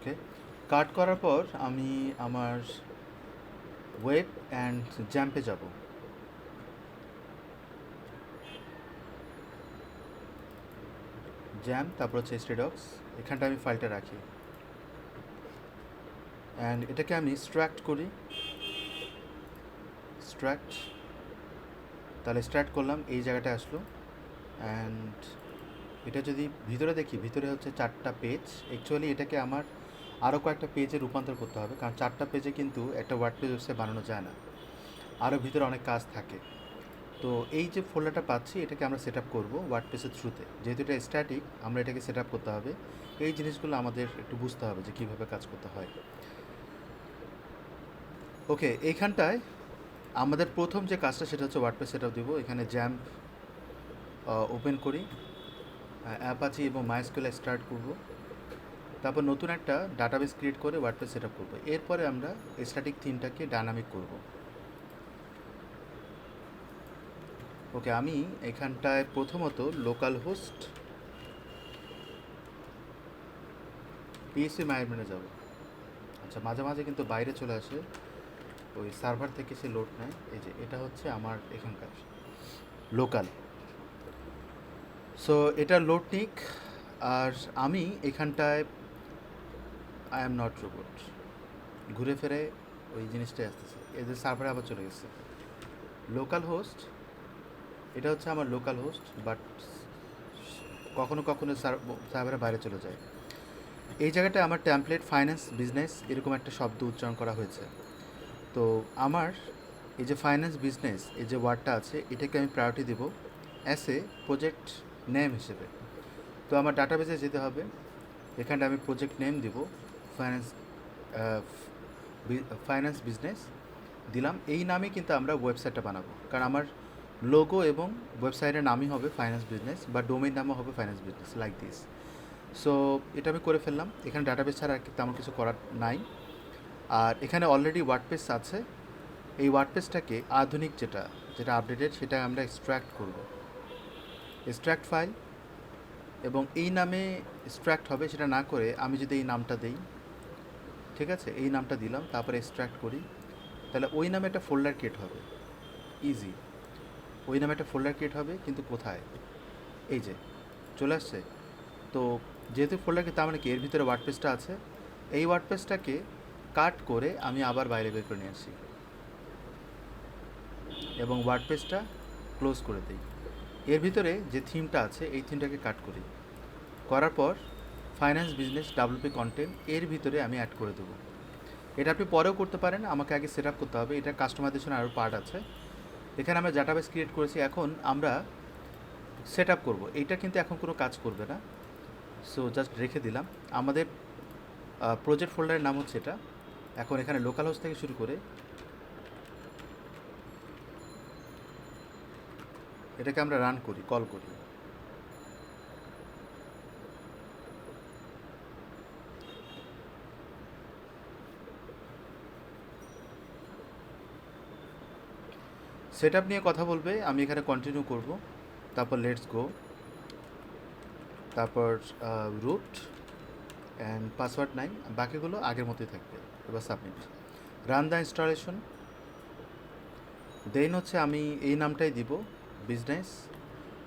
ওকে, কাট করার পর আমি আমার ওয়েব অ্যান্ড জ্যাম্পে যাব। জ্যাম্প, তারপর হচ্ছে স্টেডক্স, এখানটা আমি ফাইলটা রাখি অ্যান্ড এটাকে আমি স্ট্র্যাক্ট করি। স্ট্র্যাক্ট, তাহলে স্ট্র্যাক্ট করলাম, এই জায়গাটায় আসলো। অ্যান্ড এটা যদি ভিতরে দেখি, ভিতরে হচ্ছে 4টা পেজ। অ্যাকচুয়ালি এটাকে আমার আরও কয়েকটা পেজে রূপান্তর করতে হবে, কারণ 4টা পেজে কিন্তু একটা ওয়ার্ডপ্রেস ওয়েবসাইট বানানো যায় না, আরও ভিতরে অনেক কাজ থাকে। তো এই যে ফোল্ডারটা পাচ্ছি, এটাকে আমরা সেট আপ করবো ওয়ার্ডপ্রেসের থ্রুতে। যেহেতু এটা স্ট্যাটিক, আমরা এটাকে সেট আপ করতে হবে। এই জিনিসগুলো আমাদের একটু বুঝতে হবে যে কীভাবে কাজ করতে হয়। ওকে, এইখানটায় আমাদের প্রথম যে কাজটা সেটা হচ্ছে ওয়ার্ডপ্রেস সেট আপ দেবো। এখানে জ্যাম্প ওপেন করি, অ্যাপাচি এবং মাইস্কুয়েল স্টার্ট করব। তারপর নতুন একটা ডাটাবেস ক্রিয়েট করে ওয়ার্ডপ্রেস সেট আপ করবো। এরপরে আমরা স্ট্যাটিক থিমটাকে ডায়নামিক করব। ওকে, আমি এখানটায় প্রথমত লোকাল হোস্ট পিএসপি ম্যানেজমেন্টে যাব। আচ্ছা, মাঝে মাঝে কিন্তু বাইরে চলে আসে, ওই সার্ভার থেকে সে লোড নেয়। এই যে এটা হচ্ছে আমার এখানকার লোকাল। সো এটা লোড নিক। আর আমি এখানটায় আই এম নট রোবট, ঘুরে ফিরে ওই জিনিসটাই আসতেছে। এদের সার্ভারে আবার চলে গেছে। লোকাল হোস্ট, এটা হচ্ছে আমার লোকাল হোস্ট, বাট কখনো কখনো সার্ভারের বাইরে চলে যায়। এই জায়গাটায় আমার টেমপ্লেট ফাইন্যান্স বিজনেস এরকম একটা শব্দ উচ্চারণ করা হয়েছে। তো আমার এই যে ফাইন্যান্স বিজনেস, এই যে ওয়ার্ডটা আছে, এটাকে আমি প্রায়োরিটি দেব অ্যাস এ প্রজেক্ট নেম হিসেবে। তো আমার ডাটাবেসে যেতে হবে, এখানটা আমি প্রজেক্ট নেম দিব ফাইন্যান্স ফাইন্যান্স বিজনেস দিলাম। এই নামে কিন্তু আমরা ওয়েবসাইটটা বানাবো, কারণ আমার লোগো এবং ওয়েবসাইটের নামই হবে ফাইন্যান্স বিজনেস, বা ডোমেইন নামও হবে finance business, like this. So এটা আমি করে ফেললাম। এখানে ডাটাবেস ছাড়া আর তেমন কিছু করার নাই। আর এখানে অলরেডি ওয়ার্ডপ্রেস আছে। এই ওয়ার্ডপ্রেসটাকে আধুনিক যেটা যেটা আপডেটেড সেটা আমরা এক্সট্র্যাক্ট করব, এক্সট্র্যাক্ট ফাইল, এবং এই নামে এক্সট্র্যাক্ট হবে। সেটা না করে আমি যদি এই নামটা দেই, ঠিক আছে, এই নামটা দিলাম, তারপরে এক্সট্র্যাক্ট করি, তাহলে ওই নামে একটা ফোল্ডার ক্রিয়েট হবে। ইজি, ওই নামে একটা ফোল্ডার ক্রিয়েট হবে, কিন্তু কোথায়? এই যে চলে আসছে। তো যেহেতু ফোল্ডারকে, তার মানে কি এর ভিতরে ওয়ার্ডপ্রেসটা আছে। এই ওয়ার্ডপ্রেসটাকে কাট করে আমি আবার বাইরে বের করে নিয়ে আসি এবং ওয়ার্ডপ্রেসটা ক্লোজ করে দিই। এর ভিতরে যে থিমটা আছে, এই থিমটাকে কাট করি, করার পর ফাইন্যান্স বিজনেস ডাব্লিউপি কন্টেন্ট এর ভিতরে আমি অ্যাড করে দেবো। এটা আপনি পরেও করতে পারেন, আমাকে আগে সেট আপ করতে হবে। এটা কাস্টমাইজেশন আরও পার্ট আছে। এখানে আমরা ডাটাবেস ক্রিয়েট করেছি, এখন আমরা সেট আপ করবো। এইটা কিন্তু এখন কোনো কাজ করবে না, সো জাস্ট রেখে দিলাম। আমাদের প্রজেক্ট ফোল্ডারের নাম হচ্ছে এটা। এখন এখানে লোকাল হোস্ট থেকে শুরু করে এটাকে আমরা রান করি, কল করি। সেট আপ নিয়ে কথা বলবে, আমি এখানে কন্টিনিউ করব, তারপর লেটস গো, তারপর রুট অ্যান্ড পাসওয়ার্ড 9, বাকিগুলো আগের মতোই থাকবে। এবার সাবমিট, রান দ্য ইনস্টলেশন। দেন হচ্ছে আমি এই নামটাই দিব, বিজনেস,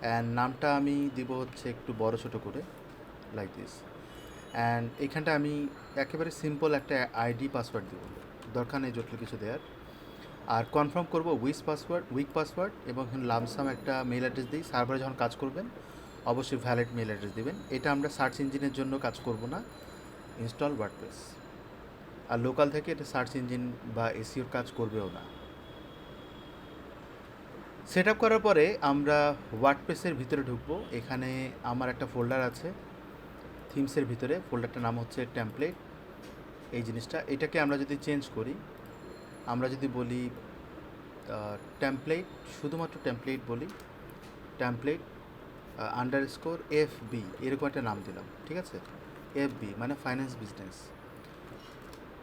অ্যান্ড নামটা আমি দিব হচ্ছে একটু বড় ছোটো করে, লাইক দিস। অ্যান্ড এইখানটা আমি একেবারে সিম্পল একটা আইডি পাসওয়ার্ড দেবো, দরকার নেই জটিল কিছু দেওয়ার। আর কনফার্ম করব উইক পাসওয়ার্ড, এবং লামসাম একটা মেল অ্যাড্রেস দিই। সার্ভারে যখন কাজ করবেন অবশ্যই ভ্যালিড মেল অ্যাড্রেস দিবেন। এটা আমরা সার্চ ইঞ্জিনের জন্য কাজ করব না, ইনস্টল ওয়ার্ডপ্রেস। আর লোকাল থেকে এটা সার্চ ইঞ্জিন বা এসিওর কাজ করবেও না। সেট আপ করার পরে আমরা ওয়ার্ডপ্রেসের ভিতরে ঢুকবো। এখানে আমার একটা ফোল্ডার আছে থিমসের ভিতরে, ফোল্ডারটার নাম হচ্ছে টেমপ্লেট। এই জিনিসটা, এটাকে আমরা যদি চেঞ্জ করি, আমরা যদি বলি টেমপ্লেট, শুধুমাত্র টেমপ্লেট বলি, টেমপ্লেট আন্ডারস্কোর FB, এরকম একটা নাম দিলাম, ঠিক আছে। FB মানে ফাইন্যান্স বিজনেস।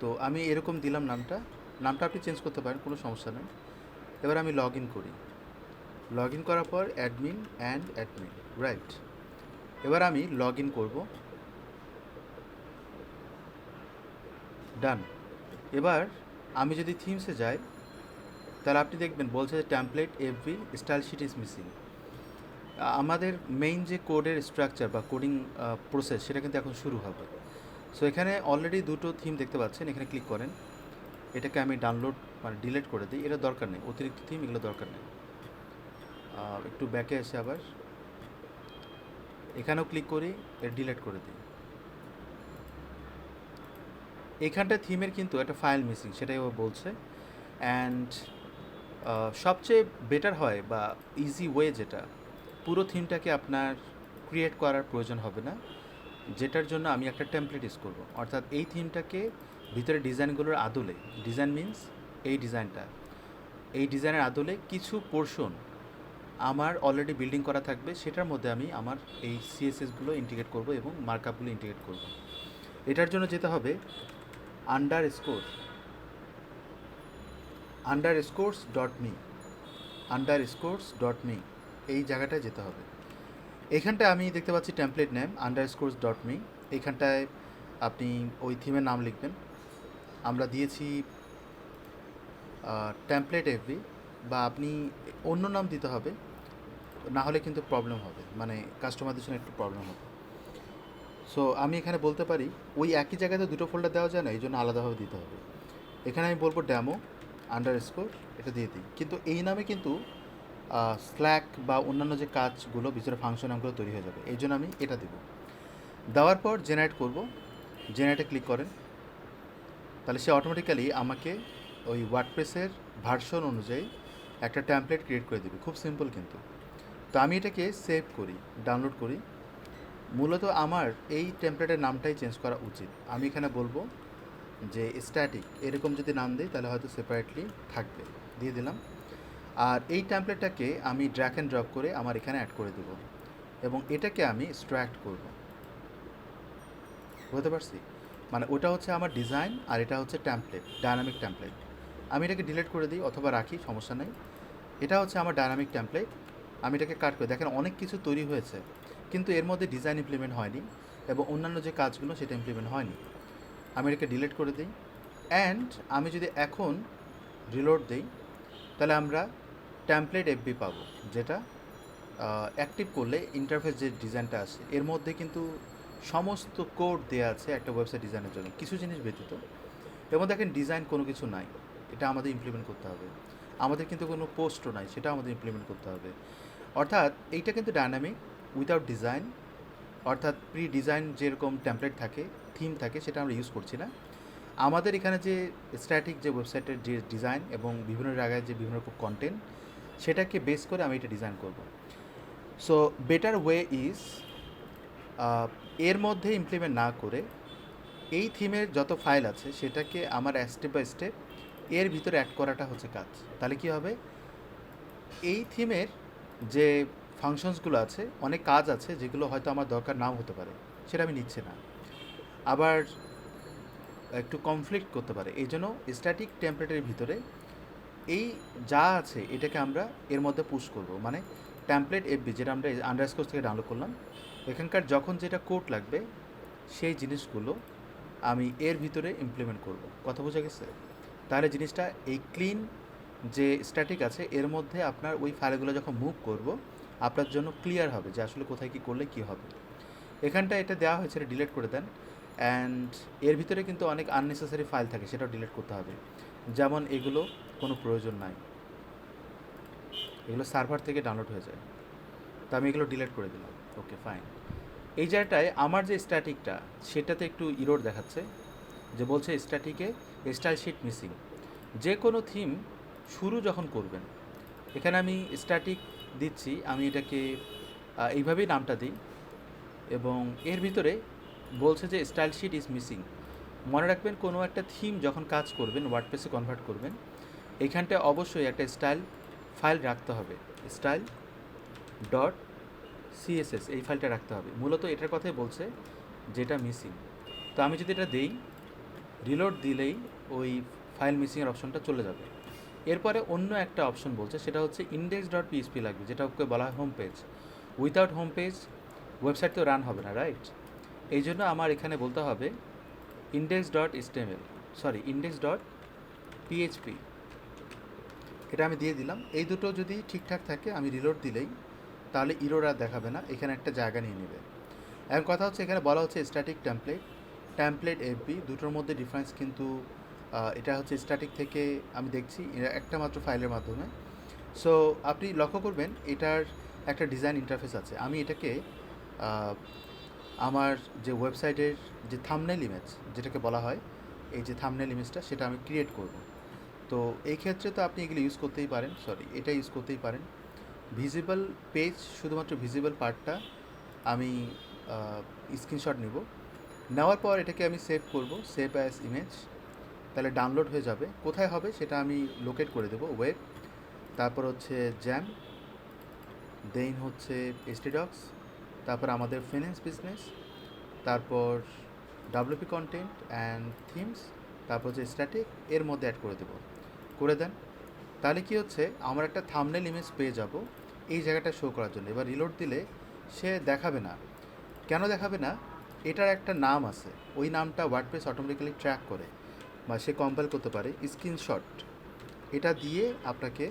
তো আমি এরকম দিলাম নামটা। নামটা আপনি চেঞ্জ করতে পারেন, কোনো সমস্যা নেই। এবার আমি লগ ইন করি। লগ ইন করার পর অ্যাডমিন অ্যান্ড অ্যাডমিন, রাইট। এবার আমি লগ ইন করবো। ডান। এবার আমি যদি থিমসে যাই, তাহলে আপনি দেখবেন বলছে যে template FB style sheet is missing. আমাদের মেইন যে কোডের স্ট্রাকচার বা কোডিং প্রসেস, সেটা কিন্তু এখন শুরু হবে। সো এখানে অলরেডি দুটো থিম দেখতে পাচ্ছেন, এখানে ক্লিক করেন। এটাকে আমি ডাউনলোড মানে ডিলিট করে দিই, এটা দরকার নেই, অতিরিক্ত থিম এগুলো দরকার নেই। একটু ব্যাকে এসে আবার এখানেও ক্লিক করি, এটা ডিলিট করে দিই। এখানটা থিমের কিন্তু একটা ফাইল মিসিং, সেটাই ও বলছে। অ্যান্ড সবচেয়ে বেটার হয় বা ইজি ওয়ে যেটা, পুরো থিমটাকে আপনার ক্রিয়েট করার প্রয়োজন হবে না, যেটার জন্য আমি একটা টেমপ্লেট ইউজ করবো। অর্থাৎ এই থিমটাকে ভিতরে ডিজাইনগুলোর আদলে, ডিজাইন মিন্স এই ডিজাইনটা, এই ডিজাইনের আদলে কিছু পোর্শন আমার অলরেডি বিল্ডিং করা থাকবে, সেটার মধ্যে আমি আমার এই সিএসএসগুলো ইন্টিগ্রেট করব এবং মার্কআপগুলো ইন্টিগ্রেট করব। এটার জন্য যেতে হবে underscores.me এই জায়গাটায় যেতে হবে। এইখানটায় আমি দেখতে পাচ্ছি টেমপ্লেট নেম underscores.me। এইখানটায় আপনি ওই থিমের নাম লিখবেন। আমরা দিয়েছি টেমপ্লেট এফবি, বা আপনি অন্য নাম দিতে হবে, না হলে কিন্তু প্রবলেম হবে, মানে কাস্টমারদের জন্য একটু প্রবলেম হবে। সো আমি এখানে বলতে পারি, ওই একই জায়গাতে দুটো ফোল্ডার দেওয়া যায় না, এই জন্য আলাদাভাবে দিতে হবে। এখানে আমি বলবো ডেমো আন্ডারস্কোর, এটা দিয়ে দিই। কিন্তু এই নামে কিন্তু স্ল্যাক বা অন্যান্য যে কাজগুলো ভিতরে ফাংশন নামগুলো তৈরি হয়ে যাবে, এই জন্য আমি এটা দেবো। দেওয়ার পর জেনারেট করব, জেনারেটে ক্লিক করেন, তাহলে সে অটোমেটিক্যালি আমাকে ওই ওয়ার্ডপ্রেসের ভার্সন অনুযায়ী একটা টেমপ্লেট ক্রিয়েট করে দেবে। খুব সিম্পল কিন্তু। তো আমি এটাকে সেভ করি, ডাউনলোড করি। মূলত আমার এই টেমপ্লেটের নামটাই চেঞ্জ করা উচিত। আমি এখানে বলবো যে স্ট্যাটিক, এরকম যদি নাম দিই তাহলে হয়তো সেপারেটলি থাকবে, দিয়ে দিলাম। আর এই টেমপ্লেটটাকে আমি ড্র্যাগ অ্যান্ড ড্রপ করে আমার এখানে অ্যাড করে দেবো, এবং এটাকে আমি এক্সট্র্যাক্ট করব। বুঝতে পারছি? মানে ওটা হচ্ছে আমার ডিজাইন, আর এটা হচ্ছে টেমপ্লেট, ডায়নামিক টেমপ্লেট। আমি এটাকে ডিলিট করে দিই অথবা রাখি, সমস্যা নেই। এটা হচ্ছে আমার ডায়নামিক টেমপ্লেট। আমি এটাকে কাট করে, দেখেন অনেক কিছু তৈরি হয়েছে, কিন্তু এর মধ্যে ডিজাইন ইমপ্লিমেন্ট হয়নি এবং অন্যান্য যে কাজগুলো সেটা ইমপ্লিমেন্ট হয়নি। আমি এটাকে ডিলিট করে দিই। অ্যান্ড আমি যদি এখন রিলোড দিই, তাহলে আমরা টেমপ্লেট এফবি পাবো, যেটা অ্যাক্টিভ করলে ইন্টারফেস যে ডিজাইনটা আছে এর মধ্যে কিন্তু সমস্ত কোড দেওয়া আছে একটা ওয়েবসাইট ডিজাইনের জন্য, কিছু জিনিস ব্যতীত। এবং দেখেন ডিজাইন কোনো কিছু নাই, এটা আমাদের ইমপ্লিমেন্ট করতে হবে। আমাদের কিন্তু কোনো পোস্টও নাই, সেটা আমাদের ইমপ্লিমেন্ট করতে হবে। অর্থাৎ এইটা কিন্তু ডায়নামিক উইদাউট ডিজাইন, অর্থাৎ প্রি ডিজাইন যেরকম টেমপ্লেট থাকে, থিম থাকে, সেটা আমরা ইউজ করছি না। আমাদের এখানে যে স্ট্যাটিক যে ওয়েবসাইটের যে ডিজাইন এবং বিভিন্ন জায়গায় যে বিভিন্ন রকম কন্টেন্ট, সেটাকে বেস করে আমি এটা ডিজাইন করব। সো বেটার ওয়ে ইজ, এর মধ্যে ইমপ্লিমেন্ট না করে এই থিমের যত ফাইল আছে সেটাকে আমার স্টেপ বাই স্টেপ এর ভিতরে অ্যাড করাটা হচ্ছে কাজ। তাহলে কী হবে, এই থিমের যে ফাংশনসগুলো আছে, অনেক কাজ আছে যেগুলো হয়তো আমার দরকার নাও হতে পারে, সেটা আমি নিচ্ছি না, আবার একটু কনফ্লিক্ট করতে পারে। এই জন্য স্ট্যাটিক টেমপ্লেটের ভিতরে এই যা আছে এটাকে আমরা এর মধ্যে পুশ করব। মানে টেমপ্লেট এফবি যেটা আমরা আন্ডারস্কোর থেকে ডাউনলোড করলাম, এখানকার যখন যেটা কোড লাগবে সেই জিনিসগুলো আমি এর ভিতরে ইমপ্লিমেন্ট করব। কথা বোঝা গেছে? তাহলে জিনিসটা এই ক্লিন যে স্ট্যাটিক আছে এর মধ্যে আপনার ওই ফাইলগুলো যখন মুভ করব, আপনার জন্য ক্লিয়ার হবে যে আসলে কোথায় কী করলে কী হবে। এখানটা এটা দেওয়া হয়েছে, এটা ডিলিট করে দেন। অ্যান্ড এর ভিতরে কিন্তু অনেক আননেসেসারি ফাইল থাকে, সেটাও ডিলিট করতে হবে। যেমন এগুলো কোনো প্রয়োজন নাই, এগুলো সার্ভার থেকে ডাউনলোড হয়ে যায়, তো আমি এগুলো ডিলিট করে দিলাম। ওকে, ফাইন। এই জায়গাটায় আমার যে স্ট্যাটিকটা, সেটাতে একটু ইরোর দেখাচ্ছে, যে বলছে স্ট্যাটিকে স্টাইল শিট মিসিং। যে কোনো থিম শুরু যখন করবেন, এখানে আমি স্ট্যাটিক দিচ্ছি, আমি এটাকে এইভাবেই নামটা দিই, এবং এর ভিতরে বলছে যে স্টাইল শিট ইজ মিসিং। মনে রাখবেন, কোনো একটা থিম যখন কাজ করবেন, ওয়ার্ডপ্রেসে কনভার্ট করবেন, এইখানটায় অবশ্যই একটা স্টাইল ফাইল রাখতে হবে, স্টাইল ডট সিএসএস এই ফাইলটা রাখতে হবে। মূলত এটার কথাই বলছে যেটা মিসিং। তো আমি যদি এটা দেই, রিলোড দিলেই ওই ফাইল মিসিংয়ের অপশনটা চলে যাবে। এরপরে অন্য একটা অপশন বলছে, সেটা হচ্ছে ইন্ডেক্স ডট পিএইচপি লাগবে, যেটা ওকে বলা হয় home page. Without home page website তো রান হবে না, রাইট? এই জন্য আমার এখানে বলতে হবে index dot HTML, sorry index dot PHP, এটা আমি দিয়ে দিলাম। এই দুটো যদি ঠিকঠাক থাকে আমি রিলোড দিলেই তাহলে ইরোর আর দেখাবে না, এখানে একটা জায়গা নিয়ে নেবে। এখন কথা হচ্ছে এখানে বলা হচ্ছে স্ট্যাটিক টেমপ্লেট, টেমপ্লেট এফবি, দুটোর মধ্যে ডিফারেন্স কিন্তু এটা হচ্ছে স্ট্যাটিক থেকে আমি দেখছি একটা মাত্র ফাইলের মাধ্যমে। সো আপনি লক্ষ্য করবেন এটার একটা ডিজাইন ইন্টারফেস আছে। আমি এটাকে আমার যে ওয়েবসাইটের যে থাম্বনেল ইমেজ যেটাকে বলা হয়, এই যে থাম্বনেল ইমেজটা সেটা আমি ক্রিয়েট করব। তো এই ক্ষেত্রে তো আপনি এগুলো ইউজ করতেই পারেন, এটা ইউজ করতেই পারেন। ভিজিবল পেজ, শুধুমাত্র ভিজিবল পার্টটা আমি স্ক্রিনশট নেব, নেওয়ার পর এটাকে আমি সেভ করব, সেভ অ্যাজ ইমেজ, তাহলে ডাউনলোড হয়ে যাবে। কোথায় হবে সেটা আমি লোকেট করে দেবো, ওয়েব, তারপর হচ্ছে জ্যাম, দেন হচ্ছে এসটিডক্স, তারপর আমাদের ফিন্যান্স বিজনেস, তারপর ডাব্লিউপি কন্টেন্ট অ্যান্ড থিমস, তারপর হচ্ছে স্ট্যাটিক, এর মধ্যে অ্যাড করে দেবো। করে দেন, তাহলে কি হচ্ছে আমার একটা থাম্বনেল ইমেজ পেয়ে যাব এই জায়গাটা শো করার জন্য। এবার রিলোড দিলে সে দেখাবে না। কেন দেখাবে না? এটার একটা নাম আছে, ওই নামটা ওয়ার্ডপ্রেস অটোমেটিক্যালি ট্র্যাক করে বা সে কম্পাইল করতে পারে। স্ক্রিনশট এটা দিয়ে আপনাকে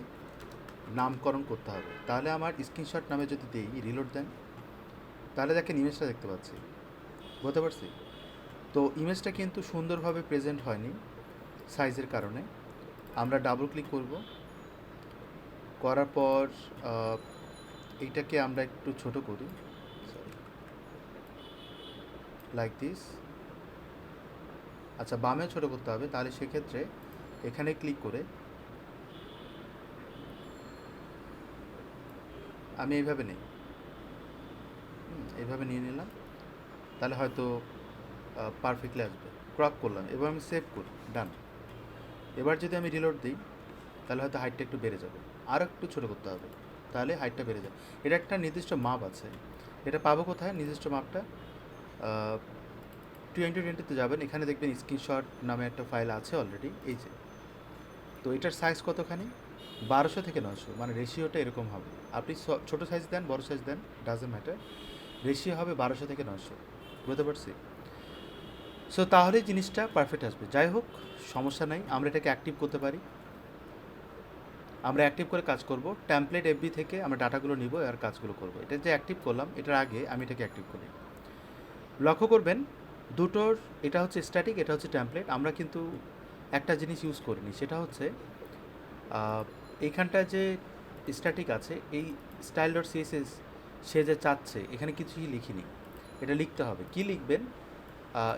নামকরণ করতে হবে। তাহলে আমার স্ক্রিনশট নামে যদি দিই, রিলোড দেন, তাহলে দেখেন ইমেজটা দেখতে পাচ্ছি, বুঝতে পারছি। তো ইমেজটা কিন্তু সুন্দরভাবে প্রেজেন্ট হয়নি সাইজের কারণে। আমরা ডাবল ক্লিক করব, করার পর এইটাকে আমরা একটু ছোট করি, লাইক দিস। আচ্ছা, বামেও ছোট করতে হবে, তাহলে সেক্ষেত্রে এখানে ক্লিক করে আমি এইভাবে নিই, এইভাবে নিয়ে নিলাম, তাহলে হয়তো পারফেক্টলি আসবে। ক্রপ করলাম, এবার আমি সেভ করি, ডান। এবার যদি আমি রিলোড দিই তাহলে হয়তো হাইটটা একটু বেড়ে যাবে, আরও একটু ছোটো করতে হবে, তাহলে হাইটটা বেড়ে যাবে। এটা একটা নির্দিষ্ট মাপ আছে, এটা পাবো কোথায় নির্দিষ্ট মাপটা? 2020-তে যাবেন, এখানে দেখবেন স্ক্রিনশট নামে একটা ফাইল আছে অলরেডি, এই যে। তো এটার সাইজ কতখানি? 1200 থেকে 900, মানে রেশিওটা এরকম হবে। আপনি ছোটো সাইজ দেন, বড় সাইজ দেন, ডাজন্ট ম্যাটার, রেশিও হবে 1200 থেকে 900, বুঝতে পারছি। সো তাহলেই জিনিসটা পারফেক্ট আসবে। যাই হোক, সমস্যা নাই, আমরা এটাকে অ্যাক্টিভ করতে পারি। আমরা অ্যাক্টিভ করে কাজ করব, টেমপ্লেট এফবি থেকে আমরা ডাটাগুলো নিব আর কাজগুলো করব। এটা যে অ্যাক্টিভ করলাম, এটার আগে আমি এটাকে অ্যাক্টিভ করি। লক্ষ্য করবেন দুটোর, এটা হচ্ছে স্ট্যাটিক, এটা হচ্ছে টেমপ্লেট। আমরা কিন্তু একটা জিনিস ইউজ করিনি, সেটা হচ্ছে এইখানটায় যে স্ট্যাটিক আছে, এই স্টাইল ডট সিএসএস সে যে চাচ্ছে, এখানে কিছুই লিখিনি, এটা লিখতে হবে। কি লিখবেন?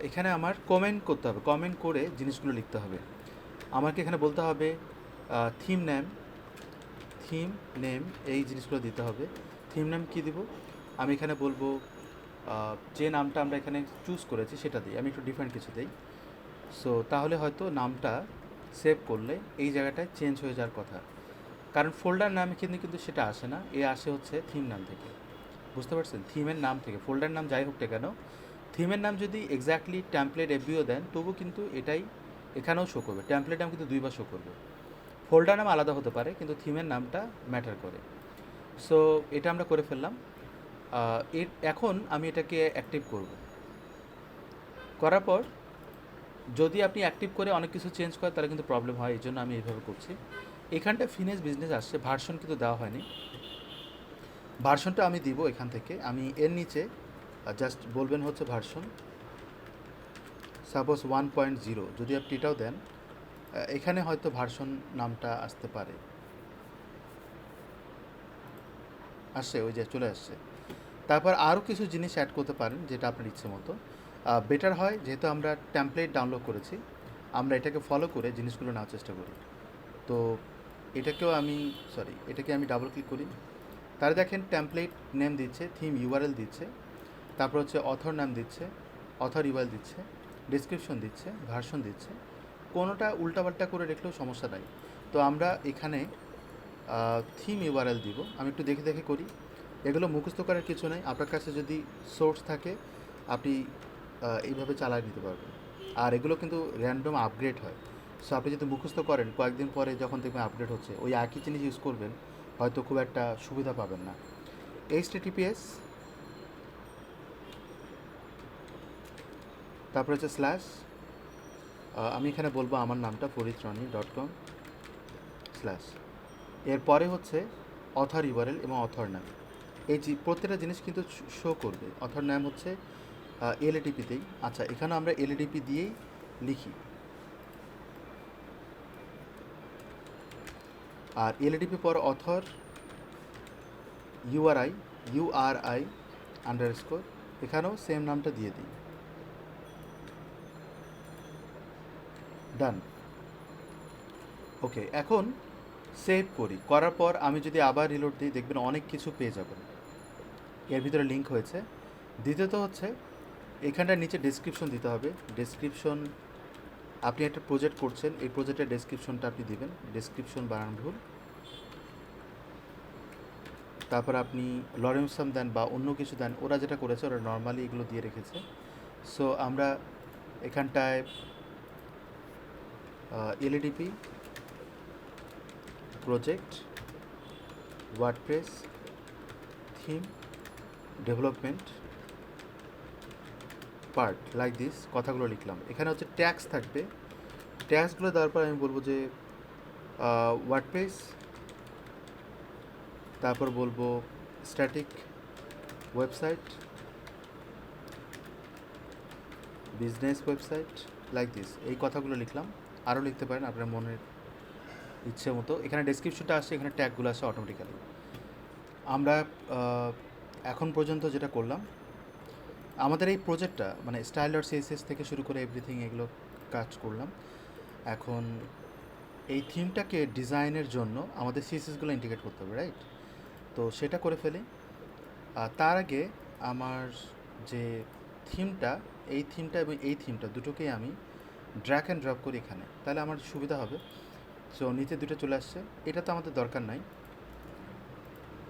এখানে আমার কমেন্ট করতে হবে, কমেন্ট করে জিনিসগুলো লিখতে হবে। আমাকে এখানে বলতে হবে থিম নেম, এই জিনিসগুলো দিতে হবে। থিম নেম কী দিব? আমি এখানে বলবো যে নামটা আমরা এখানে চুজ করেছি সেটা দিই, আমি একটু ডিফারেন্ট কিছু দিই। সো তাহলে হয়তো নামটা সেভ করলে এই জায়গাটায় চেঞ্জ হয়ে যাওয়ার কথা, কারণ ফোল্ডার নামে কিন্তু সেটা আসে না, এ আসে হচ্ছে থিম নাম থেকে, বুঝতে পারছেন? থিমের নাম থেকে, ফোল্ডার নাম যাই হোক না কেন, থিমের নাম যদি এক্স্যাক্টলি টেমপ্লেট এফবিও দেন তবু কিন্তু এটাই এখানেও শো করবে। টেমপ্লেট নাম কিন্তু দুইবার শো করবে, ফোল্ডার নাম আলাদা হতে পারে কিন্তু থিমের নামটা ম্যাটার করে। সো এটা আমরা করে ফেললাম। এখন আমি এটাকে অ্যাক্টিভ করব। করার পর যদি আপনি অ্যাক্টিভ করে অনেক কিছু চেঞ্জ করেন তাহলে কিন্তু প্রবলেম হয়, এই জন্য আমি এইভাবে করছি। এখানটা ফিনিশ বিজনেস আসছে, ভার্সন কিন্তু দেওয়া হয়নি, ভার্সনটা আমি দিব এখান থেকে। আমি এর নিচে জাস্ট বলবেন হচ্ছে ভার্সন, সাপোজ 1.0, যদি আপনি এটাও দেন এখানে হয়তো ভার্সন নামটা আসতে পারে, আসছে, ওই যে চলে আসছে। তারপর আরও কিছু জিনিস অ্যাড করতে পারেন যেটা আপনার ইচ্ছে মতো। বেটার হয় যেহেতু আমরা টেমপ্লেট ডাউনলোড করেছি, আমরা এটাকে ফলো করে জিনিসগুলো নেওয়ার চেষ্টা করি। তো এটাকে আমি ডাবল ক্লিক করি, তাহলে দেখেন টেমপ্লেট নেম দিচ্ছে, থিম ইউআরএল দিচ্ছে, তারপর হচ্ছে অথর নাম দিচ্ছে, অথর ইউআরএল দিচ্ছে, ডিসক্রিপশন দিচ্ছে, ভার্সন দিচ্ছে। কোনোটা উল্টাপাল্টা করে রেখলেও সমস্যা নাই। তো আমরা এখানে থিম ইউআরএল দিব, আমি একটু দেখে দেখে করি। এগুলো মুখস্থ করার কিছু নেই, আপনার কাছে যদি সোর্স থাকে আপনি এইভাবে চালিয়ে নিতে পারবেন। আর এগুলো কিন্তু র্যান্ডম আপগ্রেড হয়। সো আপনি যদি মুখস্থ করেন, কয়েকদিন পরে যখন দেখবেন আপগ্রেড হচ্ছে, ওই একই জিনিস ইউজ করবেন, হয়তো খুব একটা সুবিধা পাবেন না। HTTPS, তারপরে হচ্ছে স্ল্যাশ, আমি এখানে বলবো আমার নামটা foritrani.com/। এরপরে হচ্ছে অথর ইউআরএল এবং অথর নাম। এই যে প্রত্যেকটা জিনিস কিন্তু শো করবে। অথর নাম হচ্ছে এলএডিপিতেই। আচ্ছা, এখানে আমরা এলএডিপি দিয়েই লিখি, আর এলএডিপি পর অথর ইউআরআই আন্ডারস্কোর, এখানেও সেম নামটা দিয়ে দিই। ডান। ওকে, এখন সেভ করি। করার পর আমি যদি আবার রিলোড দিই, দেখবেন অনেক কিছু পেয়ে যাবেন। এর ভিতরে লিঙ্ক হয়েছে। দ্বিতীয়ত হচ্ছে এখানটার নিচে ডেসক্রিপশন দিতে হবে। ডেসক্রিপশন, আপনি একটা প্রজেক্ট করছেন, এই প্রজেক্টের ডেসক্রিপশনটা আপনি দিবেন। ডেসক্রিপশন বানান ভুল, তারপর আপনি লরেন্সাম দেন বা অন্য কিছু দেন। ওরা যেটা করেছে, ওরা নর্মালি এগুলো দিয়ে রেখেছে। সো আমরা এখানটায় LADP project WordPress theme development part like this কথাগুলো লিখলাম। এখানে হচ্ছে ট্যাক্স থাকবে। ট্যাক্সগুলো দেওয়ার পর আমি বলবো যে ওয়ার্ডপ্রেস, তারপর বলবো static website, business website like this. এই কথাগুলো লিখলাম। আরও লিখতে পারেন আপনার মনের ইচ্ছে মতো। এখানে ডেসক্রিপশনটা আসছে, এখানে ট্যাগগুলো আসে অটোমেটিক্যালি। আমরা এখন পর্যন্ত যেটা করলাম, আমাদের এই প্রজেক্টটা মানে স্টাইল ডট সিএসএস থেকে শুরু করে এভরিথিং এগুলো কাজ করলাম। এখন এই থিমটাকে ডিজাইনের জন্য আমাদের সিএসএসগুলো ইন্টিগ্রেট করতে হবে, রাইট? তো সেটা করে ফেলি। তার আগে আমার যে থিমটা, এই থিমটা এবং এই থিমটা দুটোকেই আমি ড্র্যাগ অ্যান্ড ড্রপ করি এখানে, তাহলে আমার সুবিধা হবে। সো নিচে দুটো চলে আসছে, এটা তো আমাদের দরকার নাই।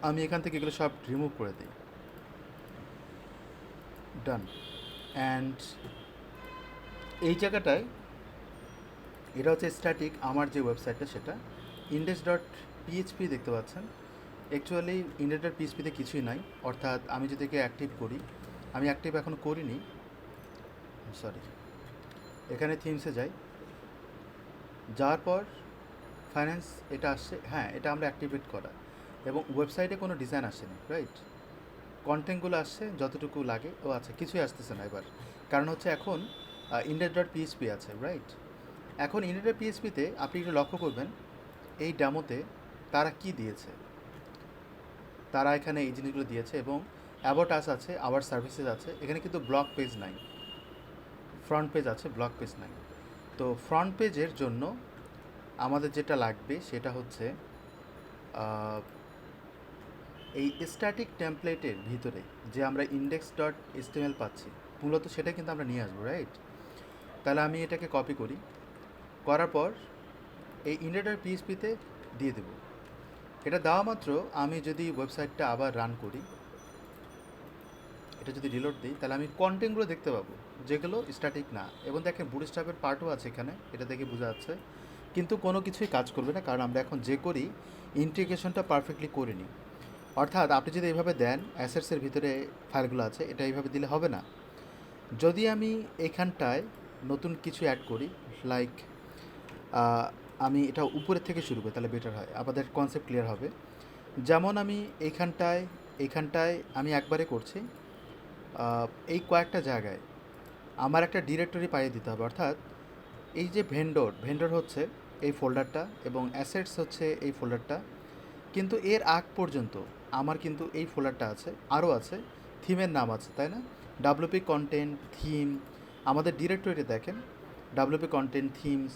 আমি এখান থেকে এগুলো সব রিমুভ করে দিই। ডান। অ্যান্ড এই জায়গাটায় এটা হচ্ছে স্ট্যাটিক, আমার যে ওয়েবসাইটটা সেটা index.php দেখতে পাচ্ছেন। অ্যাকচুয়ালি index.php-তে কিছুই নাই, অর্থাৎ আমি যদি একে অ্যাক্টিভ করি, আমি অ্যাক্টিভ এখনও করিনি, সরি। এখানে থিমসে যাই, যাওয়ার পর ফাইন্যান্স এটা আসছে। হ্যাঁ, এটা আমরা অ্যাক্টিভেট করা, এবং ওয়েবসাইটে কোনো ডিজাইন আসেনি, রাইট? কন্টেন্টগুলো আসছে যতটুকু লাগে। ও আচ্ছা, কিছুই আসতেছে না এবার, কারণ হচ্ছে এখন index.php আছে, রাইট? এখন index.php-তে আপনি একটু লক্ষ্য করবেন, এই ডেমোতে তারা কি দিয়েছে। তারা এখানে এই জিনিসগুলো দিয়েছে, এবং অ্যাবাউট আস আছে, আওয়ার সার্ভিসেস আছে। এখানে কিন্তু ব্লগ পেজ নাই, ফ্রন্ট পেজ আছে, ব্লগ পেজ নাই। তো ফ্রন্ট পেজের জন্য আমাদের যেটা লাগবে সেটা হচ্ছে এই স্ট্যাটিক টেমপ্লেটের ভিতরে যে আমরা index.html পাচ্ছি, মূলত সেটা কিন্তু আমরা নিয়ে আসবো, রাইট? তাহলে আমি এটাকে কপি করি, করার পর এই index.php-তে দিয়ে দেব। এটা দেওয়া মাত্র আমি যদি ওয়েবসাইটটা আবার রান করি, এটা যদি রিলোড দিই, তাহলে আমি কন্টেন্টগুলো দেখতে পাবো যেগুলো স্ট্যাটিক না। এবং দেখেন বুটস্ট্র্যাপের পার্টও আছে এখানে, এটা দেখে বোঝা যাচ্ছে। কিন্তু কোনো কিছুই কাজ করবে না, কারণ আমরা এখন যে করি ইন্টিগ্রেশনটা পারফেক্টলি করিনি। অর্থাৎ আপনি যদি এইভাবে দেন, অ্যাসেটসের ভিতরে ফাইলগুলো আছে, এটা এইভাবে দিলে হবে না। যদি আমি এখানটায় নতুন কিছু অ্যাড করি, লাইক আমি এটা উপরের থেকে শুরু করি, তাহলে বেটার হয়, আমাদের কনসেপ্ট ক্লিয়ার হবে। যেমন আমি এইখানটায় আমি একবারে করছি, এই কয়েকটা জায়গায় আমার একটা ডিরেক্টরি পাইয়ে দিতে হবে। অর্থাৎ এই যে ভেন্ডর হচ্ছে এই ফোল্ডারটা, এবং অ্যাসেটস হচ্ছে এই ফোল্ডারটা। কিন্তু এর আগ পর্যন্ত আমার কিন্তু এই ফোল্ডারটা আছে, আরও আছে, থিমের নাম আছে, তাই না? ডাব্লিউপি কন্টেন্ট থিম, আমাদের ডিরেক্টরিতে দেখেন ডাব্লিউপি কন্টেন্ট থিমস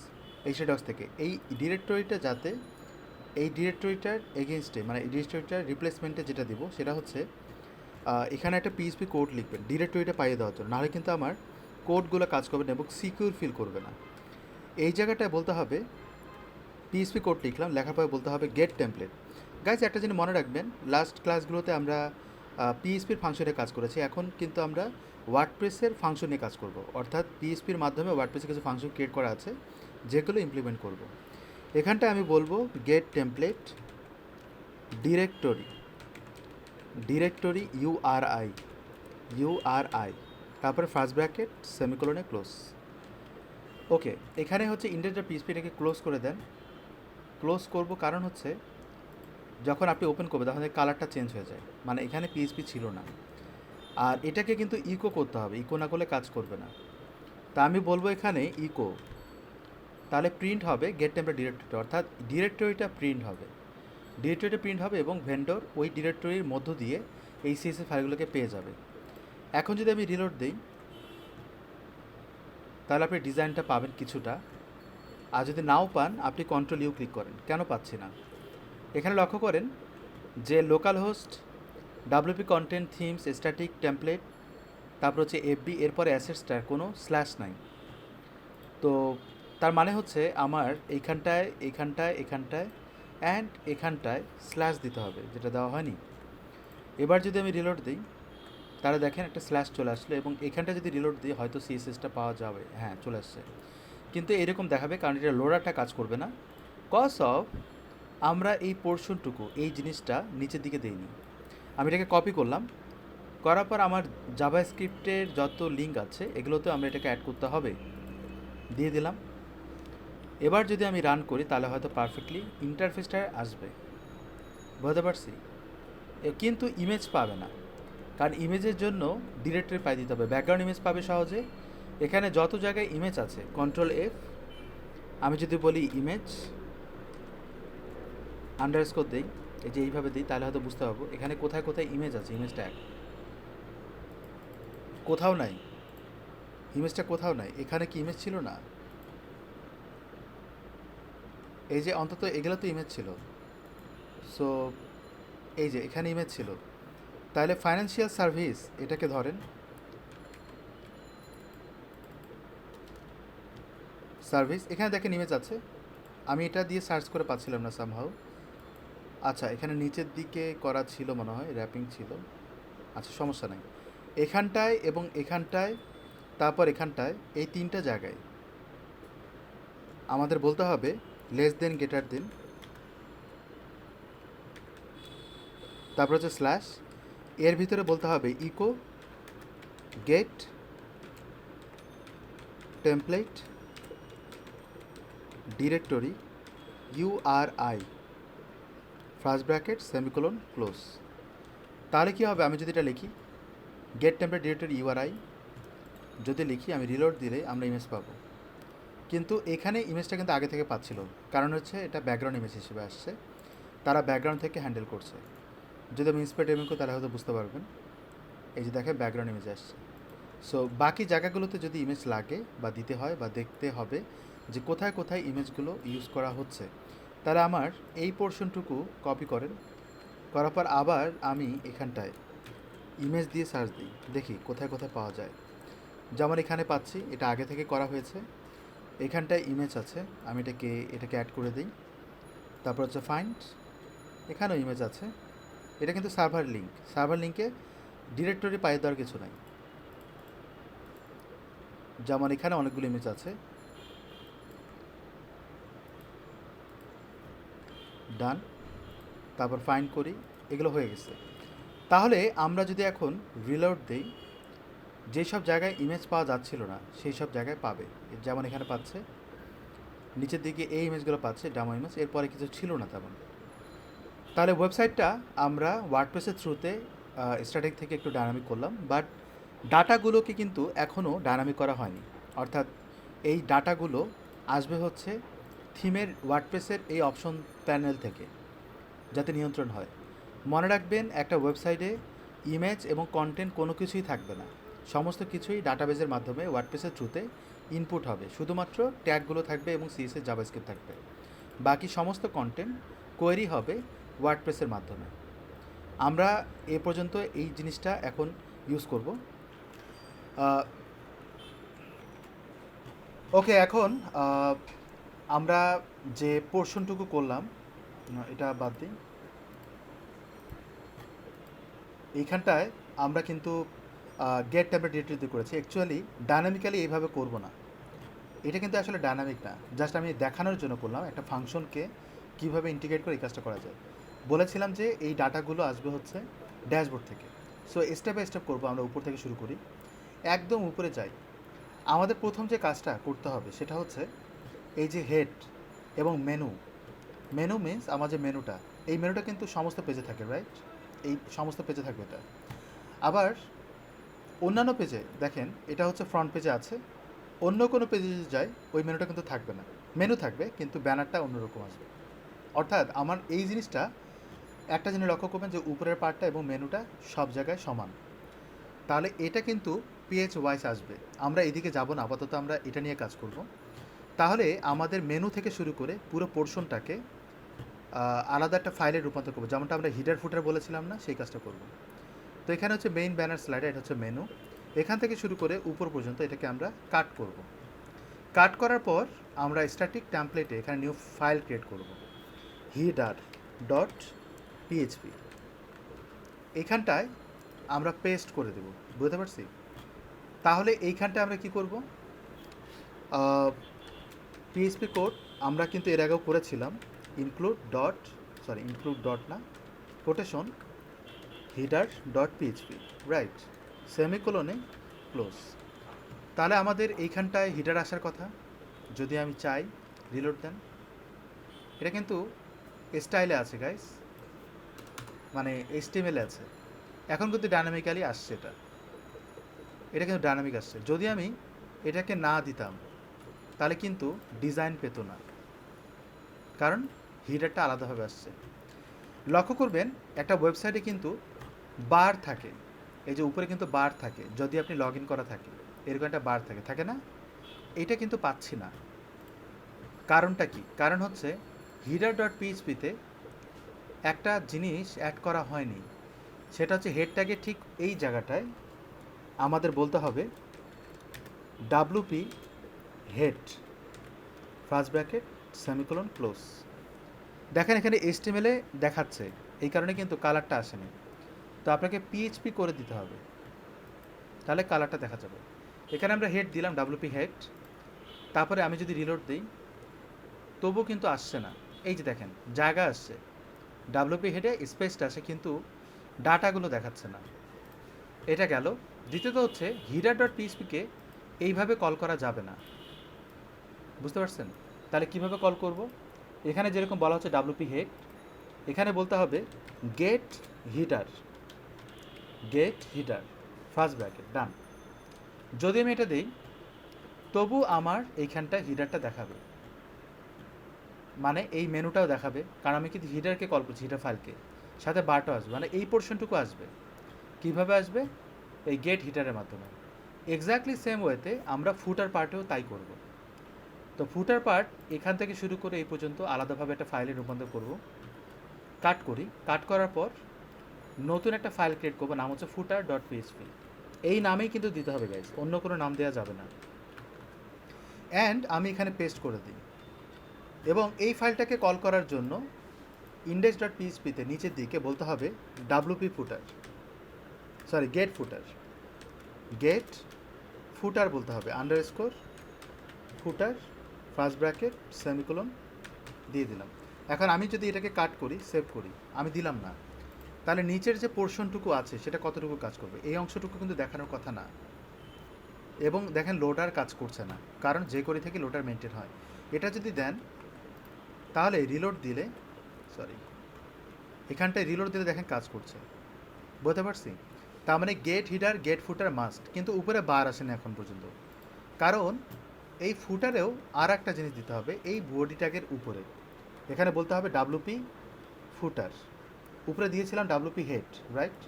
এইচডক্স থেকে এই ডিরেক্টরিটা, যাতে এই ডিরেক্টরিটার এগেনস্টে মানে এই ডিরেক্টরিটার রিপ্লেসমেন্টে যেটা দিব সেটা হচ্ছে এখানে একটা পিএইচপি কোড লিখবেন ডিরেক্টরিটা পাইয়ে দেওয়ার জন্য, নাহলে কিন্তু আমার কোডগুলো কাজ করবে না এবং সিকিউর ফিল করবে না। এই জায়গাটায় বলতে হবে পিএইচপি কোড লিখলাম, লেখার পরে বলতে হবে গেট টেমপ্লেট। গাইজ, একটা জিনিস মনে রাখবেন, লাস্ট ক্লাসগুলোতে আমরা পিএইচপির ফাংশনে কাজ করেছি, এখন কিন্তু আমরা ওয়ার্ডপ্রেসের ফাংশন নিয়ে কাজ করব। অর্থাৎ পিএইচপির মাধ্যমে ওয়ার্ডপ্রেসে কিছু ফাংশন ক্রিয়েট করা আছে, যেগুলো ইমপ্লিমেন্ট করব। এখানটায় আমি বলবো গেট টেমপ্লেট ডিরেক্টরি ইউআরআই, তারপরে ফার্স্ট ব্র্যাকেট সেমিকোলনে ক্লোজ। ওকে, এখানে হচ্ছে ইন্টারনেট পিএইচপিটাকে ক্লোজ করে দেন। ক্লোজ করব কারণ হচ্ছে যখন আপনি ওপেন করবেন তখন কালারটা চেঞ্জ হয়ে যায়, মানে এখানে পিএইচপি ছিল না। আর এটাকে কিন্তু ইকো করতে হবে, ইকো না করলে কাজ করবে না। তা আমি বলবো এখানে ইকো, তাহলে প্রিন্ট হবে গেট টেম্পলেট ডিরেক্টরি, অর্থাৎ ডিরেক্টরিটা প্রিন্ট হবে। ডিরেক্টরিটা প্রিন্ট হবে এবং ভেন্ডর ওই ডিরেক্টরির মধ্য দিয়ে এই সিএসএস ফাইলগুলোকে পেয়ে যাবে। এখন যদি আমি রিলোড দিই তাহলে আপনি ডিজাইনটা পাবেন কিছুটা, আর যদি নাও পান আপনি কন্ট্রোল ইউ ক্লিক করেন। কেন পাচ্ছি না, এখানে লক্ষ্য করেন যে local host, WP content, themes, static, template, তারপর হচ্ছে এফবি, এরপরে অ্যাসেটসটার কোনো স্ল্যাশ নাই। তো তার মানে হচ্ছে আমার এইখানটায় এইখানটায় এখানটায় অ্যান্ড এখানটায় স্ল্যাশ দিতে হবে, যেটা দেওয়া হয়নি। এবার যদি আমি রিলোড দিই তাহলে দেখেন একটা স্ল্যাশ চলে আসলো, এবং এখানটা যদি রিলোড দিই হয়তো সিএসএসটা পাওয়া যাবে। হ্যাঁ, চলে আসছে, কিন্তু এরকম দেখাবে কারণ এটা লোডারটা কাজ করবে না। কজ অফ আমরা এই পোর্শনটুকু, এই জিনিসটা নিচের দিকে দিইনি। আমি এটাকে কপি করলাম, করার পর আমার জাভাস্ক্রিপ্টের যত লিঙ্ক আছে এগুলোতে আমরা এটাকে অ্যাড করতে হবে, দিয়ে দিলাম। এবার যদি আমি রান করি তাহলে হয়তো পারফেক্টলি ইন্টারফেসটা আসবে, বুঝতে পারছি। কিন্তু ইমেজ পাবে না, কারণ ইমেজের জন্য ডিরেক্টরি পাই দিতে হবে। ব্যাকগ্রাউন্ড ইমেজ পাবে সহজে। এখানে যত জায়গায় ইমেজ আছে কন্ট্রোল এফ, আমি যদি বলি ইমেজ আন্ডারস্কোর দিই, এই যে এইভাবে দিই তাহলে হয়তো বুঝতে পারবো এখানে কোথায় কোথায় ইমেজ আছে। ইমেজটা কোথাও নাই, ইমেজটা কোথাও নাই। এখানে কি ইমেজ ছিল না? এই যে অন্তত এগুলো তো ইমেজ ছিল। সো এই যে এখানে ইমেজ ছিল, তাহলে ফাইন্যান্সিয়াল সার্ভিস এটাকে ধরেন, সার্ভিস, এখানে দেখেন ইমেজ আছে। আমি এটা দিয়ে সার্চ করে পাচ্ছিলাম না সামহাউ। আচ্ছা, এখানে নিচের দিকে করা ছিল মনে হয়, র্যাপিং ছিল। আচ্ছা, সমস্যা নাই। এখানটায় এবং এখানটায়, তারপর এখানটায়, এই তিনটা জায়গায় আমাদের বলতে হবে লেস দেন, গ্রেটার দেন, তারপর হচ্ছে স্ল্যাশ, এর ভিতরে বলতে হবে eco gate template directory URI first bracket semicolon close. তাহলে কী হবে, আমি যদি এটা লিখি গেট টেমপ্লেট ডিরেক্টরি ইউআরআই, যদি লিখি আমি রিলোড দিলে আমরা ইমেজ পাবো। কিন্তু এখানে ইমেজটা কিন্তু আগে থেকে পাচ্ছিল, কারণ হচ্ছে এটা ব্যাকগ্রাউন্ড ইমেজ হিসেবে আসছে, তারা ব্যাকগ্রাউন্ড থেকে হ্যান্ডেল করছে। যদি আমি ইন্সপেক্ট এমন করি তাহলে হয়তো বুঝতে পারবেন, এই যে দেখেন ব্যাকগ্রাউন্ড ইমেজ আসছে। সো বাকি জায়গাগুলোতে যদি ইমেজ লাগে বা দিতে হয় বা দেখতে হবে যে কোথায় কোথায় ইমেজগুলো ইউজ করা হচ্ছে, তাহলে আমার এই পোর্শনটুকু কপি করেন, করার পর আবার আমি এখানটায় ইমেজ দিয়ে সার্চ দিই, দেখি কোথায় কোথায় পাওয়া যায়। যেমন এখানে পাচ্ছি, এটা আগে থেকে করা হয়েছে। এখানটায় ইমেজ আছে, আমি এটাকে অ্যাড করে দিই। তারপর হচ্ছে ফাইন্ড, এখানেও ইমেজ আছে। এটা কিন্তু সার্ভার লিঙ্ক, সার্ভার লিঙ্কে ডিরেক্টরি পাই দেওয়ার কিছু নাই। যেমন এখানে অনেকগুলো ইমেজ আছে, ডান, তারপর ফাইন্ড করি, এগুলো হয়ে গেছে। তাহলে আমরা যদি এখন রিলোড দেই, যেসব জায়গায় ইমেজ পাওয়া যাচ্ছিল না সেই সব জায়গায় পাবে। যেমন এখানে পাচ্ছে, নিচের দিকে এই ইমেজগুলো পাচ্ছে, ডামো ইমেজ, এরপরে কিছু ছিল না তেমন। তাহলে ওয়েবসাইটটা আমরা ওয়ার্ডপ্রেসের থ্রুতে স্ট্যাটিক থেকে একটু ডায়নামিক করলাম, বাট ডাটাগুলোকে কিন্তু এখনও ডায়নামিক করা হয়নি। অর্থাৎ এই ডাটাগুলো আসবে হচ্ছে থিমের ওয়ার্ডপ্রেসের এই অপশন প্যানেল থেকে, যাতে নিয়ন্ত্রণ হয়। মনে রাখবেন, একটা ওয়েবসাইটে ইমেজ এবং কন্টেন্ট কোনো কিছুই থাকবে না, সমস্ত কিছুই ডাটাবেজের মাধ্যমে ওয়ার্ডপ্রেসের থ্রুতে ইনপুট হবে। শুধুমাত্র ট্যাগগুলো থাকবে এবং সিএসএস জাভাস্ক্রিপ্ট থাকবে, বাকি সমস্ত কন্টেন্ট কোয়েরি হবে ওয়ার্ডপ্রেসের মাধ্যমে। আমরা এ পর্যন্ত এই জিনিসটা এখন ইউজ করব। ওকে, এখন আমরা যে পোর্শনটুকু করলাম, এটা বাদ দিই। এইখানটায় আমরা কিন্তু গেট ট্যাবলেট ডিরেক্টরিতে করেছি। অ্যাকচুয়ালি ডায়নামিক্যালি এইভাবে করব না, এটা কিন্তু আসলে ডায়নামিক না, জাস্ট আমি দেখানোর জন্য করলাম একটা ফাংশনকে কীভাবে ইন্টিগ্রেট করে এই কাজটা করা যায়। বলেছিলাম যে এই ডাটাগুলো আসবে হচ্ছে ড্যাশবোর্ড থেকে। সো স্টেপ বাই স্টেপ করবো, আমরা উপর থেকে শুরু করি, একদম উপরে যাই। আমাদের প্রথম যে কাজটা করতে হবে সেটা হচ্ছে এই যে হেড এবং মেনু, মেনু মিন্স আমার যে মেনুটা, এই মেনুটা কিন্তু সমস্ত পেজে থাকে, রাইট? এই সমস্ত পেজে থাকবে এটা। আবার অন্যান্য পেজে দেখেন, এটা হচ্ছে ফ্রন্ট পেজে আছে, অন্য কোনো পেজে যদি যাই ওই মেনুটা কিন্তু থাকবে না, মেনু থাকবে কিন্তু ব্যানারটা অন্যরকম আসবে। অর্থাৎ আমার এই জিনিসটা একটা জিনিস লক্ষ্য করবেন যে উপরের পার্টটা এবং মেনুটা সব জায়গায় সমান, তাহলে এটা কিন্তু পেজ ওয়াইজ আসবে। আমরা এদিকে যাব না, আপাতত আমরা এটা নিয়ে কাজ করব। তাহলে আমাদের মেনু থেকে শুরু করে পুরো পোর্শনটাকে আলাদা একটা ফাইলে রূপান্তর করবো, যেমনটা আমরা হিডার ফুটার বলেছিলাম না, সেই কাজটা করব। তো এখানে হচ্ছে মেইন ব্যানার স্লাইডার, এটা হচ্ছে মেনু। এখান থেকে শুরু করে উপর পর্যন্ত এটাকে আমরা কাট করব। কাট করার পর আমরা স্ট্যাটিক টেমপ্লেটে এখানে নিউ ফাইল ক্রিয়েট করব, হিডার ডট পিএইচপি। এইখানটায় আমরা পেস্ট করে দেব, বুঝতে পারছি? তাহলে এইখানটায় আমরা কি করব, পিএইচপি কোড আমরা কিন্তু এর আগেও করেছিলাম, ইনক্লুড ডট না, quotation header dot PHP, right, সেমিকোলনে ক্লোজ। তাহলে আমাদের এইখানটায় হিডার আসার কথা। যদি আমি চাই রিলোড দেন, এটা কিন্তু স্টাইলে আছে গাইস, মানে এইচটিএমএলে আছে, এখন কিন্তু ডাইনামিক্যালি আসছে, এটা কিন্তু ডাইনামিক আসছে। যদি আমি এটাকে না দিতাম তাহলে কিন্তু ডিজাইন পেত না, কারণ হিডারটা আলাদাভাবে আসছে। লক্ষ্য করবেন একটা ওয়েবসাইটে কিন্তু বার থাকে, এই যে উপরে কিন্তু বার থাকে, যদি আপনি লগ ইন করা থাকে এরকম একটা বার থাকে, থাকে না? এটা কিন্তু পাচ্ছি না। কারণটা কি? কারণ হচ্ছে হিডার ডট পিএইচপিতে একটা জিনিস অ্যাড করা হয়নি, সেটা হচ্ছে হেড ট্যাগের ঠিক এই জায়গাটায় আমাদের বলতে হবে WP head first bracket semicolon close. দেখেন এখানে এইচটিএমএলে দেখাচ্ছে, এই কারণে কিন্তু কালারটা আসেনি। তো আপনাকে পিএইচপি করে দিতে হবে, তাহলে কালারটা দেখা যাবে। এখানে আমরা হেড দিলাম ডাব্লুপি হেড, তারপরে আমি যদি রিলোড দিই তবুও কিন্তু আসছে না। এই যে দেখেন জায়গা আসছে, ডাব্লুপি হেডে স্পেসটা আসে কিন্তু ডাটাগুলো দেখাচ্ছে না। এটা গেল। দ্বিতীয়ত হচ্ছে হিডার ডট পিএইচপিকে এইভাবে কল করা যাবে না, বুঝতে পারছেন? তাহলে কিভাবে কল করব? এখানে যেরকম বলা হচ্ছে ডাব্লুপি হেড, এখানে বলতে হবে get header, get header first bracket, done. যদি আমি এটা দিই তবু আমার এইখানটা হিটারটা দেখাবে, মানে এই মেনুটাও দেখাবে, কারণ আমি কিন্তু হিটারকে কল করছি, হিটার ফাইলকে, সাথে বারটাও আসবে, মানে এই পোর্শনটুকু আসবে। কিভাবে আসবে? এই গেট হিটারের মাধ্যমে। এক্স্যাক্টলি সেম ওয়েতে আমরা ফুটার পার্টেও তাই করব। তো ফুটার পার্ট এখান থেকে শুরু করে এই পর্যন্ত আলাদাভাবে একটা ফাইলে রূপান্তর করব। কাট করি, কাট করার পর নতুন একটা ফাইল ক্রিয়েট করবো, নাম হচ্ছে ফুটার ডট পিএইচপি। এই নামেই কিন্তু দিতে হবে গাইজ, অন্য কোনো নাম দেওয়া যাবে না। অ্যান্ড আমি এখানে পেস্ট করে দিই, এবং এই ফাইলটাকে কল করার জন্য ইন্ডেক্স ডট পিএইচপিতে নিচের দিকে বলতে হবে ডাব্লুপি ফুটার, সরি গেট ফুটার, গেট ফুটার বলতে হবে, আন্ডারস্কোর ফুটার ফার্স্ট ব্র্যাকেট সেমিকোলন দিয়ে দিলাম। এখন আমি যদি এটাকে কাট করি, সেভ করি, আমি দিলাম না, তাহলে নিচের যে পোর্শনটুকু আছে সেটা কতটুকু কাজ করবে? এই অংশটুকু কিন্তু দেখানোর কথা না। এবং দেখেন লোডার কাজ করছে না, কারণ যে করে থেকে লোডার মেনটেন হয়। এটা যদি দেন তাহলে রিলোড দিলে, সরি এখানটায় রিলোড দিলে দেখেন কাজ করছে, বুঝতে পারছি? তার মানে গেট হিডার গেট ফুটার মাস্ট, কিন্তু উপরে বার আসেনি এখন পর্যন্ত, কারণ এই ফুটারেও আর একটা জিনিস দিতে হবে এই বডি ট্যাগের উপরে। এখানে বলতে হবে ডাব্লুপি ফুটার, উপরে দিয়েছিলাম ডাব্লুপি হেড, রাইট?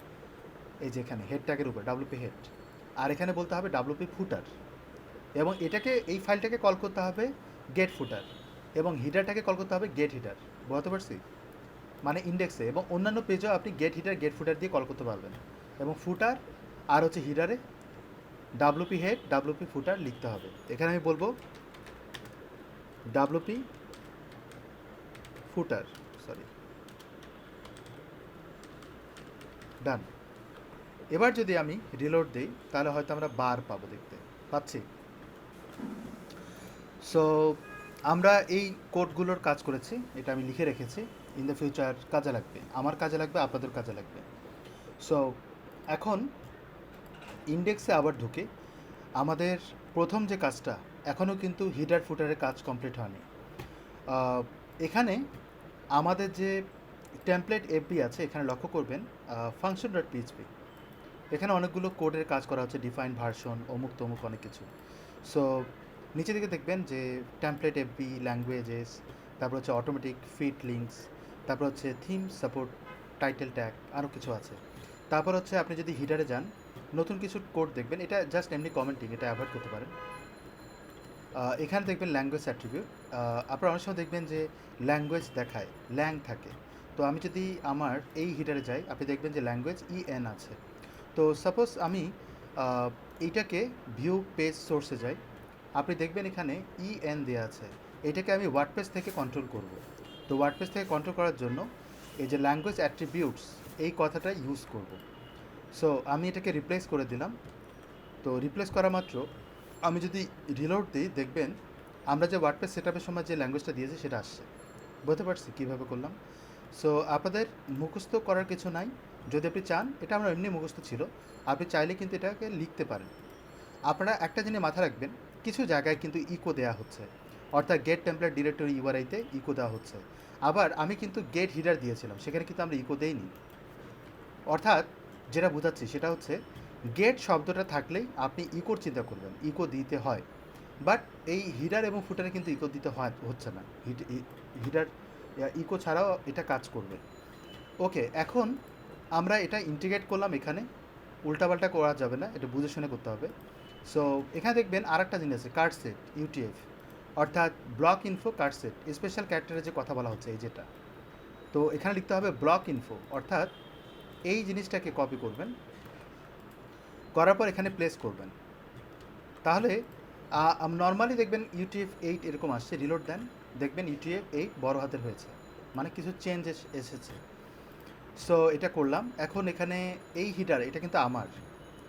এই যে এখানে হেড ট্যাগের উপরে ডাব্লুপি হেড, আর এখানে বলতে হবে ডাব্লুপি ফুটার, এবং এটাকে এই ফাইলটাকে কল করতে হবে গেট ফুটার, এবং হিডারটাকে কল করতে হবে গেট হিডার, বুঝতে পারছি? মানে ইন্ডেক্সে এবং অন্যান্য পেজেও আপনি গেট হিডার গেট ফুটার দিয়ে কল করতে পারবেন, এবং ফুটার আর হচ্ছে হিডারে ডাব্লুপি হেড ডাব্লুপি ফুটার লিখতে হবে। এখানে আমি বলবো ডাব্লুপি ফুটার, সরি, ডান। এবার যদি আমি রিলোড দিই তাহলে হয়তো আমরা বার পাবো, দেখতে পাচ্ছি। সো আমরা এই কোডগুলোর কাজ করেছি, এটা আমি লিখে রেখেছি, ইন দ্য ফিউচার কাজে লাগবে, আমার কাজে লাগবে, আপনাদের কাজে লাগবে। সো এখন ইন্ডেক্সে আবার ঢুকে আমাদের প্রথম যে কাজটা, এখনও কিন্তু হিডার ফুটারের কাজ কমপ্লিট হয়নি। আহ, এখানে আমাদের যে টেমপ্লেট এফবি আছে, এখানে লক্ষ্য করবেন ফাংশন ডট পিএইচপি, এখানে অনেকগুলো কোডের কাজ করা হচ্ছে, ডিফাইন ভার্সন, অমুক তমুক অনেক কিছু। সো নিচে দিকে দেখবেন যে টেমপ্লেট এফবি, ল্যাঙ্গুয়েজেস, তারপর হচ্ছে অটোমেটিক ফিট লিঙ্কস, তারপর হচ্ছে থিম সাপোর্ট, টাইটেল ট্যাগ, আরও কিছু আছে। তারপর হচ্ছে আপনি যদি হিডারে যান, নতুন কিছু কোড দেখবেন, এটা জাস্ট এমনি কমেন্টিং, এটা অ্যাভয়েড করতে পারেন। এখানে দেখবেন ল্যাঙ্গুয়েজ অ্যাট্রিবিউট। আপনারা অনেক সময় দেখবেন যে ল্যাঙ্গুয়েজ দেখায়, ল্যাং থাকে। তো আমি যদি আমার এই হিডারে যাই, আপনি দেখবেন যে ল্যাঙ্গুয়েজ ইএন আছে। তো সাপোজ আমি এইটাকে ভিউ পেজ সোর্সে যাই, আপনি দেখবেন এখানে ইএন দেওয়া আছে। এটাকে আমি ওয়ার্ডপ্রেস থেকে কন্ট্রোল করব। তো ওয়ার্ডপ্রেস থেকে কন্ট্রোল করার জন্য এই যে ল্যাঙ্গুয়েজ অ্যাট্রিবিউটস, এই কথাটা ইউজ করব। সো আমি এটাকে রিপ্লেস করে দিলাম। তো রিপ্লেস করা মাত্র আমি যদি রিলোড দিই, দেখবেন আমরা যে ওয়ার্ডপ্রেস সেটআপের সময় যে ল্যাঙ্গুয়েজটা দিয়েছি সেটা আসছে। বুঝতে পারছি কীভাবে করলাম। সো আপনাদের মুখস্থ করার কিছু নাই। যদি আপনি চান, এটা আমার এমনি মুখস্থ ছিল, আপনি চাইলে কিন্তু এটাকে লিখতে পারেন। আপনারা একটা জিনিস মাথায় রাখবেন, কিছু জায়গায় কিন্তু ইকো দেওয়া হচ্ছে, অর্থাৎ গেট টেমপ্লেট ডিরেক্টরি ইউআরআইতে ইকো দেওয়া হচ্ছে। আবার আমি কিন্তু গেট হিডার দিয়েছিলাম, সেখানে কিন্তু আমরা ইকো দেইনি। অর্থাৎ যেটা বোঝাচ্ছি সেটা হচ্ছে, গেট শব্দটা থাকলেই আপনি ইকোর চিন্তা করবেন, ইকো দিতে হয়। বাট এই হিডার এবং ফুটারে কিন্তু ইকো দিতে হচ্ছে না। হিডার ইকো ছাড়াও এটা কাজ করবে। ওকে, এখন আমরা এটা ইন্টিগ্রেট করলাম এখানে, উল্টাপাল্টা করা যাবে না, এটা বুঝে শুনে করতে হবে। সো এখানে দেখবেন আর একটা জিনিস আছে, কার্ড সেট ইউটিএফ, অর্থাৎ block info card set, special ক্যারেক্টারের যে কথা বলা হচ্ছে এই যেটা। তো এখানে লিখতে হবে ব্লক ইনফো, অর্থাৎ এই জিনিসটাকে কপি করবেন, করার পর এখানে প্লেস করবেন। তাহলে নর্মালি দেখবেন UTF-8 এরকম আসছে, রিলোড দেন, দেখবেন UTF-8 বড় হাতের হয়েছে, মানে কিছু চেঞ্জ এসেছে। সো এটা করলাম। এখন এখানে এই হিডার, এটা কিন্তু আমার,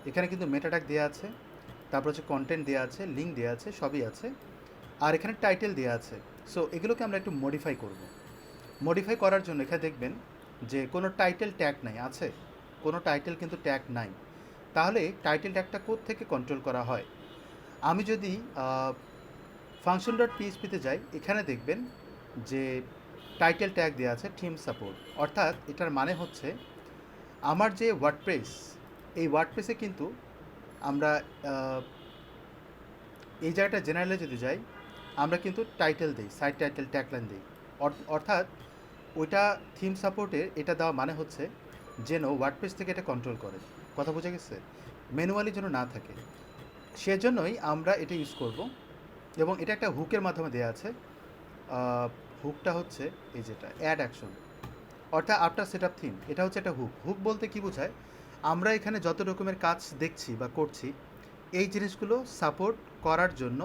এখানে কিন্তু মেটা ট্যাগ দেওয়া আছে, তারপর হচ্ছে কন্টেন্ট দেওয়া আছে, লিঙ্ক দেওয়া আছে, সবই আছে, আর এখানে টাইটেল দেওয়া আছে। সো এগুলোকে আমরা একটু মডিফাই করব। মডিফাই করার জন্য এখানে দেখবেন যে কোনো টাইটেল ট্যাগ নাই, আছে কোনো টাইটেল কিন্তু ট্যাগ নাই। তাহলে টাইটেল ট্যাগটা কোড থেকে কন্ট্রোল করা হয়। আমি যদি ফাংশন ডট পিএইচপিতে যাই, এখানে দেখবেন যে টাইটেল ট্যাগ দেওয়া আছে থিম সাপোর্ট, অর্থাৎ এটার মানে হচ্ছে আমার যে ওয়ার্ডপ্রেস, এই ওয়ার্ডপ্রেসে কিন্তু আমরা এই জায়গাটা জেনারেলে যদি যাই, আমরা কিন্তু টাইটেল দিই, সাইড টাইটেল ট্যাগলাইন দিই। অর্থাৎ ওইটা থিম সাপোর্টের এটা দেওয়া মানে হচ্ছে যেন ওয়ার্ডপ্রেস থেকে এটা কন্ট্রোল করে। কথা বোঝা গেছে? ম্যানুয়ালি যেন না থাকে, সেজন্যই আমরা এটা ইউজ করব। এবং এটা একটা হুকের মাধ্যমে দেওয়া আছে। হুকটা হচ্ছে এই যেটা অ্যাড অ্যাকশন, অর্থাৎ আফটার সেট আপ থিম, এটা হচ্ছে একটা হুক। হুক বলতে কী বোঝায়, আমরা এখানে যত রকমের কাজ দেখছি বা করছি, এই জিনিসগুলো সাপোর্ট করার জন্য,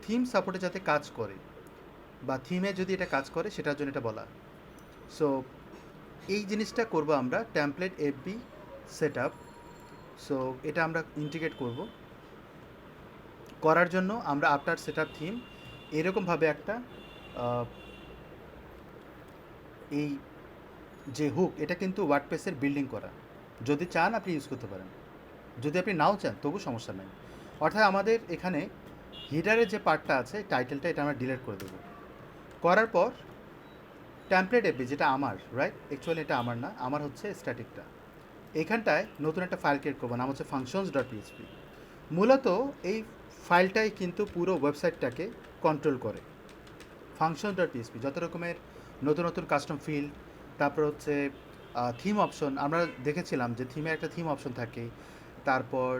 থিম সাপোর্টে যাতে কাজ করে বা থিমে যদি এটা কাজ করে সেটার জন্য এটা বলা। সো এই জিনিসটা করব আমরা template FB set up. So এটা আমরা ইন্টিগ্রেট করব। করার জন্য আমরা আফটার সেট আপ থিম এরকমভাবে একটা এই যে হুক, এটা কিন্তু ওয়ার্ডপ্রেসের বিল্ডিং করা, যদি চান আপনি ইউজ করতে পারেন, যদি আপনি নাও চান তবু সমস্যা নেই। অর্থাৎ আমাদের এখানে হিডারের যে পার্টটা আছে, টাইটেলটা, এটা আমরা ডিলিট করে দেবো। করার পর টেমপ্লেট এফবি, যেটা আমার, রাইট, অ্যাকচুয়ালি এটা আমার না, আমার হচ্ছে স্ট্যাটিকটা, এখানটায় নতুন একটা ফাইল ক্রিয়েট করবো, নাম হচ্ছে ফাংশনস ডট পিএইচপি। মূলত এই ফাইলটাই কিন্তু পুরো ওয়েবসাইটটাকে কন্ট্রোল করে। ফাংশন ডট পিএইচপি যত রকমের নতুন নতুন কাস্টম ফিল্ড, তারপর হচ্ছে থিম অপশন, আমরা দেখেছিলাম যে থিমে একটা থিম অপশন থাকে, তারপর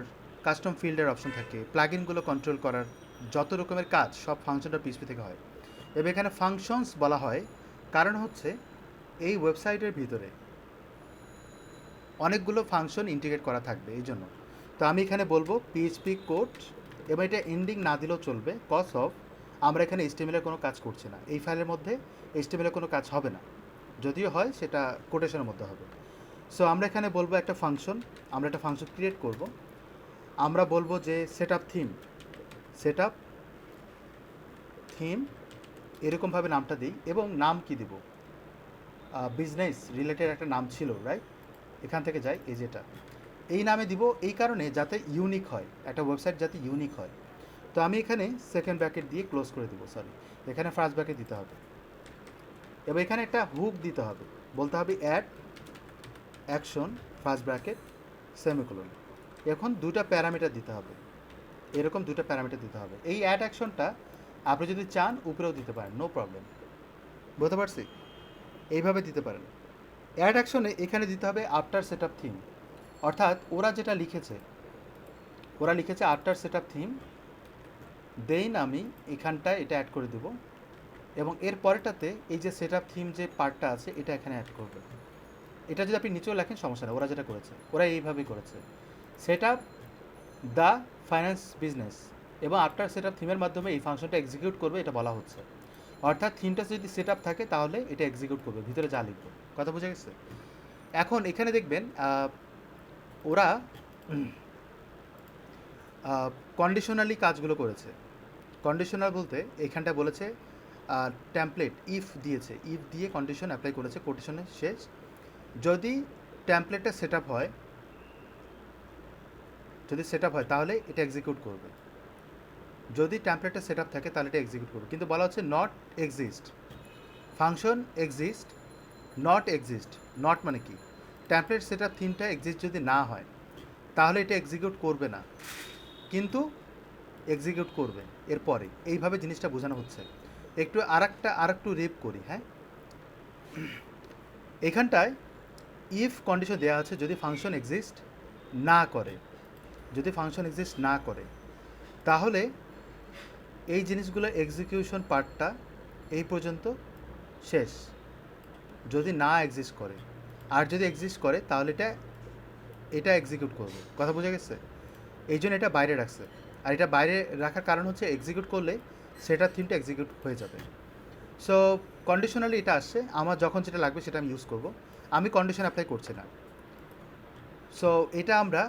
কাস্টম ফিল্ডের অপশন থাকে, প্লাগইনগুলো কন্ট্রোল করার যত রকমের কাজ সব ফাংশন ডট পিএইচপি থেকে হয়। এবার এখানে ফাংশনস বলা হয় কারণ হচ্ছে এই ওয়েবসাইটের ভিতরে অনেকগুলো ফাংশন ইন্টিগ্রেট করা থাকবে, এই জন্য। তো আমি এখানে বলবো পিএইচপি কোড, এবং এটা এন্ডিং না দিলেও চলবে, কজ অফ আমরা এখানে HTML-এর কোনো কাজ করছি না, এই ফাইলের মধ্যে HTML-এর কোনো কাজ হবে না, যদিও হয় সেটা কোটেশনের মধ্যে হবে। সো আমরা এখানে বলবো একটা ফাংশন, আমরা একটা ফাংশন ক্রিয়েট করব। আমরা বলবো যে সেট আপ থিম এরকমভাবে নামটা দিই, এবং নাম কি দিব, বিজনেস রিলেটেড একটা নাম ছিল, রাইট। এখান থেকে যাই, এই যেটা এই নামে দিব এই কারণে যাতে ইউনিক হয়, একটা ওয়েবসাইট যাতে ইউনিক হয়। তো আমি এখানে সেকেন্ড ব্র্যাকেট দিয়ে ক্লোজ করে দেবো, সরি এখানে ফার্স্ট ব্র্যাকেট দিতে হবে। এবার এখানে একটা হুক দিতে হবে, বলতে হবে add action first bracket semicolon. এখন দুটা প্যারামিটার দিতে হবে, এরকম দুটো প্যারামিটার দিতে হবে। এই অ্যাড অ্যাকশনটা আপনি যদি চান উপরেও দিতে পারেন, নো প্রবলেম, বুঝতে পারছি? এইভাবে দিতে পারেন। অ্যাড অ্যাকশনে এখানে দিতে হবে আফটার সেট আপ থিম, অর্থাৎ ওরা যেটা লিখেছে, ওরা লিখেছে আফটার সেট আপ থিম, দেন আমি এখানটায় এটা অ্যাড করে দেবো এবং এর পরেরটাতে এই যে সেট আপ থিম যে পার্টটা আছে এটা এখানে অ্যাড করবে। এটা যদি আপনি নিচেও লেখেন সমস্যা নেই, ওরা যেটা করেছে ওরা এইভাবেই করেছে, set up the finance business, এবং আফটার সেট আপ থিমের মাধ্যমে এই ফাংশনটা এক্সিকিউট করবে এটা বলা হচ্ছে। অর্থাৎ থিমটা যদি সেট আপ থাকে তাহলে এটা এক্সিকিউট করবে, ভিতরে যা লিখবে। কথা বোঝা গেছে? এখন এখানে দেখবেন ওরা কন্ডিশনালি কাজগুলো করেছে। কন্ডিশনাল বলতে এখানটা বলেছে টেমপ্লেট ইফ দিয়েছে, ইফ দিয়ে কন্ডিশন অ্যাপ্লাই করেছে, কোটেশনের শেষ। যদি টেমপ্লেটটা সেট আপ হয়, যদি সেট আপ হয় তাহলে এটা এক্সিকিউট করবে। যদি টেমপ্লেটটা সেট আপ থাকে তাহলে এটা এক্সিকিউট করবে, কিন্তু বলা হচ্ছে not exist, function exist not exist. Not মানে কি? টেমপ্লেট সেট আপ থিমটা এক্সিস্ট যদি না হয় তাহলে এটা এক্সিকিউট করবে না, কিন্তু এক্সিকিউট করবে এরপরে। এইভাবে জিনিসটা বোঝানো হচ্ছে। একটু আরেকটু রেপ করি, হ্যাঁ। এখানটায় ইফ কন্ডিশন দেওয়া আছে যদি ফাংশন এক্সিস্ট না করে, যদি ফাংশন এক্সিস্ট না করে তাহলে এই জিনিসগুলো এক্সিকিউশন পার্টটা এই পর্যন্ত শেষ, যদি না এক্সিস্ট করে। আর যদি এক্সিস্ট করে তাহলে এটা এক্সিকিউট করবে। কথা বোঝা গেছে? এই জন্য এটা বাইরে রাখছে। আর এটা বাইরে রাখার কারণ হচ্ছে এক্সিকিউট করলে সেটার থিমটা এক্সিকিউট হয়ে যাবে। সো কন্ডিশনালি এটা আসছে, আমার যখন যেটা লাগবে সেটা আমি ইউজ করব, আমি কন্ডিশন অ্যাপ্লাই করছি না। সো এটা আমরা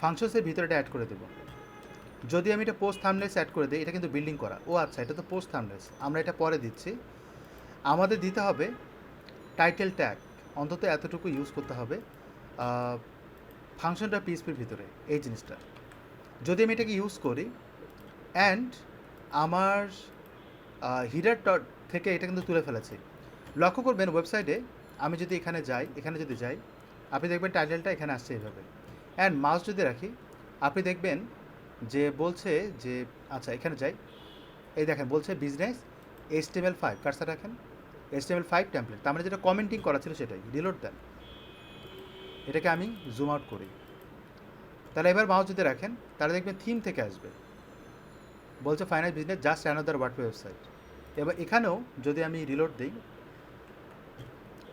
ফাংশনসের ভিতরে এটা অ্যাড করে দেবো। যদি আমি এটা পোস্ট থাম্বনেলস অ্যাড করে দিই, এটা কিন্তু বিল্ডিং করা। ও আচ্ছা, এটা তো পোস্ট থাম্বনেলস, আমরা এটা পরে দিচ্ছি। আমাদের দিতে হবে টাইটেল ট্যাগ, অন্তত এতটুকু ইউজ করতে হবে ফাংশনটা পিএসপির ভিতরে, এই জিনিসটা যদি আমি এটাকে ইউজ করি অ্যান্ড আমার হিডার ডট থেকে এটা কিন্তু তুলে ফেলেছি। লক্ষ্য করবেন ওয়েবসাইটে আমি যদি এখানে যদি যাই আপনি দেখবেন টাইটেলটা এখানে আসছে এইভাবে। অ্যান্ড মাউস যদি রাখি আপনি দেখবেন যে বলছে যে, আচ্ছা এখানে যাই, এই দেখেন বলছে বিজনেস HTML5, কার্সার রাখেন, HTML5 টেমপ্লেট, তার মানে যেটা কমেন্টিং করা ছিল সেটাই। রিলোড দেন, এটাকে আমি জুম আউট করি, তাহলে এবার মাউস যদি রাখেন তাহলে দেখবেন থিম থেকে আসবে, বলছে finance business just another WordPress website. এবার এখানেও যদি আমি রিলোড দিই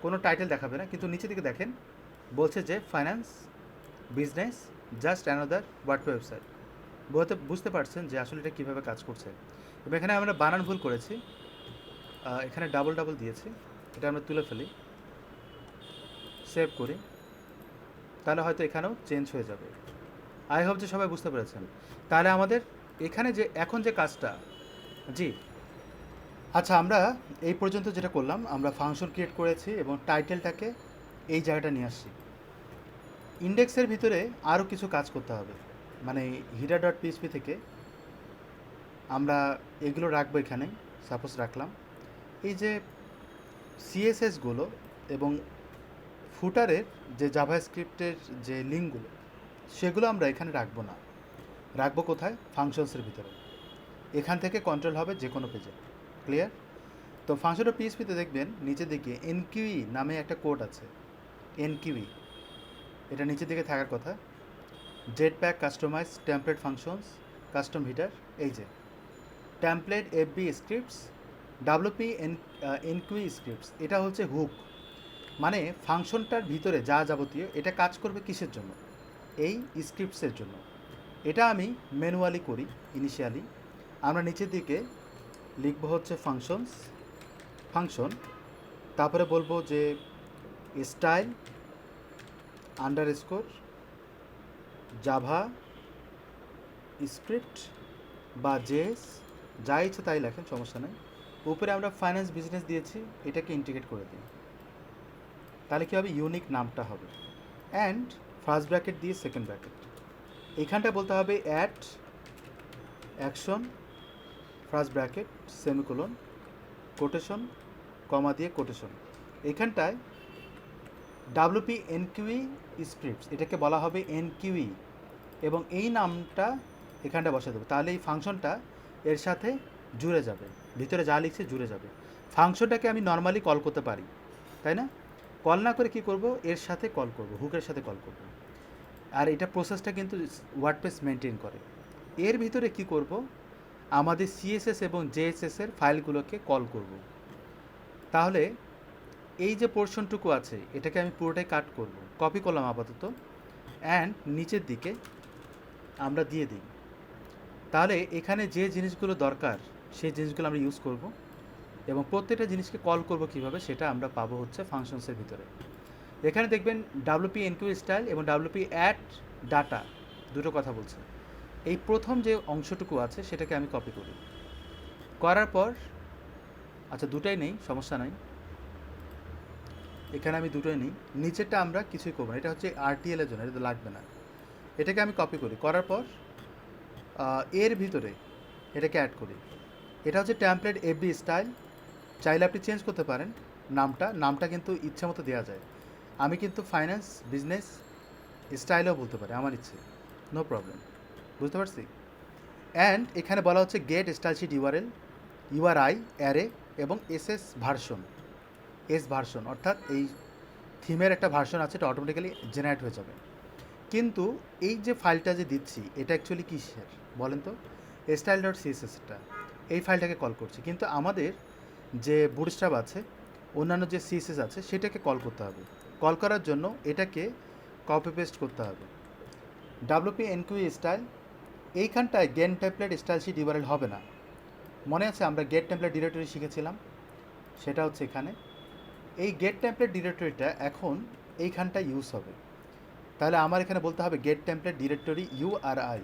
কোনো টাইটেল দেখাবে না, কিন্তু নিচে দিকে দেখেন বলছে যে finance business just another WordPress website. বুঝতে পারছেন যে আসলে এটা কীভাবে কাজ করছে। এবার এখানে আমরা বানান ভুল করেছি, এখানে ডাবল দিয়েছি, এটা আমরা তুলে ফেলি, সেভ করি, তাহলে হয়তো এখানেও চেঞ্জ হয়ে যাবে। আই হোপ যে সবাই বুঝতে পেরেছেন। তাহলে আমাদের এখানে যে এখন যে কাজটা, জি আচ্ছা, আমরা এই পর্যন্ত যেটা করলাম, আমরা ফাংশন ক্রিয়েট করেছি এবং টাইটেলটাকে এই জায়গাটা নিয়ে আসছি। ইন্ডেক্সের ভিতরে আরও কিছু কাজ করতে হবে, মানে header.php থেকে আমরা এগুলো রাখবো এখানে, সাপোজ রাখলাম এই যে সিএসএসগুলো এবং ফুটারের যে জাভাস্ক্রিপ্টের যে লিঙ্কগুলো সেগুলো আমরা এখানে রাখবো না, রাখবো কোথায়? ফাংশনসের ভিতরে। এখান থেকে কন্ট্রোল হবে যে কোনো পেজে। ক্লিয়ার? তো ফাংশন পিএসপিতে দেখবেন নিচের দিকে এনকিউই নামে একটা কোড আছে, এনকিউই, এটা নিচের দিকে থাকার কথা। Jetpack customize template functions custom header, এই যে template FB scripts WP enqueue scripts, এটা হচ্ছে হুক, মানে ফাংশনটার ভিতরে যা যাবতীয় এটা কাজ করবে কিসের জন্য? এই স্ক্রিপ্টসের জন্য। এটা আমি ম্যানুয়ালি করি ইনিশিয়ালি। আমরা নিচের দিকে লিখব হচ্ছে ফাংশন, তারপরে বলবো যে স্টাইল আন্ডারস্কোর জাভা স্ক্রিপ্ট বা জেএস, যা ইচ্ছে তাই লেখেন, সমস্যা নেই। উপরে আমরা ফাইন্যান্স বিজনেস দিয়েছি, এটাকে ইন্টিগ্রেট করে দিই, তাহলে কী হবে? ইউনিক নামটা হবে। অ্যান্ড ফার্স্ট ব্র্যাকেট দিয়ে সেকেন্ড ব্র্যাকেট, এইখানটা বলতে হবে add action first bracket semicolon quotation comma দিয়ে কোটেশন। এখানটায় ডাব্লিউপি এনকিউই স্ক্রিপ্টস এটাকে বলা হবে এনকিউই, এবং এই নামটা এখানটা বসে দেবো, তাহলে এই ফাংশনটা এর সাথে জুড়ে যাবে, ভিতরে যা লিখছে জুড়ে যাবে। ফাংশনটাকে আমি নর্মালি কল করতে পারি, তাই না? কল না করে কি করব, এর সাথে কল করব, হুকের সাথে কল করব। আর এটা প্রসেসটা কিন্তু ওয়ার্ডপ্রেস মেনটেন করে। এর ভিতরে কি করব, আমাদের সিএসএস এবং জেএসএসের ফাইলগুলোকে কল করব। তাহলে এই যে পোর্শনটুকু আছে এটাকে আমি পুরোটাই কাট করব, কপি করলাম আপাতত, অ্যান্ড নিচের দিকে আমরা দিয়ে দিই। তাহলে এখানে যে জিনিসগুলো দরকার সেই জিনিসগুলো আমরা ইউজ করব, এবং প্রত্যেকটা জিনিসকে কল করব কিভাবে সেটা আমরা পাবো হচ্ছে ফাংশনসের ভিতরে। এখানে দেখবেন ডাব্লিউপি এনকিউ স্টাইল এবং ডাব্লিউপি অ্যাড ডাটা দুটো কথা বলছে। এই প্রথম যে অংশটুকু আছে সেটাকে আমি কপি করি, করার পর আচ্ছা দুটোই নেই, সমস্যা নাই, এখানে আমি দুটোই নিই, নিচেরটা আমরা কিছুই করবো না, এটা হচ্ছে আরটিএল এর জন্য, এটা তো লাগবে না। এটাকে আমি কপি করি, করার পর এর ভিতরে এটাকে অ্যাড করি। এটা হচ্ছে ট্যাম্পলেট এফবি স্টাইল, চাইলে আপনি চেঞ্জ করতে পারেন নামটা কিন্তু ইচ্ছা মতো দেওয়া যায়। আমি কিন্তু ফাইন্যান্স বিজনেস স্টাইলেও বলতে পারি আমার ইচ্ছে, নো প্রবলেম, বুঝতে পারছি। অ্যান্ড এখানে বলা হচ্ছে গেট স্টাইলশিট ইউআরএল ইউআরআই অ্যারে এবং এসএস ভার্সন, অর্থাৎ এই থিমের একটা ভার্সন আছে, এটা অটোমেটিক্যালি জেনারেট হয়ে যাবে। কিন্তু এই যে ফাইলটা যে দিচ্ছি এটা অ্যাকচুয়ালি কিসের বলেন তো, style.cssটা এই ফাইলটাকে কল করছি, কিন্তু আমাদের যে বুটস্ট্র্যাপ আছে অন্যান্য যে সিএসএস আছে সেটাকে কল করতে হবে। কল করার জন্য এটাকে কপি পেস্ট করতে হবে। ডাব্লিউপি এনকিউ স্টাইল, এইখানটায় গেট টেমপ্লেট স্টাইলশিট ইউআরএল হবে না, মনে আছে আমরা গেট টেমপ্লেট ডিরেক্টরি শিখেছিলাম, সেটা হচ্ছে এখানে। এই গেট টেমপ্লেট ডিরেক্টরিটা এখন এইখানটা ইউজ হবে, তাহলে আমার এখানে বলতে হবে gate template directory URI,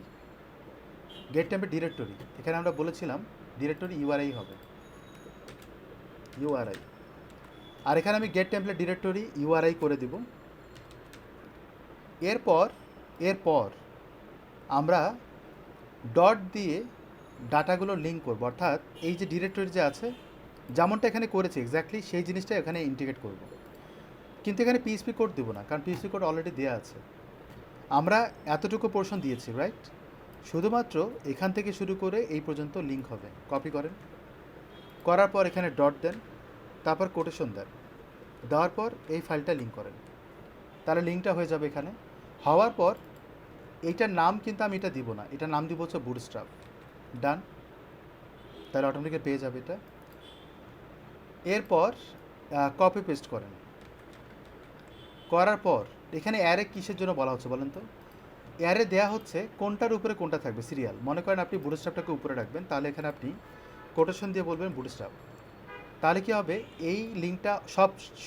gate template directory, এখানে আমরা বলেছিলাম ডিরেক্টরি ইউআরআই হবে, ইউআরআই। আর এখানে আমি গেট টেমপ্লেট ডিরেক্টরি ইউআরআই করে দিব। এরপর আমরা ডট দিয়ে ডাটাগুলো লিঙ্ক করব, অর্থাৎ এই যে ডিরেক্টরি যে আছে যেমনটা এখানে করেছি এক্স্যাক্টলি সেই জিনিসটা এখানে ইন্টিগ্রেট করব, কিন্তু এখানে পিএইচপি কোড দেবো না, কারণ পিএইচপি কোড অলরেডি দেওয়া আছে। আমরা এতটুকু পোর্শন দিয়েছি রাইট, শুধুমাত্র এখান থেকে শুরু করে এই পর্যন্ত লিঙ্ক হবে। কপি করেন, করার পর এখানে ডট দেন, তারপর কোটেশন দেন, দেওয়ার পর এই ফাইলটা লিঙ্ক করেন, তাহলে লিঙ্কটা হয়ে যাবে। এখানে হওয়ার পর এইটার নাম কিন্তু আমি এটা দিব না, এটা নাম দিব হচ্ছে বুটস্ট্র্যাপ, ডান, তাহলে অটোমেটিক্যালি পেয়ে যাবে এটা। এরপর কপি পেস্ট করেন, করার পর এখানে অ্যারে কিসের জন্য বলা হচ্ছে বলেন তো, অ্যারে দেয়া হচ্ছে কোনটার উপরে কোনটা থাকবে সিরিয়াল। মনে করেন আপনি বুটস্ট্র্যাপটাকে উপরে রাখবেন, তাহলে এখানে আপনি কোটেশন দিয়ে বলবেন বুটস্ট্র্যাপ, তাহলে কী হবে এই লিঙ্কটা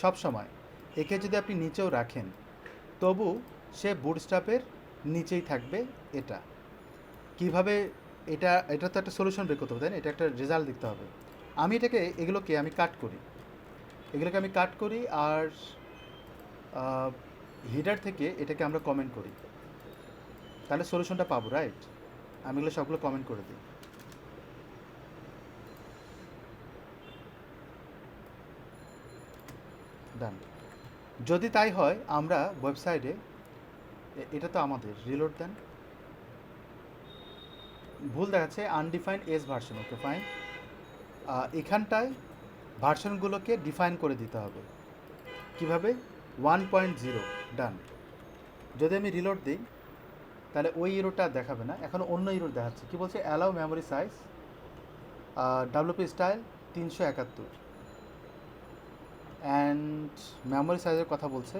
সব সময় একে যদি আপনি নিচেও রাখেন তবু সে বুটস্ট্র্যাপের নিচেই থাকবে। এটা কিভাবে, এটা তো একটা সলিউশন বের করতে হবে তাই না, এটা একটা রেজাল্ট দেখতে হবে। আমি এগুলোকে আমি কাট করি আর হিডার থেকে এটাকে আমরা কমেন্ট করি, তাহলে সলিউশনটা পাবো রাইট। আমি এগুলো সবগুলো কমেন্ট করে দিই, ডান। যদি তাই হয় আমরা ওয়েবসাইটে, এটা তো আমাদের রিলোড দেন, ভুল দেখাচ্ছে undefined S version, okay fine. এখানটায় ভার্সনগুলোকে ডিফাইন করে দিতে হবে, কিভাবে 1.0, ডান। যদি আমি রিলোড দিই তাহলে ওই ইরোটা দেখাবে না, এখন অন্য ইরো দেখাচ্ছে। কী বলছে, allow memory size WP style 371, and memory সাইজের কথা বলছে।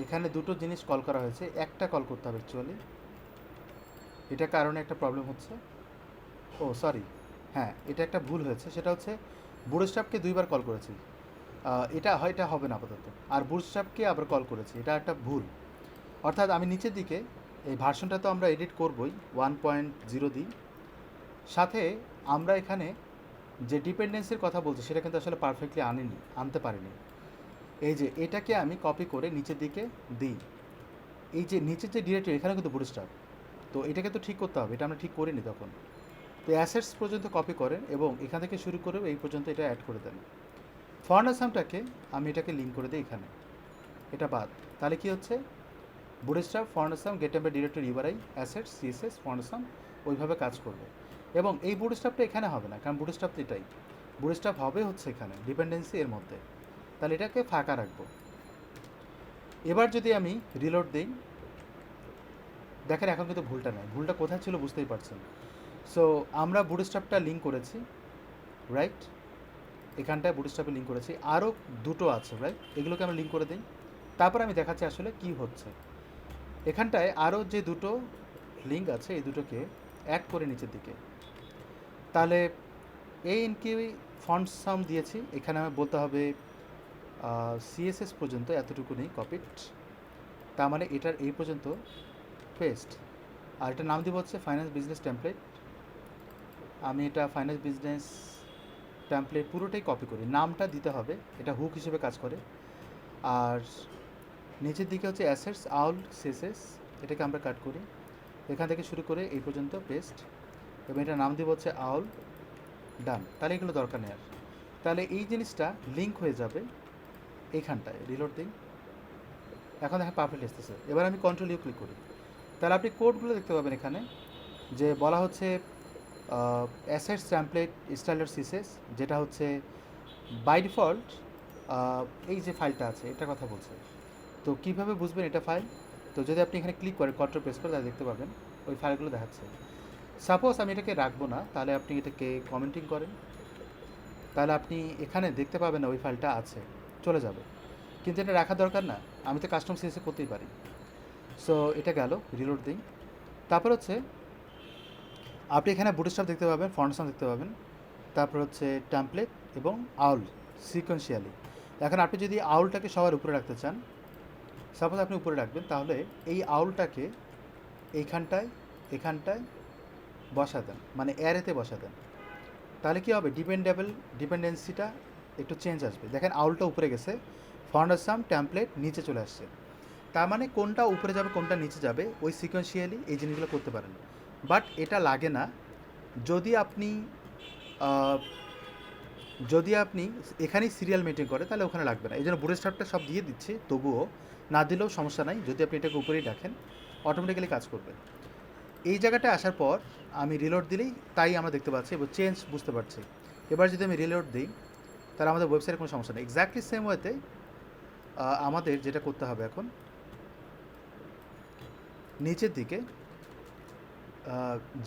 এখানে দুটো জিনিস কল করা হয়েছে, একটা কল করতে হবে অ্যাকচুয়ালি, এটার কারণে একটা প্রবলেম হচ্ছে। ও সরি, হ্যাঁ এটা একটা ভুল হয়েছে, সেটা হচ্ছে বুটস্ট্র্যাপকে দুইবার কল করেছি, এটা হবে না আপাতত, আর বুটস্ট্র্যাপকে আবার কল করেছি, এটা একটা ভুল। অর্থাৎ আমি নিচের দিকে এই ভার্সনটা তো আমরা এডিট করবই 1.0 দিই, সাথে আমরা এখানে যে ডিপেন্ডেন্সির কথা বলছি সেটা কিন্তু আসলে পারফেক্টলি আনতে পারিনি। এই যে এটাকে আমি কপি করে নিচের দিকে দিই, এই যে নিচের যে ডিরেক্টরি এখানে কিন্তু বুটস্ট্র্যাপ, তো এটাকে তো ঠিক করতে হবে, এটা আমরা ঠিক করিনি তখন। তো অ্যাসেটস পর্যন্ত কপি করেন এবং এখান থেকে শুরু করে এই পর্যন্ত এটা অ্যাড করে দেন। ফর্নাসামটাকে আমি এটাকে লিঙ্ক করে দিই এখানে, এটা বাদ। তাহলে কি হচ্ছে, bootstrap font awesome get template directory URI assets CSS font awesome ওইভাবে কাজ করবে। এবং এই বুটস্ট্র্যাপটা এখানে হবে না, কারণ বুটস্ট্র্যাপ তো এটাই, বুটস্ট্র্যাপ হবে হচ্ছে এখানে ডিপেন্ডেন্সি এর মধ্যে, তাহলে এটাকে ফাঁকা রাখবো। এবার যদি আমি রিলোড দিই, দেখেন এখন কিন্তু ভুলটা নেই, ভুলটা কোথায় ছিল বুঝতেই পারছেন। সো আমরা বুটস্ট্র্যাপটা লিঙ্ক করেছি, রাইট, এখানটায় বুটস্ট্র্যাপে লিঙ্ক করেছি, আরও দুটো আছে, রাইট, এগুলোকে আমরা লিঙ্ক করে দিই। তারপর আমি দেখাচ্ছি আসলে কি হচ্ছে। এখানটায় আরও যে দুটো লিঙ্ক আছে এই দুটোকে অ্যাড করে নিচের দিকে। তাহলে এই এনকিউ ফন্ট সাম দিয়েছি, এখানে আমি বলতে হবে সিএসএস পর্যন্ত এতটুকু নেই কপিড, তার মানে এটার এই পর্যন্ত পেস্ট। আর এটার নাম দিব হচ্ছে ফাইন্যান্স বিজনেস টেমপ্লেট। আমি এটা ফাইন্যান্স বিজনেস টেমপ্লেট পুরোটাই কপি করি, নামটা দিতে হবে, এটা হুক হিসেবে কাজ করে। আর নিচের দিকে হচ্ছে অ্যাসেটস আউল সিএসএস, এটাকে আমরা কাট করি, এখান থেকে শুরু করে এই পর্যন্ত পেস্ট, এবং এটার নাম দিব হচ্ছে আউল, ডান। তাহলে এগুলো দরকার নেই আর। তাহলে এই জিনিসটা লিঙ্ক হয়ে যাবে এইখানটায়, রিলোড দিই, এখন দেখেন পারফেক্ট এসতেছে। এবার আমি কন্ট্রোল ইউ ক্লিক করি, তাহলে আপনি কোডগুলো দেখতে পাবেন এখানে, যে বলা হচ্ছে অ্যাসেটস টেমপ্লেট স্টাইলার সিএসএস, যেটা হচ্ছে বাই ডিফল্ট এই যে ফাইলটা আছে এটার কথা বলছে। তো কীভাবে বুঝবেন এটা ফাইল, তো যদি আপনি এখানে ক্লিক করেন কন্ট্রোল প্রেস করে, তাহলে দেখতে পাবেন ওই ফাইলগুলো দেখাচ্ছে। সাপোজ আমি এটাকে রাখবো না, তাহলে আপনি এটাকে কমেন্টিং করেন, তাহলে আপনি এখানে দেখতে পাবেন না ওই ফাইলটা আছে, চলে যাবে। কিন্তু এটা রাখা দরকার না, আমি তো কাস্টম সিএসএ করতেই পারি। সো এটা গেল, রিলোড দিই। তারপর হচ্ছে আপনি এখানে বুটস্ট্র্যাপ দেখতে পাবেন, ফন্টসাম দেখতে পাবেন, তারপর হচ্ছে টেমপ্লেট এবং আউল সিকোয়েন্সিয়ালি। এখন আপনি যদি আউলটাকে সবার উপরে রাখতে চান, সাপোজ আপনি উপরে রাখবেন, তাহলে এই আউলটাকে এইখানটায় এখানটায় বসা দেন, মানে অ্যারেতে বসা দেন। তাহলে কী হবে, ডিপেন্ডেন্সিটা একটু চেঞ্জ আসবে। দেখেন আউলটা উপরে গেছে, ফন্ডাসাম টেমপ্লেট নিচে চলে আসছে, তার মানে কোনটা উপরে যাবে কোনটা নিচে যাবে ওই সিকোয়েন্সিয়ালি এই জিনিসগুলো করতে পারেন। বাট এটা লাগে না যদি আপনি এখানেই সিরিয়াল মেনটেন করে, তাহলে ওখানে লাগবে না। এই জন্য বুটস্ট্র্যাপটা সব দিয়ে দিচ্ছি, তবুও না দিলেও সমস্যা নাই, যদি আপনি এটাকে উপরেই রাখেন অটোমেটিক্যালি কাজ করবে। এই জায়গাটায় আসার পর আমি রিলোড দিলেই তাই আমরা দেখতে পাচ্ছি এবং চেঞ্জ বুঝতে পারছি। এবার যদি আমি রিলোড দিই, তাহলে আমাদের ওয়েবসাইটে কোনো সমস্যা নেই। এক্স্যাক্টলি সেম ওয়েতে আমাদের যেটা করতে হবে এখন, নিচের দিকে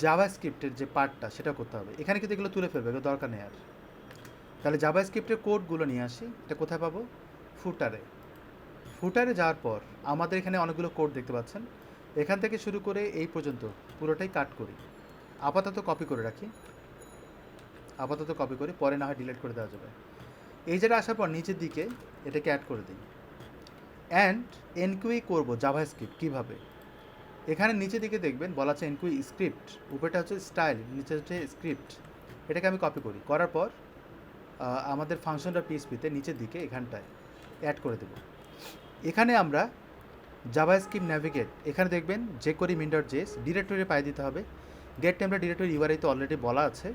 জাভা স্ক্রিপ্টের যে পার্টটা সেটা করতে হবে। এখানে কিন্তু এগুলো তুলে ফেলবে, এগুলো দরকার নেই আর। তাহলে জাভা স্ক্রিপ্টের কোডগুলো নিয়ে আসি, এটা কোথায় পাবো, ফুটারে যাওয়ার পর আমাদের এখানে অনেকগুলো কোড দেখতে পাচ্ছেন, এখান থেকে শুরু করে এই পর্যন্ত পুরোটাই কাট করি, আপাতত কপি করে রাখি, পরে না হয় ডিলিট করে দেওয়া যাবে। এই জায়গায় আসার পর নিচের দিকে এটাকে অ্যাড করে দিই, অ্যান্ড এনকুই করবো জাভা স্ক্রিপ্ট কীভাবে। এখানে নিচের দিকে দেখবেন বলা আছে এনকুই স্ক্রিপ্ট, উপরটা হচ্ছে স্টাইল, নিচে হচ্ছে স্ক্রিপ্ট। এটাকে আমি কপি করি, করার পর আমাদের ফাংশনটা পিএসপিতে নিচের দিকে এখানটায় অ্যাড করে দেব। এখানে আমরা জাভা স্ক্রিপ্ট ন্যাভিগেট, এখানে দেখবেন যে করি min.js ডিরেক্টরি পাই দিতে হবে, গেট টেমপ্লেট ডিরেক্টরি ইউআরআই তো অলরেডি বলা আছে।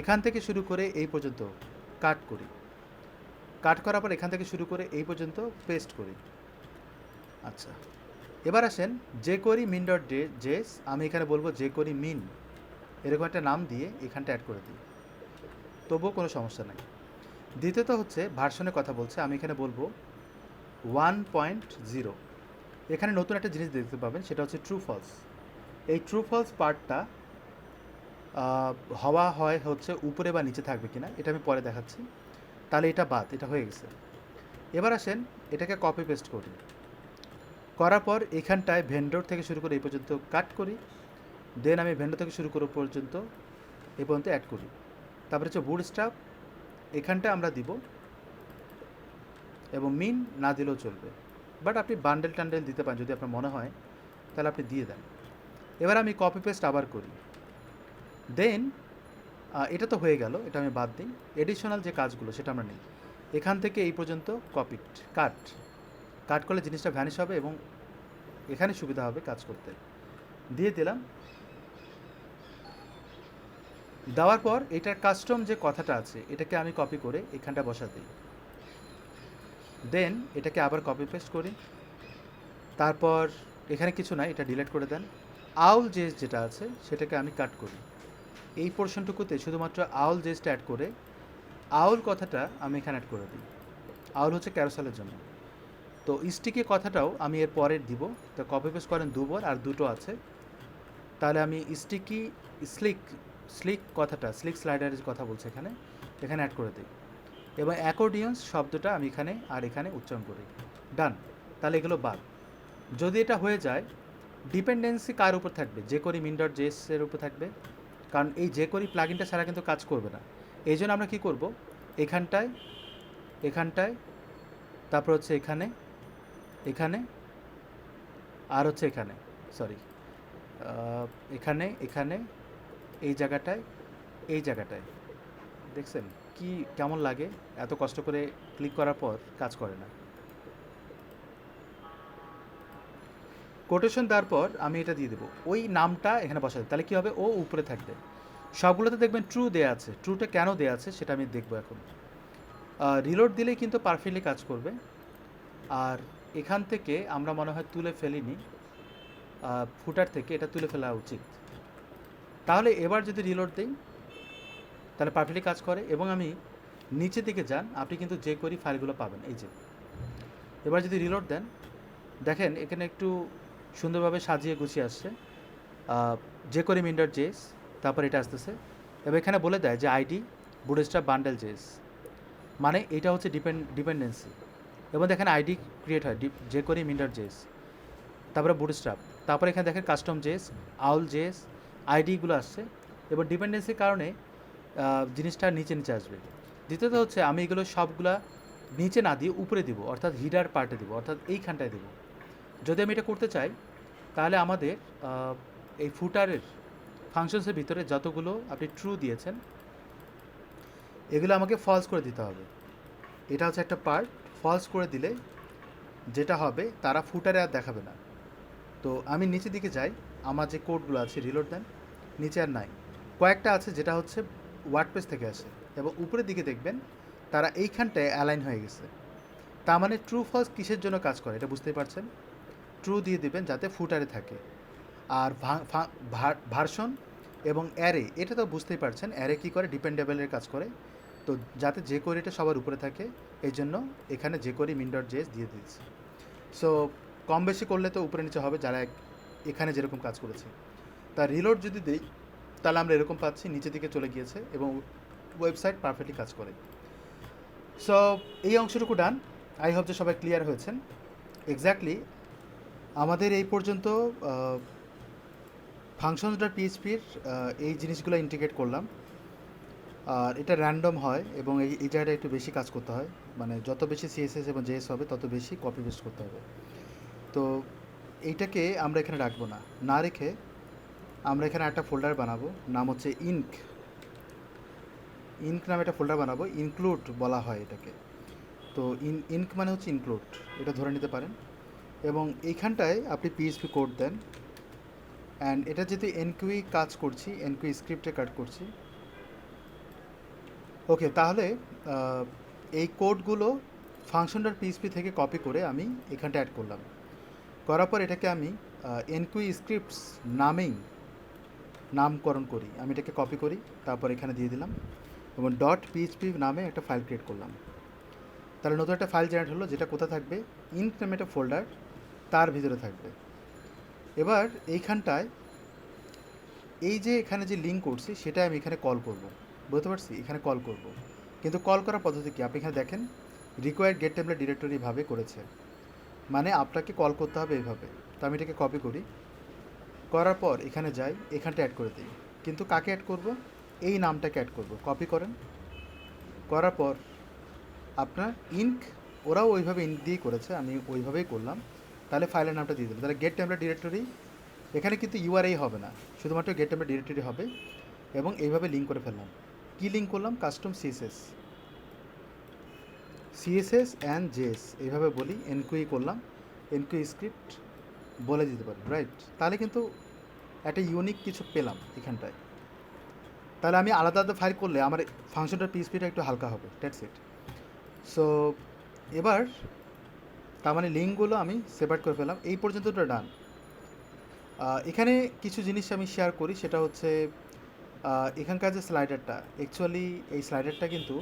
এখান থেকে শুরু করে এই পর্যন্ত কাট করি, কাট করার পর এখান থেকে শুরু করে এই পর্যন্ত পেস্ট করি। আচ্ছা, এবার আসেন যে করি min.js, আমি এখানে বলবো যে করি মিন, এরকম একটা নাম দিয়ে এখানটা অ্যাড করে দিই, তবুও কোনো সমস্যা নাই। দ্বিতীয়ত হচ্ছে ভার্সনের কথা বলছে, আমি এখানে বলবো 1.0। এখানে নতুন একটা জিনিস দেখতে পাবেন, সেটা হচ্ছে ট্রু ফলস। এই ট্রু ফলস পার্টটা হচ্ছে উপরে বা নিচে থাকবে কিনা এটা আমি পরে দেখাচ্ছি। তাহলে এটা বাদ, এটা হয়ে গেছে। এবার আসেন এটাকে কপি পেস্ট করি, করার পর এখানটায় ভেন্ডর থেকে শুরু করে এই পর্যন্ত কাট করি, দেন আমি ভেন্ডর থেকে শুরু করে পর্যন্ত এই পর্যন্ত অ্যাড করি। তারপরে হচ্ছে বুটস্ট্র্যাপ, এখানটা আমরা দিব, এবং মিন না দিলেও চলবে, বাট আপনি বান্ডেল টান্ডেল দিতে পারেন যদি আপনার মনে হয়, তাহলে আপনি দিয়ে দেন। এবার আমি কপি পেস্ট আবার করি, দেন এটা তো হয়ে গেল, এটা আমি বাদ দিই। এডিশনাল যে কাজগুলো সেটা আমরা নিই, এখান থেকে এই পর্যন্ত কাট করলে জিনিসটা ভ্যানিশ হবে এবং এখানে সুবিধা হবে কাজ করতে। দিয়ে দিলাম। দেওয়ার পর এটার কাস্টম যে কথাটা আছে এটাকে আমি কপি করে এখানটা বসা দিই। দেন এটাকে আবার কপি পেস্ট করি। তারপর এখানে কিছু নাই, এটা ডিলিট করে দেন। আউল জেস যেটা আছে সেটাকে আমি কাট করি। এই পোর্শনটুকুতে শুধুমাত্র আউল জেসটা অ্যাড করে আউল কথাটা আমি এখানে অ্যাড করে দিই। আউল হচ্ছে ক্যারোসেলের জন্য। তো স্টিকি কথাটাও আমি এর পরের দিব। তো কপি পেস্ট করেন দুবার, আর দুটো আছে। তাহলে আমি স্টিকি স্লিক স্লিক কথাটা, স্লিক স্লাইডারের কথা বলছে এখানে, এখানে অ্যাড করে দিই। এবং অ্যাকর্ডিয়ন্স শব্দটা আমি এখানে আর এখানে উচ্চারণ করি। ডান। তাহলে এগুলো বাদ। যদি এটা হয়ে যায়, ডিপেন্ডেন্সি কার উপর থাকবে? jQuery min.js এর উপর থাকবে, কারণ এই jQuery প্লাগইনটা ছাড়া কিন্তু কাজ করবে না। এই জন্য আমরা কী করব, এখানটায় এখানটায়, তারপর হচ্ছে এখানে এখানে, আর হচ্ছে এখানে, সরি, এখানে এখানে, এই জায়গাটায়, এই জায়গাটায়, দেখছেন কি কেমন লাগে? এত কষ্ট করে ক্লিক করার পর কাজ করে না। কোটেশন দেওয়ার পর আমি এটা দিয়ে দেবো, ওই নামটা এখানে বসাতে, তাহলে কী হবে, ও উপরে থাকবে। সবগুলোতে দেখবেন ট্রু দেয়া আছে। ট্রুটা কেন দেয়া আছে সেটা আমি দেখবো এখন। রিলোড দিলেই কিন্তু পারফেক্টলি কাজ করবে। আর এখান থেকে আমরা মনে হয় তুলে ফেলিনি, ফুটার থেকে এটা তুলে ফেলা উচিত। তাহলে এবার যদি রিলোড দিই তাহলে পারফেক্টলি কাজ করে। এবং আমি নিচের দিকে যান, আপনি কিন্তু jQuery ফাইলগুলো পাবেন। এই যে এবার যদি রিলোড দেন, দেখেন এখানে একটু সুন্দরভাবে সাজিয়ে গুছিয়ে আসছে jQuery min.js, তারপর এটা আসতেছে এবং এখানে বলে দেয় যে আইডি বুটস্ট্র্যাপ বান্ডেল জেস, মানে এটা হচ্ছে ডিপেন্ডেন্সি। এবং দেখেন আইডি ক্রিয়েট হয় jQuery min.js, তারপরে বুটস্ট্র্যাপ, তারপরে এখানে দেখেন কাস্টম জেস, আউল জেস, আইডিগুলো আসছে এবং ডিপেন্ডেন্সির কারণে জিনিসটা নিচে নিচে আসবে। দ্বিতীয়ত হচ্ছে আমি এগুলো সবগুলা নিচে না দিয়ে উপরে দিব, অর্থাৎ হিডার পার্টে দিব, অর্থাৎ এইখানটায় দিব। যদি আমি এটা করতে চাই তাহলে আমাদের এই ফুটারের ফাংশনসের ভিতরে যতগুলো আপনি ট্রু দিয়েছেন এগুলো আমাকে ফলস করে দিতে হবে। এটা হচ্ছে একটা পার্ট, ফলস করে দিলে যেটা হবে তারা ফুটারে আর দেখাবে না। তো আমি নিচের দিকে যাই, আমার যে কোডগুলো আছে রিলোড দেন, নিচে আর নাই, কয়েকটা আছে যেটা হচ্ছে ওয়ার্ডপ্রেস থেকে আসে এবং উপরের দিকে দেখবেন তারা এইখানটায় অ্যালাইন হয়ে গেছে। তার মানে ট্রু ফলস কিসের জন্য কাজ করে এটা বুঝতেই পারছেন। ট্রু দিয়ে দিবেন যাতে ফুটারে থাকে। আর ভার্সন এবং অ্যারে, এটা তো বুঝতেই পারছেন অ্যারে কী করে, ডিপেন্ডেবলের কাজ করে। তো যাতে jQueryটা সবার উপরে থাকে এই জন্য এখানে jQuery min.js দিয়ে দিয়েছি। সো কম বেশি করলে তো উপরে নিচে হবে যারা এখানে যেরকম কাজ করেছে। তা রিলোড যদি দিই তাহলে আমরা এরকম পাচ্ছি, নিচের দিকে চলে গিয়েছে এবং ওয়েবসাইট পারফেক্টলি কাজ করে। সো এই অংশটুকু ডান। আই হোপ যে সবাই ক্লিয়ার হয়েছেন। এক্স্যাক্টলি আমাদের এই পর্যন্ত functions.php-র এই জিনিসগুলো ইন্টিগ্রেট করলাম। আর এটা র্যান্ডম হয় এবং এই জায়গাটা একটু বেশি কাজ করতে হয়, মানে যত বেশি সিএসএস এবং জেএস হবে তত বেশি কপি পেস্ট করতে হবে। তো এইটাকে আমরা এখানে রাখবো না, না রেখে আমরা এখানে একটা ফোল্ডার বানাবো, নাম হচ্ছে ইনক নামে একটা ফোল্ডার বানাবো, ইনক্লুড বলা হয় এটাকে। তো ইনক মানে হচ্ছে ইনক্লুড, এটা ধরে নিতে পারেন। এবং এইখানটায় আপনি পিএইচপি কোড দেন, অ্যান্ড এটা যেহেতু এনকিউই কাজ করছি, এনকিউই স্ক্রিপ্টে কাজ করছি, ওকে, তাহলে এই কোডগুলো function.php থেকে কপি করে আমি এখানটা অ্যাড করলাম। করার পর এটাকে আমি এনকিউই স্ক্রিপ্টস নামেই নামকরণ করি, আমি এটাকে কপি করি, তারপর এখানে দিয়ে দিলাম এবং .php নামে একটা ফাইল ক্রিয়েট করলাম। তাহলে নতুন একটা ফাইল জেনারেট হলো, যেটা কোথায় থাকবে, ইনক নামে একটা ফোল্ডার, তার ভিতরে থাকবে। এবার এইখানটায় এই যে এখানে যে লিঙ্ক করছি সেটা আমি এখানে কল করব, বুঝতে পারছি, এখানে কল করব। কিন্তু কল করার পদ্ধতি কি, আপনি এখানে দেখেন রিকোয়ার্ড গেট টেমপ্লেট ডিরেক্টরি ভাবে করেছে, মানে আপনাকে কল করতে হবে এইভাবে। তো আমি এটাকে কপি করি, করার পর এখানে যাই, এখানটা অ্যাড করে দিই। কিন্তু কাকে অ্যাড করব, এই নামটাকে অ্যাড করব। কপি করেন, করার পর আপনার ইনক, ওরাও ওইভাবে ইনক দিয়েই করেছে, আমি ওইভাবেই করলাম। তাহলে ফাইলের নামটা দিয়ে দিলাম, তাহলে গেট টেমপ্লেট ডিরেক্টরি, এখানে কিন্তু ইউআরআই হবে না, শুধুমাত্র গেট টেমপ্লেট ডিরেক্টরি হবে। এবং এইভাবে লিঙ্ক করে ফেললাম। কী লিঙ্ক করলাম, কাস্টম সিএসএস অ্যান্ড জেএস এইভাবে বলি, এনকিউই করলাম, এনকিউই স্ক্রিপ্ট বলে দিতে পারি, রাইট? তাহলে কিন্তু একটা ইউনিক কিছু পেলাম এখানটায়। তাহলে আমি আলাদা আলাদা ফাইল করলে আমার ফাংশনটার পিএইচপিটা একটু হালকা হবে, দ্যাটস ইট। সো এবার তার মানে লিঙ্কগুলো আমি সেপারেট করে ফেলাম, এই পর্যন্তটা ডান। এখানে কিছু জিনিস আমি শেয়ার করি, সেটা হচ্ছে এখানকার যে স্লাইডারটা, অ্যাকচুয়ালি এই স্লাইডারটা কিন্তু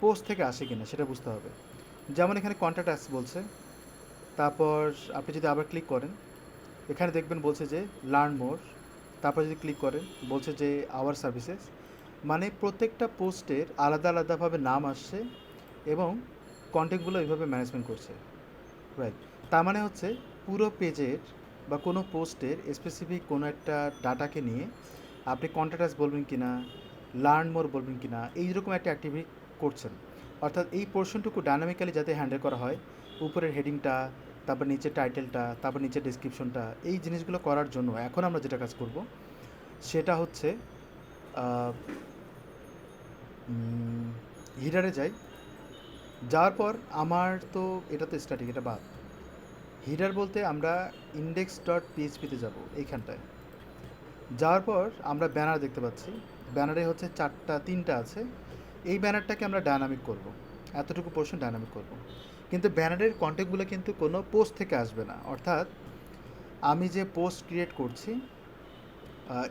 পোস্ট থেকে আসে কিনা সেটা বুঝতে হবে। যেমন এখানে কন্ট্যাক্ট আস বলছে, তারপর আপনি যদি আবার ক্লিক করেন এখানে দেখবেন বলছে যে লার্ন মোর, তারপর যদি ক্লিক করেন বলছে যে আওয়ার সার্ভিসেস। মানে প্রত্যেকটা পোস্টের আলাদা আলাদাভাবে নাম আসছে এবং কন্টেন্টগুলো এইভাবে ম্যানেজমেন্ট করছে, রাইট? তার মানে হচ্ছে পুরো পেজের বা কোনো পোস্টের স্পেসিফিক কোনো একটা ডাটাকে নিয়ে আপনি কন্ট্যাক্ট বলবেন কি না, লার্ন মোর বলবেন কি না, এইরকম একটা অ্যাক্টিভিটি করছেন। অর্থাৎ এই পোর্শনটুকু ডাইনামিক্যালি যাতে হ্যান্ডেল করা হয়, উপরের হেডিংটা, তারপর নিচে টাইটেলটা, তারপর নিচে ডিসক্রিপশনটা, এই জিনিসগুলো করার জন্য এখন আমরা যেটা কাজ করব সেটা হচ্ছে হিডারে যাই। যাওয়ার পর আমার তো এটা তো স্ট্যাটিক, এটা বাদ। হিডার বলতে আমরা ইন্ডেক্স ডট পিএইচপিতে যাব, এইখানটায় যাওয়ার পর আমরা ব্যানার দেখতে পাচ্ছি। ব্যানারে হচ্ছে তিনটা আছে। এই ব্যানারটাকে আমরা ডায়নামিক করব, এতটুকু পোর্শন ডায়নামিক করব। কিন্তু ব্যানারের কন্টেন্টগুলো কিন্তু কোনো পোস্ট থেকে আসবে না। অর্থাৎ আমি যে পোস্ট ক্রিয়েট করছি,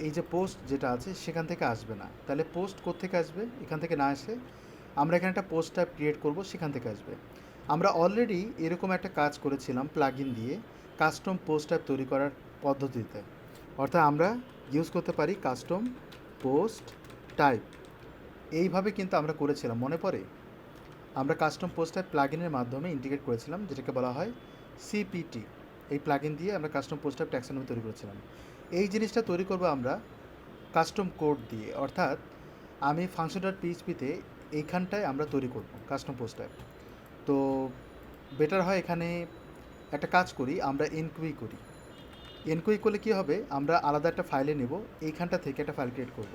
এই যে পোস্ট যেটা আছে সেখান থেকে আসবে না। তাহলে পোস্ট কোত্থেকে আসবে? এখান থেকে না এসে আমরা এখানে একটা পোস্ট টাইপ ক্রিয়েট করব, সেখান থেকে আসবে। আমরা অলরেডি এরকম একটা কাজ করেছিলাম প্লাগইন দিয়ে কাস্টম পোস্ট টাইপ তৈরি করার পদ্ধতিতে। অর্থাৎ আমরা ইউজ করতে পারি কাস্টম পোস্ট টাইপ, এইভাবে কিন্তু আমরা করেছিলাম, মনে পড়ে? আমরা কাস্টম পোস্ট টাইপ প্লাগইনের মাধ্যমে ইন্টিগ্রেট করেছিলাম, যেটাকে বলা হয় সিপিটি। এই প্লাগইন দিয়ে আমরা কাস্টম পোস্ট টাইপ ট্যাক্সোনমি তৈরি করেছিলাম। এই জিনিসটা তৈরি করবো আমরা কাস্টম কোড দিয়ে। অর্থাৎ আমি ফাংশন ডট পিএইচপিতে এইখানটায় আমরা তৈরি করব কাস্টম পোস্ট টাইপ। তো বেটার হয় এখানে একটা কাজ করি, আমরা এনকুই করি। এনকুই করলে কী হবে, আমরা আলাদা একটা ফাইলে নেব, এইখানটা থেকে একটা ফাইল ক্রিয়েট করব।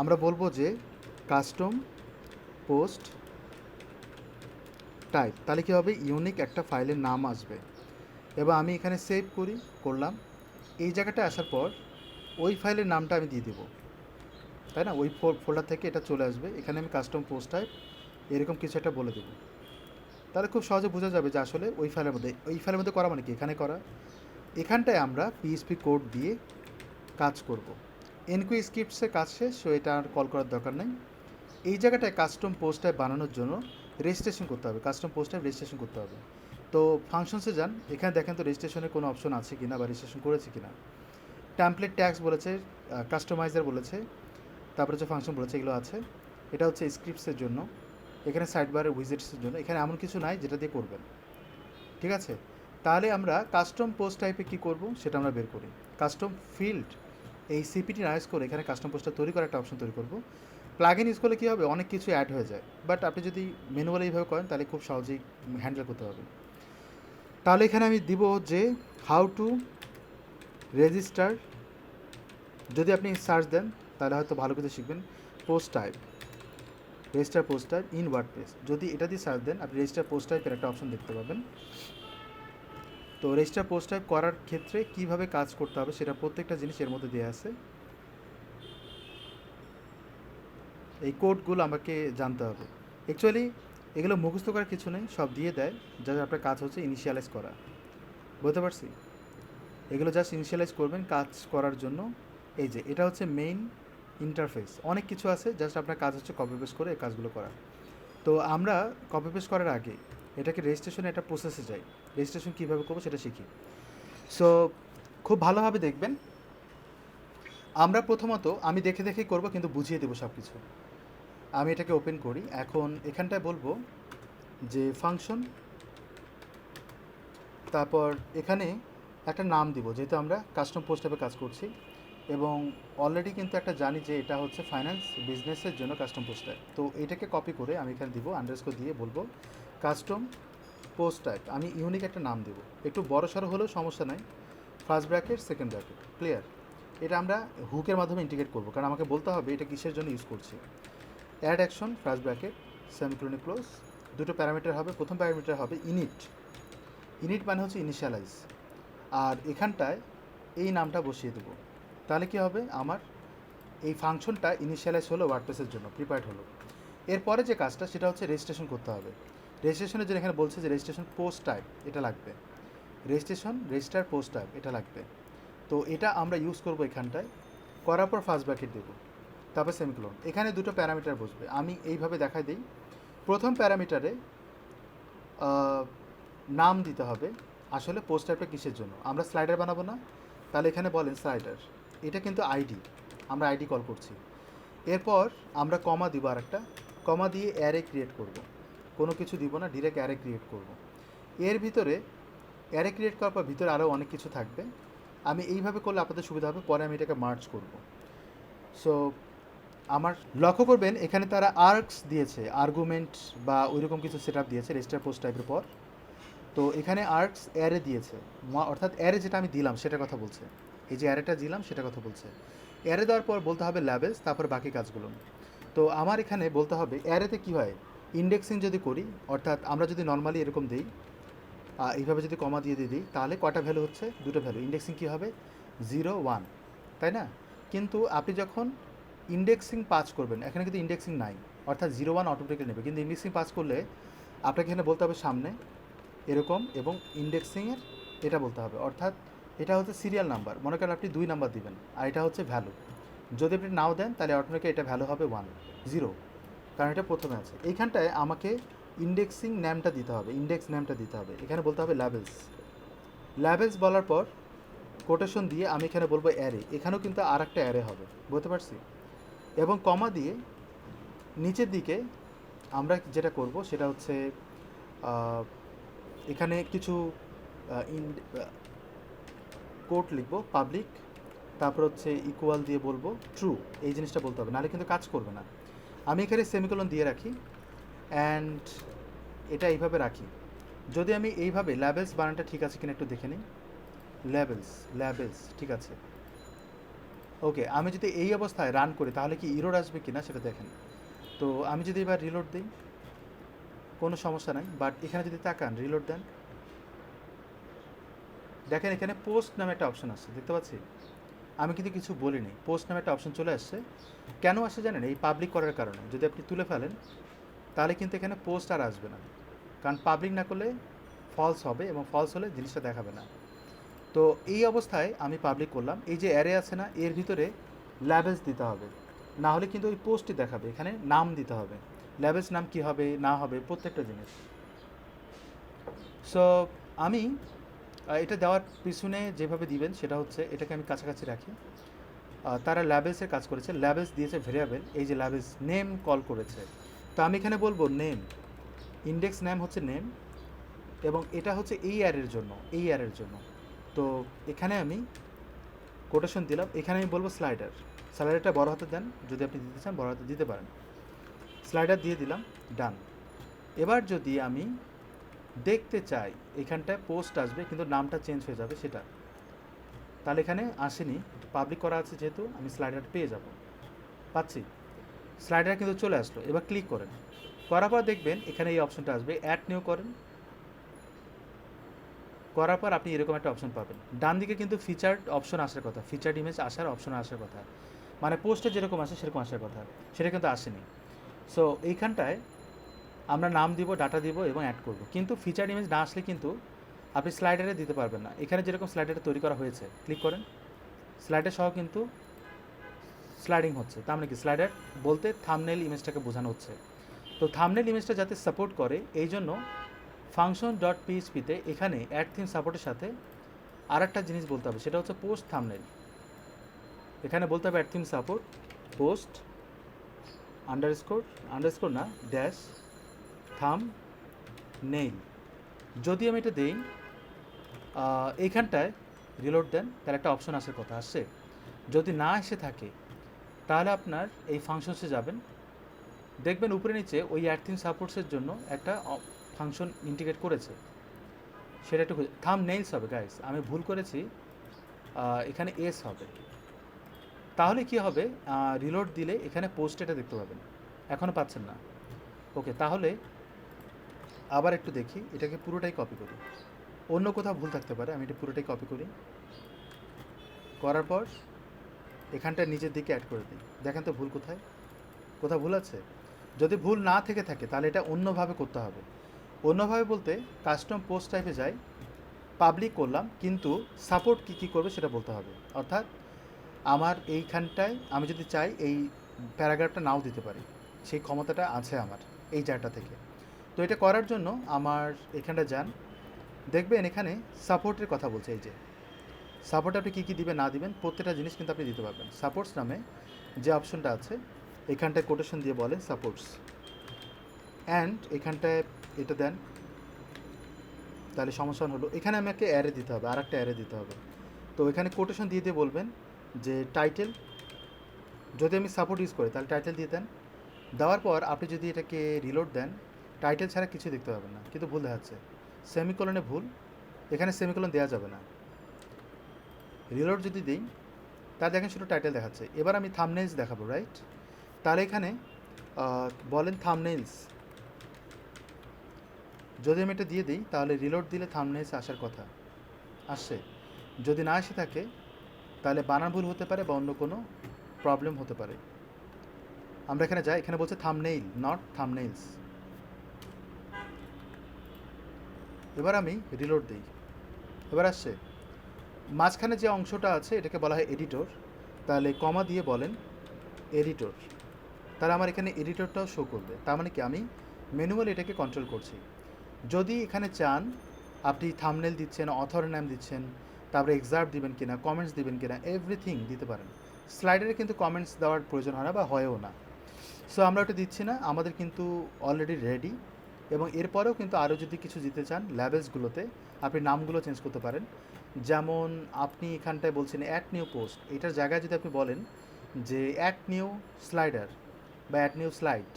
আমরা বলবো যে কাস্টম পোস্ট টাইপ, তাহলে কী হবে, ইউনিক একটা ফাইলের নাম আসবে। এবার আমি এখানে সেভ করলাম। এই জায়গাটা আসার পর ওই ফাইলের নামটা আমি দিয়ে দেবো, তাই না? ওই ফোল্ডার থেকে এটা চলে আসবে, এখানে আমি কাস্টম পোস্ট টাইপ এরকম কিছু একটা বলে দেবো। তাহলে খুব সহজে বোঝা যাবে যে আসলে ওই ফাইলের মধ্যে করা মানে কি এখানে করা। এখানটায় আমরা পিএইচপি কোড দিয়ে কাজ করব। এনকুই স্ক্রিপ্টসের কাজ শেষ, সো এটা আর কল করার দরকার নেই। এই জায়গাটায় কাস্টম পোস্ট টাইপ বানানোর জন্য রেজিস্ট্রেশন করতে হবে, কাস্টম পোস্ট টাইপ রেজিস্ট্রেশন করতে হবে। তো ফাংশনসে যান, এখানে দেখেন তো রেজিস্ট্রেশনের কোনো অপশন আছে কিনা বা রেজিস্ট্রেশন করেছে কিনা। ট্যাম্পলেট ট্যাক্স বলেছে, কাস্টমাইজার বলেছে, তারপরে যে ফাংশন বলেছে, এগুলো আছে। এটা হচ্ছে স্ক্রিপ্টসের জন্য, এখানে সাইডবারের উইজেটসের জন্য। এখানে এমন কিছু নাই যেটা দিয়ে করবেন, ঠিক আছে? তাহলে আমরা কাস্টম পোস্ট টাইপে কী করব সেটা আমরা বের করি। কাস্টম ফিল্ড, এই সিপিটি না ইউজ করে এখানে কাস্টম পোস্টটা তৈরি করার একটা অপশন তৈরি করব। প্লাগইন ইউজ করলে কী হবে, অনেক কিছু অ্যাড হয়ে যায়, বাট আপনি যদি ম্যানুয়ালি এইভাবে করেন তাহলে খুব সহজেই হ্যান্ডেল করতে হবে। তাহলে এখানে আমি দিব যে হাউ টু রেজিস্টার, যদি আপনি সার্চ দেন তাহলে হয়তো ভালো কিছু শিখবেন। Post type, register post type in WordPress, যদি এটা দিয়ে সার্চ দেন আপনি রেজিস্টার পোস্ট টাইপের একটা অপশন দেখতে পাবেন। তো রেজিস্টার পোস্ট টাইপ করার ক্ষেত্রে কীভাবে কাজ করতে হবে সেটা প্রত্যেকটা জিনিস এর মধ্যে দেওয়া আছে। এই কোডগুলো আমাকে জানতে হবে। অ্যাকচুয়ালি এগুলো মুখস্থ করার কিছু নেই, সব দিয়ে দেয়, জাস্ট আপনার কাজ হচ্ছে ইনিশিয়ালাইজ করা। বুঝতে পারছি? এগুলো জাস্ট ইনিশিয়ালাইজ করবেন কাজ করার জন্য। এই যে এটা হচ্ছে মেইন ইন্টারফেস, অনেক কিছু আছে, জাস্ট আপনার কাজ হচ্ছে কপি পেস্ট করে এই কাজগুলো করা। তো আমরা কপি পেস্ট করার আগে এটাকে রেজিস্ট্রেশনে একটা প্রসেসে যাই, রেজিস্ট্রেশন কীভাবে করবো সেটা শিখি। সো খুব ভালোভাবে দেখবেন। আমরা প্রথমত আমি দেখে দেখেই করবো, কিন্তু বুঝিয়ে দেবো সব কিছু। আমি এটাকে ওপেন করি। এখন এখানটায় বলবো যে ফাংশন, তারপর এখানে একটা নাম দিব, যেহেতু আমরা কাস্টম পোস্ট টাইপে কাজ করছি এবং অলরেডি কিন্তু একটা জানি যে এটা হচ্ছে ফাইন্যান্স বিজনেসের জন্য কাস্টম পোস্ট টাইপ। তো এটাকে কপি করে আমি এখানে দিব, আন্ডারস্কোর দিয়ে বলবো কাস্টম পোস্ট টাইপ। আমি ইউনিক একটা নাম দেবো, একটু বড় সড়ো হলেও সমস্যা নাই, first bracket second bracket, clear? এটা আমরা হুকের মাধ্যমে ইন্টিগ্রেট করবো, কারণ আমাকে বলতে হবে এটা কিসের জন্য ইউজ করছি। Add action first bracket semicolon close, দুটো প্যারামিটার হবে। প্রথম প্যারামিটার হবে ইনিট, ইনিট মানে হচ্ছে ইনিশিয়ালাইজ। আর এখানটায় এই নামটা বসিয়ে দেবো। তাহলে কী হবে, আমার এই ফাংশনটা ইনিশিয়ালাইজ হলো ওয়ার্ডপ্রেসের জন্য, প্রিপেয়ার্ড হলো। এরপরে যে কাজটা সেটা হচ্ছে রেজিস্ট্রেশন করতে হবে। রেজিস্ট্রেশনের জন্য এখানে বলছে যে রেজিস্ট্রেশন পোস্ট টাইপ এটা লাগবে, রেজিস্টার পোস্ট টাইপ এটা লাগবে। তো এটা আমরা ইউজ করবো এখানটায়, করার পর ফার্স্ট ব্র্যাকেট দেবো, তারপর সেমিকোলন। এখানে দুটো প্যারামিটার বসবে, আমি এইভাবে দেখাই দিই। প্রথম প্যারামিটারে নাম দিতে হবে, আসলে পোস্ট টাইপটা কিসের জন্য, আমরা স্লাইডার বানাবো না, তাহলে এখানে বলেন স্লাইডার, এটা কিন্তু আইডি, আমরা আইডি কল করছি। এরপর আমরা কমা দিব, আর একটা কমা দিয়ে অ্যারে ক্রিয়েট করব, কোনো কিছু দিব না, ডিরেক্ট অ্যারে ক্রিয়েট করব। এর ভিতরে অ্যারে ক্রিয়েট করার পর ভিতরে আরও অনেক কিছু থাকবে, আমি এইভাবে করলে আপনাদের সুবিধা হবে, পরে আমি এটাকে মার্জ করব। সো আমার লক্ষ্য করবেন এখানে তারা আর্কস দিয়েছে, আর্গুমেন্ট বা ওইরকম কিছু সেট আপ দিয়েছে রেজিস্টার পোস্ট টাইপের পর। তো এখানে আর্কস অ্যারে দিয়েছে, অর্থাৎ অ্যারে যেটা আমি দিলাম সেটার কথা বলছে, এই যে অ্যারেটা দিলাম সেটার কথা বলছে। অ্যারে দেওয়ার পর বলতে হবে ল্যাবেলস, তারপর বাকি কাজগুলো। তো আমার এখানে বলতে হবে অ্যারেতে কী হয়, ইন্ডেক্সিং যদি করি, অর্থাৎ আমরা যদি নর্মালি এরকম দিই, এইভাবে যদি কমা দিয়ে দিই, তাহলে কটা ভ্যালু হচ্ছে, দুটো ভ্যালু। ইন্ডেক্সিং কী হবে, 0 1, তাই না? কিন্তু আপনি যখন ইন্ডেক্সিং পাস করবেন, এখানে কিন্তু ইন্ডেক্সিং নাই, অর্থাৎ 0 1 অটোমেটিক্যালি নেবে, কিন্তু ইন্ডেক্সিং পাস করলে আপনাকে এখানে বলতে হবে সামনে এরকম, এবং ইন্ডেক্সিংয়ের এটা বলতে হবে, অর্থাৎ এটা হচ্ছে সিরিয়াল নাম্বার, মনে করেন আপনি 2 নাম্বার দিবেন, আর এটা হচ্ছে ভ্যালু। যদি আপনি নাও দেন তাহলে অটোমেটিক্যালি এটা ভ্যালু হবে 1 0, কারণ এটা প্রথমে আছে। এইখানটায় আমাকে ইন্ডেক্সিং নেমটা দিতে হবে, ইন্ডেক্স নেমটা দিতে হবে, এখানে বলতে হবে ল্যাবেলস বলার পর কোটেশন দিয়ে আমি এখানে বলবো অ্যারে, এখানেও কিন্তু আর একটা অ্যারে হবে, বুঝতে পারছি। এবং কমা দিয়ে নিচের দিকে আমরা যেটা করব সেটা হচ্ছে এখানে কিছু কোড লিখবো, পাবলিক, তারপর হচ্ছে ইকুয়াল দিয়ে বলবো ট্রু, এই জিনিসটা বলতে হবে, নাহলে কিন্তু কাজ করবে না। আমি এখানে সেমিকোলন দিয়ে রাখি, অ্যান্ড এটা এইভাবে রাখি। যদি আমি এইভাবে ল্যাবেলস বানানটা ঠিক আছে কিনা একটু দেখে নিই, ল্যাবেলস ঠিক আছে, ওকে। আমি যদি এই অবস্থায় রান করি তাহলে কি ইরোর আসবে কিনা সেটা দেখেন। তো আমি যদি এবার রিলোড দিই, কোনো সমস্যা নাই, বাট এখানে যদি তাকান রিলোড দেন, দেখেন এখানে পোস্ট নামে একটা অপশন আসছে, দেখতে পাচ্ছি। আমি কিন্তু কিছু বলিনি, পোস্ট নামে একটা অপশন চলে আসছে। কেন আসে জানেন, এই পাবলিক করার কারণে। যদি আপনি তুলে ফেলেন তাহলে কিন্তু এখানে পোস্ট আর আসবে না, কারণ পাবলিক না করলে ফলস হবে, এবং ফলস হলে জিনিসটা দেখাবে না। তো এই অবস্থায় আমি পাবলিক করলাম, এই যে অ্যারে আছে না, এর ভিতরে ল্যাবেলস দিতে হবে, না হলে কিন্তু ওই পোস্টই দেখাবে। এখানে নাম দিতে হবে, ল্যাবেলস নাম কী হবে না হবে প্রত্যেকটা জিনিস। সো আমি এটা দেওয়ার পিছনে যেভাবে দিবেন সেটা হচ্ছে, এটাকে আমি কাছাকাছি রাখি। তারা ল্যাবেলসের কাজ করেছে, ল্যাবেলস দিয়েছে ভেরিয়েবল, এই যে ল্যাবেলস নেম কল করেছে, তো আমি এখানে বলবো নেম, ইন্ডেক্স নেম হচ্ছে নেম, এবং এটা হচ্ছে এই অ্যারের জন্য। তো এখানে আমি কোটেশন দিলাম, এখানে আমি বলবো স্লাইডারটা বড় হাতে দেন, যদি আপনি দিতে চান বড় হাতে দিতে পারেন। স্লাইডার দিয়ে দিলাম, ডান। এবার যদি আমি দেখতে চাই এখানটায় পোস্ট আসবে কিন্তু নামটা চেঞ্জ হয়ে যাবে সেটা, তাহলে এখানে আসেনি, পাবলিক করা আছে যেহেতু, আমি স্লাইডার পেয়ে যাব, পাচ্ছি। স্লাইডার কিন্তু চলে আসলো। এবার ক্লিক করেন, করার পর দেখবেন এখানে এই অপশনটা আসবে, অ্যাড নিউ করেন, করার পর আপনি এরকম একটা অপশন পাবেন। ডান দিকে কিন্তু ফিচার্ড অপশন আসার কথা, ফিচার্ড ইমেজ আসার অপশন আসার কথা, মানে পোস্টে যেরকম আসে সেরকম আসার কথা, সেটা কিন্তু আসেনি। সো এইখানটায় আমরা নাম দিব, ডাটা দিব এবং অ্যাড করব, কিন্তু ফিচার্ড ইমেজ না আসলে কিন্তু আপনি স্লাইডারে দিতে পারবেন না। এখানে যেরকম স্লাইডারে তৈরি করা হয়েছে, ক্লিক করেন, স্লাইডার সহ কিন্তু স্লাইডিং হচ্ছে, তার মানে কি স্লাইডার বলতে থাম্বনেল ইমেজটাকে বোঝানো হচ্ছে। তো থাম্বনেল ইমেজটা যাতে সাপোর্ট করে এই জন্য ফাংশন ডট পিএইচপিতে এখানে অ্যাড থিম সাপোর্টের সাথে আর একটা জিনিস বলতে হবে, সেটা হচ্ছে পোস্ট থাম্বনেল। এখানে বলতে হবে add theme support post underscore না ড্যাশ থাম্বনেইল। যদি আমি এটা দেই, এইখানটায় রিলোড দেন, তার একটা অপশন আসার কথা, আসছে। যদি না এসে থাকে তাহলে আপনার এই ফাংশনসে যাবেন, দেখবেন উপরে নিচে ওই অ্যাড থিম সাপোর্টসের জন্য একটা ফাংশন ইন্টিগ্রেট করেছে, সেটা একটু থাম্বনেইলস হবে গাইস, আমি ভুল করেছি, এখানে এস হবে। তাহলে কি হবে, রিলোড দিলে এখানে পোস্ট এটা দেখতে পাবেন, এখনও পাচ্ছেন না। ওকে, তাহলে আবার একটু দেখি, এটাকে পুরোটাই কপি করি, অন্য কোথাও ভুল থাকতে পারে, আমি এটা পুরোটাই কপি করি, করার পর এখানটা নিচের দিকে অ্যাড করে দিই। দেখেন তো ভুল কোথায়, কোথাও ভুল আছে? যদি ভুল না থেকে থাকে তাহলে এটা অন্যভাবে করতে হবে। অন্যভাবে বলতে কাস্টম পোস্ট টাইপে যাই, পাবলিক করলাম, কিন্তু সাপোর্ট কী কী করবে সেটা বলতে হবে। অর্থাৎ আমার এইখানটায় আমি যদি চাই এই প্যারাগ্রাফটা নাও দিতে পারি, সেই ক্ষমতাটা আছে আমার এই জায়গাটা থেকে। তো এটা করার জন্য আমার এখানটা যান, দেখবেন এখানে সাপোর্টের কথা বলছে। এই যে সাপোর্ট আপনি কী কী দিবেন না দিবেন প্রত্যেকটা জিনিস কিন্তু আপনি দিতে পারবেন। সাপোর্টস নামে যে অপশনটা আছে এখানটায় কোটেশন দিয়ে বলেন সাপোর্টস, অ্যান্ড এখানটায় এটা দেন, তাহলে সমস্যা হলো এখানে আমাকে অ্যারে দিতে হবে, আর একটা অ্যারে দিতে হবে। তো এখানে কোটেশন দিয়ে দিয়ে বলবেন যে টাইটেল, যদি আমি সাপোর্ট ইউজ করি তাহলে টাইটেল দিয়ে দেন। দেওয়ার পর আপনি যদি এটাকে রিলোড দেন, টাইটেল ছাড়া কিছু দেখতে পাবেন না, কিন্তু ভুল দেখাচ্ছে, সেমিকোলনে ভুল, এখানে সেমিকোলন দেওয়া যাবে না। রিলোড যদি দিই তাহলে দেখেন শুধু টাইটেল দেখাচ্ছে। এবার আমি থাম্বনেইলস দেখাবো, রাইট? তাহলে এখানে বলেন থাম্বনেইলস, যদি আমি এটা দিয়ে দিই তাহলে রিলোড দিলে থাম্বনেইলস আসার কথা, আসছে। যদি না এসে থাকে তাহলে বানান ভুল হতে পারে বা অন্য কোনো প্রবলেম হতে পারে। আমরা এখানে যাই, এখানে বলছে থাম্বনেইল নট থাম্বনেইলস। এবার আমি রিলোড দিই, এবার আসছে। মাঝখানে যে অংশটা আছে এটাকে বলা হয় এডিটর, তাহলে কমা দিয়ে বলেন এডিটর, তাহলে আমার এখানে এডিটরটাও শো করবে। তার মানে কি আমি ম্যানুয়ালি এটাকে কন্ট্রোল করছি। যদি এখানে চান আপনি থাম্বনেল দিচ্ছেন, অথর নাম দিচ্ছেন, তারপরে এক্সার্ট দিবেন কিনা, কমেন্টস দিবেন কিনা, এভরিথিং দিতে পারেন। স্লাইডারে কিন্তু কমেন্টস দেওয়ার প্রয়োজন হয় না বা হয়ও না। সো আমরা ওটা দিচ্ছি না, আমাদের কিন্তু অলরেডি রেডি। এবং এরপরেও কিন্তু আরও যদি কিছু দিতে চান ল্যাবেলসগুলোতে আপনি নামগুলো চেঞ্জ করতে পারেন। যেমন আপনি এখানটায় বলছেন অ্যাড নিউ পোস্ট, এটার জায়গায় যদি আপনি বলেন যে অ্যাড নিউ স্লাইডার বা অ্যাড নিউ স্লাইড,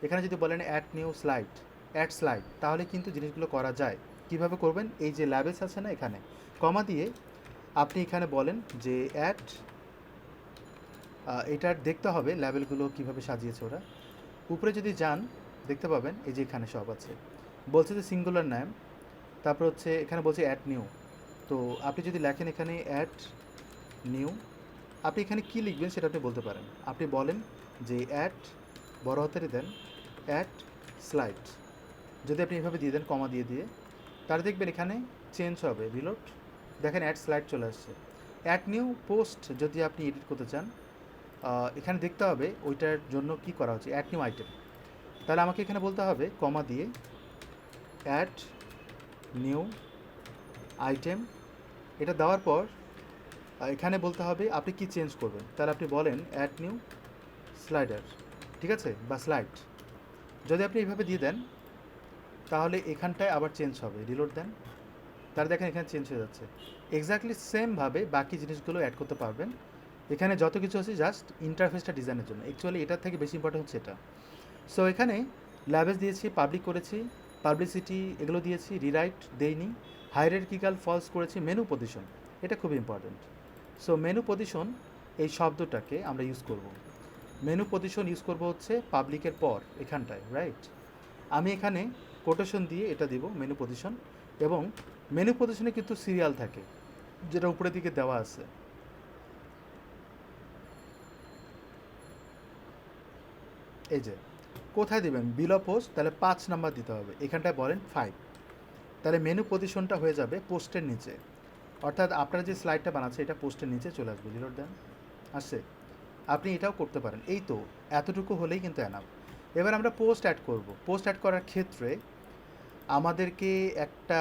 এখানে যদি বলেন add new slide, add slide, তাহলে কিন্তু জিনিসগুলো করা যায়। কিভাবে করবেন, এই যে ল্যাবেলস আছে না এখানে কমা দিয়ে আপনি এখানে বলেন যে অ্যাড, এটার দেখতে হবে লেবেলগুলো কীভাবে সাজিয়েছে ওরা। উপরে যদি যান দেখতে পাবেন এই যে এখানে সব আছে, বলছে যে সিঙ্গুলার নাম, তারপর হচ্ছে এখানে বলছে অ্যাড নিউ। তো আপনি যদি লেখেন এখানে অ্যাড নিউ, আপনি এখানে কী লিখবেন সেটা আপনি বলতে পারেন। আপনি বলেন যে অ্যাড, বড় হাতেরে দেন, অ্যাড স্লাইড, যদি আপনি এভাবে দিয়ে দেন কমা দিয়ে দিয়ে, তাহলে দেখবেন এখানে চেঞ্জ হবে। রিলোড, দেখেন অ্যাড স্লাইড চলে আসছে। অ্যাড নিউ পোস্ট যদি আপনি এডিট করতে চান এখানে দেখতে হবে ওইটার জন্য কি করা হচ্ছে, অ্যাড নিউ আইটেম, তাহলে আমাকে এখানে বলতে হবে কমা দিয়ে অ্যাড নিউ আইটেম। এটা দেওয়ার পর এখানে বলতে হবে আপনি কি চেঞ্জ করবেন, তাহলে আপনি বলেন অ্যাড নিউ স্লাইডার, ঠিক আছে, বা স্লাইড। যদি আপনি এইভাবে দিয়ে দেন তাহলে এখানটায় আবার চেঞ্জ হবে। রিলোড দেন, তাহলে দেখেন এখানে চেঞ্জ হয়ে যাচ্ছে। এক্স্যাক্টলি সেমভাবে বাকি জিনিসগুলো অ্যাড করতে পারবেন। এখানে যত কিছু আছে জাস্ট ইন্টারফেসটা ডিজাইনের জন্য, অ্যাকচুয়ালি এটার থেকে বেশি ইম্পর্টেন্ট হচ্ছে এটা। সো এখানে ল্যাবেজ দিয়েছি, পাবলিক করেছি, পাবলিসিটি এগুলো দিয়েছি, রিরাইট দেইনি, হাইরার্কিক্যাল ফলস করেছি, মেনু পজিশন এটা খুব ইম্পর্টেন্ট। সো মেনু পজিশন এই শব্দটাকে আমরা ইউজ করব। মেনু পজিশন ইউজ করব হচ্ছে পাবলিকের পর এখানটায়, রাইট? আমি এখানে কোটেশন দিয়ে এটা দিব মেনু পজিশন, এবং মেনু পজিশনে কিন্তু সিরিয়াল থাকে যেটা উপরের দিকে দেওয়া আছে। এই যে কোথায় দেবেন, বিলো পোস্ট, তাহলে 5 নাম্বার দিতে হবে, এখানটায় বলেন 5, তাহলে মেনু পজিশনটা হয়ে যাবে পোস্টের নিচে, অর্থাৎ আপনারা যে স্লাইডটা বানাচ্ছে এটা পোস্টের নিচে চলে আসবে। রিলোড দেন, আসছে। আপনি এটাও করতে পারেন। এই তো এতটুকু হলেই কিন্তু এনাফ। এবার আমরা পোস্ট অ্যাড করব। পোস্ট অ্যাড করার ক্ষেত্রে আমাদেরকে একটা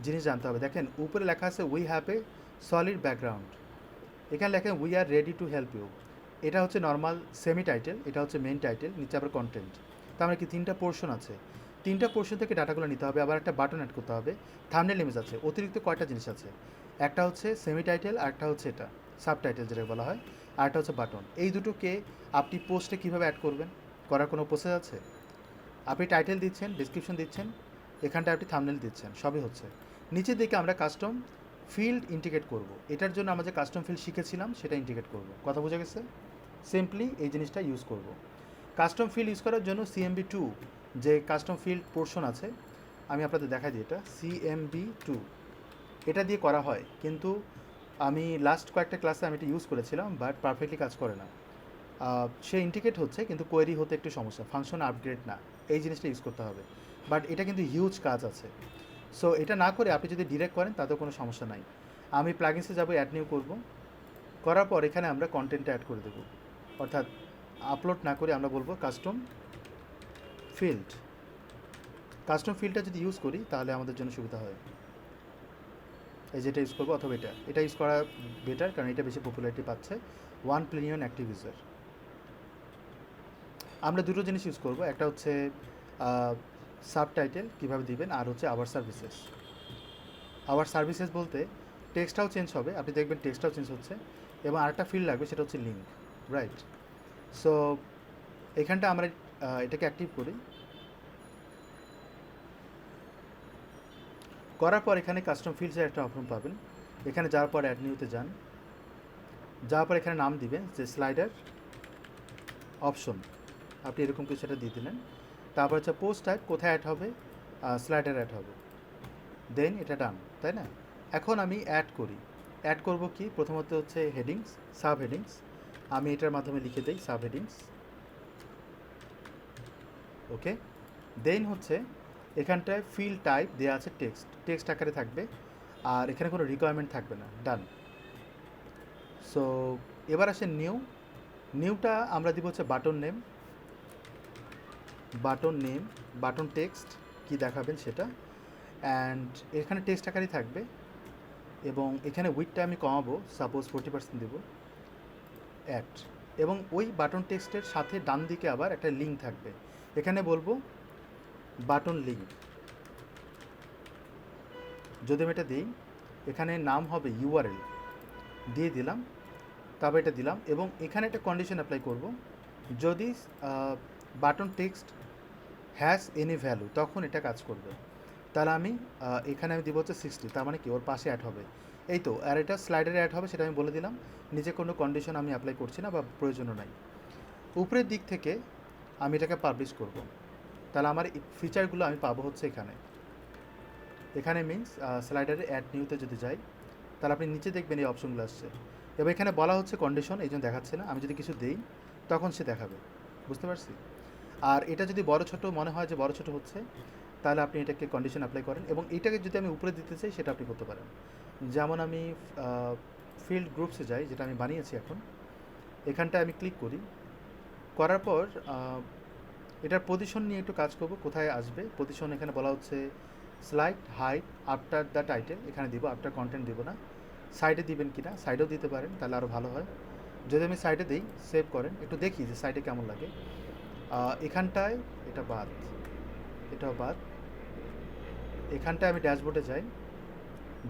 জিনিস জানতে হবে। দেখেন উপরে লেখা আছে we have a solid background, এখানে লেখেন we are ready to help you, এটা হচ্ছে নর্মাল সেমি টাইটেল, এটা হচ্ছে মেন টাইটেল, নিচে আবার কন্টেন্ট। তার মানে কি 3টা পোর্শন আছে, 3টা পোর্শন থেকে ডাটাগুলো নিতে হবে, আবার একটা বাটন অ্যাড করতে হবে, থাম্বনেল ইমেজ আছে, অতিরিক্ত কয়টা জিনিস আছে, একটা হচ্ছে সেমি টাইটেল, আরেকটা হচ্ছে এটা সাব টাইটেল যেটা বলা হয়, আরেকটা হচ্ছে বাটন। এই দুটোকে আপনি পোস্টে কীভাবে অ্যাড করবেন, করার কোনো প্রসেস আছে? আপনি টাইটেল দিচ্ছেন, ডিসক্রিপশন দিচ্ছেন, এখানটায় আপনি থাম্বনেল দিচ্ছেন, সবই হচ্ছে। নিচের দিকে আমরা কাস্টম ফিল্ড ইন্টিগ্রেট করব, এটার জন্য আমরা যে কাস্টম ফিল্ড শিখেছিলাম সেটা ইন্টিগ্রেট করব। কথা বোঝা গেছে? সিম্পলি এই জিনিসটা ইউজ করব। কাস্টম ফিল্ড ইউজ করার জন্য CMB2 যে কাস্টম ফিল্ড পোর্শন আছে আমি আপনাদের দেখাই দিই, এটা CMB2 এটা দিয়ে করা হয়, কিন্তু আমি লাস্ট কয়েকটা ক্লাসে আমি এটা ইউজ করেছিলাম, বাট পারফেক্টলি কাজ করে না। সে ইন্ডিকেট হচ্ছে কিন্তু কোয়েরি হতে একটু সমস্যা, ফাংশন আপগ্রেড না, এই জিনিসটা ইউজ করতে হবে। বাট এটা কিন্তু হিউজ কাজ আছে। সো এটা না করে আপনি যদি ডিরেক্ট করেন তাতেও কোনো সমস্যা নাই। আমি প্লাগিনসে যাবো, অ্যাড নিউ করব, করার পর এখানে আমরা কন্টেন্টটা অ্যাড করে দেবো, অর্থাৎ আপলোড না করে আমরা বলবো কাস্টম ফিল্ড। কাস্টম ফিল্ডটা যদি ইউজ করি তাহলে আমাদের জন্য সুবিধা হয়। এই যেটা ইউজ করবো, অথবা এটা ইউজ করা বেটার, কারণ এটা বেশি পপুলারিটি পাচ্ছে। 1 মিলিয়ন অ্যাক্টিভ ইউজার। আমরা দুটো জিনিস ইউজ করব, একটা হচ্ছে সাবটাইটেল কীভাবে দিবেন, আর হচ্ছে আওয়ার সার্ভিসেস। আওয়ার সার্ভিসেস বলতে টেক্সটটাও চেঞ্জ হবে, আপনি দেখবেন টেক্সটটাও চেঞ্জ হচ্ছে, এবং আরেকটা ফিল্ড লাগবে, সেটা হচ্ছে লিঙ্ক, রাইট? সো এখানটা আমরা এটাকে অ্যাক্টিভ করি, করার পর এখানে কাস্টম ফিল্ডসের একটা অপশন পাবেন। এখানে যাওয়ার পর অ্যাড নিউতে যান, যাওয়ার পর এখানে নাম দিবেন যে স্লাইডার অপশন, আপনি এরকম কিছু একটা দিয়ে দিলেন। তারপর হচ্ছে পোস্ট টাইপ, কোথায় অ্যাড হবে, স্লাইডার অ্যাড হবে, দেন এটা ডান, তাই না? এখন আমি অ্যাড করি, অ্যাড করব কি, প্রথমত হচ্ছে হেডিংস, সাব হেডিংস, আমি এটার মাধ্যমে লিখে দিই সাব হেডিংস, ওকে। দেন হচ্ছে এখানটায় ফিল্ড টাইপ দেওয়া আছে টেক্সট, টেক্সট আকারে থাকবে, আর এখানে কোনো রিকোয়ারমেন্ট থাকবে না, ডান। সো এবার আসে নিউ, নিউটা আমরা দিব হচ্ছে button name, button name, button text কি দেখাবেন সেটা, অ্যান্ড এখানে টেক্সট আকারই থাকবে, এবং এখানে উইথটা আমি কমাবো, সাপোজ 40% দেবো, অ্যাড। এবং ওই বাটন টেক্সটের সাথে ডান দিকে আবার একটা লিঙ্ক থাকবে, এখানে বলবো বাটন লিঙ্ক। যদি আমি এটা দিই, এখানে নাম হবে ইউআরএল, দিয়ে দিলাম, তারপর এটা দিলাম, এবং এখানে একটা কন্ডিশন অ্যাপ্লাই করব, যদি button text has any value তখন এটা কাজ করবে। তাহলে আমি এখানে আমি দিব হচ্ছে 60, তার মানে কি ওর পাশে অ্যাড হবে, এই তো। আর এটা স্লাইডারে অ্যাড হবে সেটা আমি বলে দিলাম, নিচে কোনো কন্ডিশন আমি অ্যাপ্লাই করছি না বা প্রয়োজনও নাই। উপরের দিক থেকে আমি এটাকে পাবলিশ করব, তাহলে আমার ফিচারগুলো আমি পাবো হচ্ছে এখানে। এখানে মিনস স্লাইডারে অ্যাড নিউতে যদি যাই, তাহলে আপনি নিচে দেখবেন এই অপশনগুলো আসছে, এবং এখানে বলা হচ্ছে কন্ডিশন, এই জন্য দেখাচ্ছে না, আমি যদি কিছু দিই তখন সে দেখাবে, বুঝতে পারছি? আর এটা যদি বড় ছোটো মনে হয় যে বড় ছোটো হচ্ছে, তাহলে আপনি এটাকে কন্ডিশন অ্যাপ্লাই করেন, এবং এটাকে যদি আমি উপরে দিতে চাই সেটা আপনি করতে পারেন। যেমন আমি ফিল্ড গ্রুপসে যাই, যেটা আমি বানিয়েছি এখন, এখানটায় আমি ক্লিক করি, করার পর এটার পজিশন নিয়ে একটু কাজ করব, কোথায় আসবে পজিশন, এখানে বলা হচ্ছে slide height after the title, এখানে দিব, আফটার কন্টেন্ট দিব না। সাইডে দিবেন কি না, সাইডেও দিতে পারেন, তাহলে আরও ভালো হয়। যদি আমি সাইডে দিই, সেভ করেন, একটু দেখি যে সাইডে কেমন লাগে। এখানটায় এটা বাদ, এটাও বাদ, এখানটায় আমি ড্যাশবোর্ডে যাই,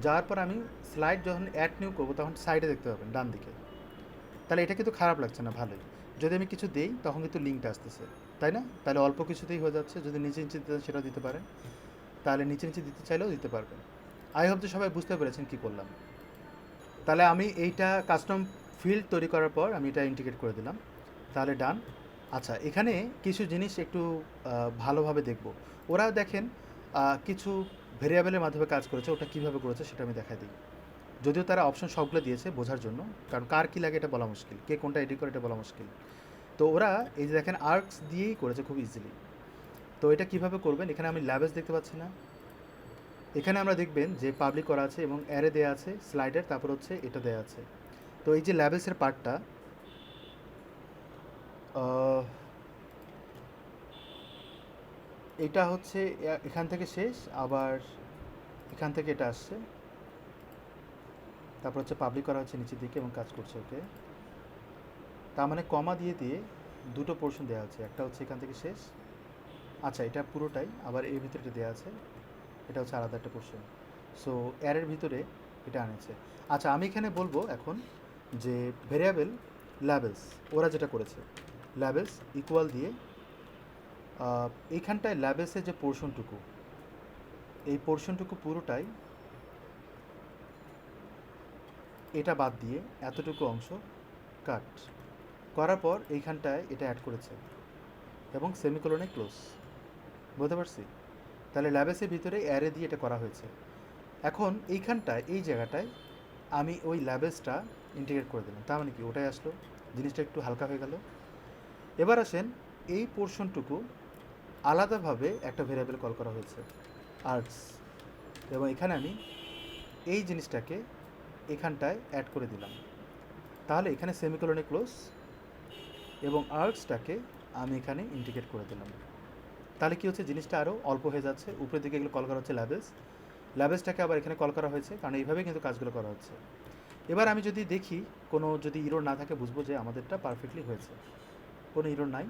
যাওয়ার পর আমি স্লাইড যখন অ্যাড নিউ করবো তখন সাইডে দেখতে পাবেন ডান দিকে, তাহলে এটা কিন্তু খারাপ লাগছে না, ভালোই। যদি আমি কিছু দিই তখন কিন্তু লিঙ্কটা আসতেছে, তাই না? তাহলে অল্প কিছুতেই হয়ে যাচ্ছে, যদি নিচে নিচে দিতে সেটাও দিতে পারেন, তাহলে নিচে নিচে দিতে চাইলেও দিতে পারবেন। আই হোপ যে সবাই বুঝতে পেরেছেন কী করলাম। তাহলে আমি এইটা কাস্টম ফিল্ড তৈরি করার পর আমি এটা ইন্টিগ্রেট করে দিলাম, তাহলে ডান। আচ্ছা, এখানে কিছু জিনিস একটু ভালোভাবে দেখব। ওরা দেখেন কিছু ভেরিয়েবলের মাধ্যমে কাজ করেছে, ওটা কীভাবে করেছে সেটা আমি দেখা দিই। যদিও তারা অপশন সবগুলো দিয়েছে বোঝার জন্য, কারণ কার কী লাগে এটা বলা মুশকিল, কে কোনটা এডিট করে এটা বলা মুশকিল। তো ওরা এই যে দেখেন আর্কস দিয়েই করেছে খুব ইজিলি। তো এটা কীভাবে করবেন, এখানে আমি ল্যাবেজ দেখতে পাচ্ছি না, এখানে আমরা দেখবেন যে পাবলিক করা আছে এবং অ্যারে দেওয়া আছে, স্লাইডার, তারপর হচ্ছে এটা দেওয়া আছে। তো এই যে ল্যাবেলসের পার্টটা, এটা হচ্ছে এখান থেকে শেষ, আবার এখান থেকে এটা আসছে, তারপর হচ্ছে পাবলিক করা হচ্ছে নিচের দিকে এবং কাজ করছে, ওকে। তার মানে কমা দিয়ে দিয়ে দুটো পোর্শন দেওয়া আছে, একটা হচ্ছে এখান থেকে শেষ, আচ্ছা এটা পুরোটাই, আবার এর ভিতরে এটা দেওয়া আছে, এটা হচ্ছে আলাদা একটা পোর্শন। সো অ্যারের ভিতরে এটা আনেছে। আচ্ছা, আমি এখানে বলবো এখন যে ভেরিয়েবল ল্যাবেলস, ওরা যেটা করেছে, ল্যাবেলস ইকুয়াল দিয়ে এইখানটায় ল্যাবেলসের যে পোর্শনটুকু, এই পোর্শনটুকু পুরোটাই এটা বাদ দিয়ে এতটুকু অংশ কাট করার পর এইখানটায় এটা অ্যাড করেছে এবং সেমিকোলনে ক্লোজ, বুঝতে পারছি? তাহলে ল্যাবেসের ভিতরে অ্যারে দিয়ে এটা করা হয়েছে। এখন এইখানটায় এই জায়গাটায় আমি ওই ল্যাবেসটা ইন্টিগ্রেট করে দিলাম, তার মানে কি ওটাই আসলো, জিনিসটা একটু হালকা হয়ে গেল। এবার আসেন এই পোর্শনটুকু আলাদাভাবে একটা ভেরিয়েবল কল করা হয়েছে আর্টস, এবং এখানে আমি এই জিনিসটাকে এখানটায় অ্যাড করে দিলাম। তাহলে এখানে সেমিকোলনে ক্লোজ এবং আর্টসটাকে আমি এখানে ইন্টিগ্রেট করে দিলাম। তাহলে কী হচ্ছে, জিনিসটা আরও অল্প হয়ে যাচ্ছে। উপরের দিকে এগুলো কল করা হচ্ছে ল্যাবেস, ল্যাবেসটাকে আবার এখানে কল করা হয়েছে, কারণ এইভাবেই কিন্তু কাজগুলো করা হচ্ছে। এবার আমি যদি দেখি কোনো যদি ইরোর না থাকে, বুঝবো যে আমাদেরটা পারফেক্টলি হয়েছে, কোনো ইরোর নাই,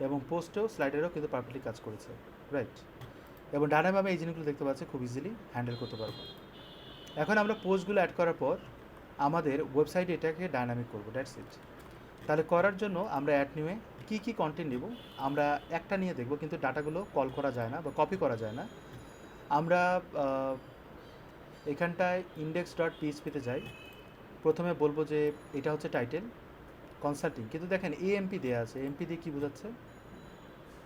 এবং পোস্টেও স্লাইডেরও কিন্তু পারফেক্টলি কাজ করেছে, রাইট। এবং ডানে বামে এই জিনিসগুলো দেখতে পাচ্ছি, খুব ইজিলি হ্যান্ডেল করতে পারবো। এখন আমরা পোস্টগুলো অ্যাড করার পর আমাদের ওয়েবসাইটে এটাকে ডায়নামিক করবো, দ্যাটস ইট। তাহলে করার জন্য আমরা অ্যাড নিয়ে কী কী কন্টেন্ট নেব আমরা একটা নিয়ে দেখব, কিন্তু ডাটাগুলো কল করা যায় না বা কপি করা যায় না। আমরা এখানটায় index.php-তে যাই, প্রথমে বলবো যে এটা হচ্ছে টাইটেল কনসাল্টিং, কিন্তু দেখেন এএমপি দেওয়া আছে, এমপি দিয়ে কী বোঝাচ্ছে,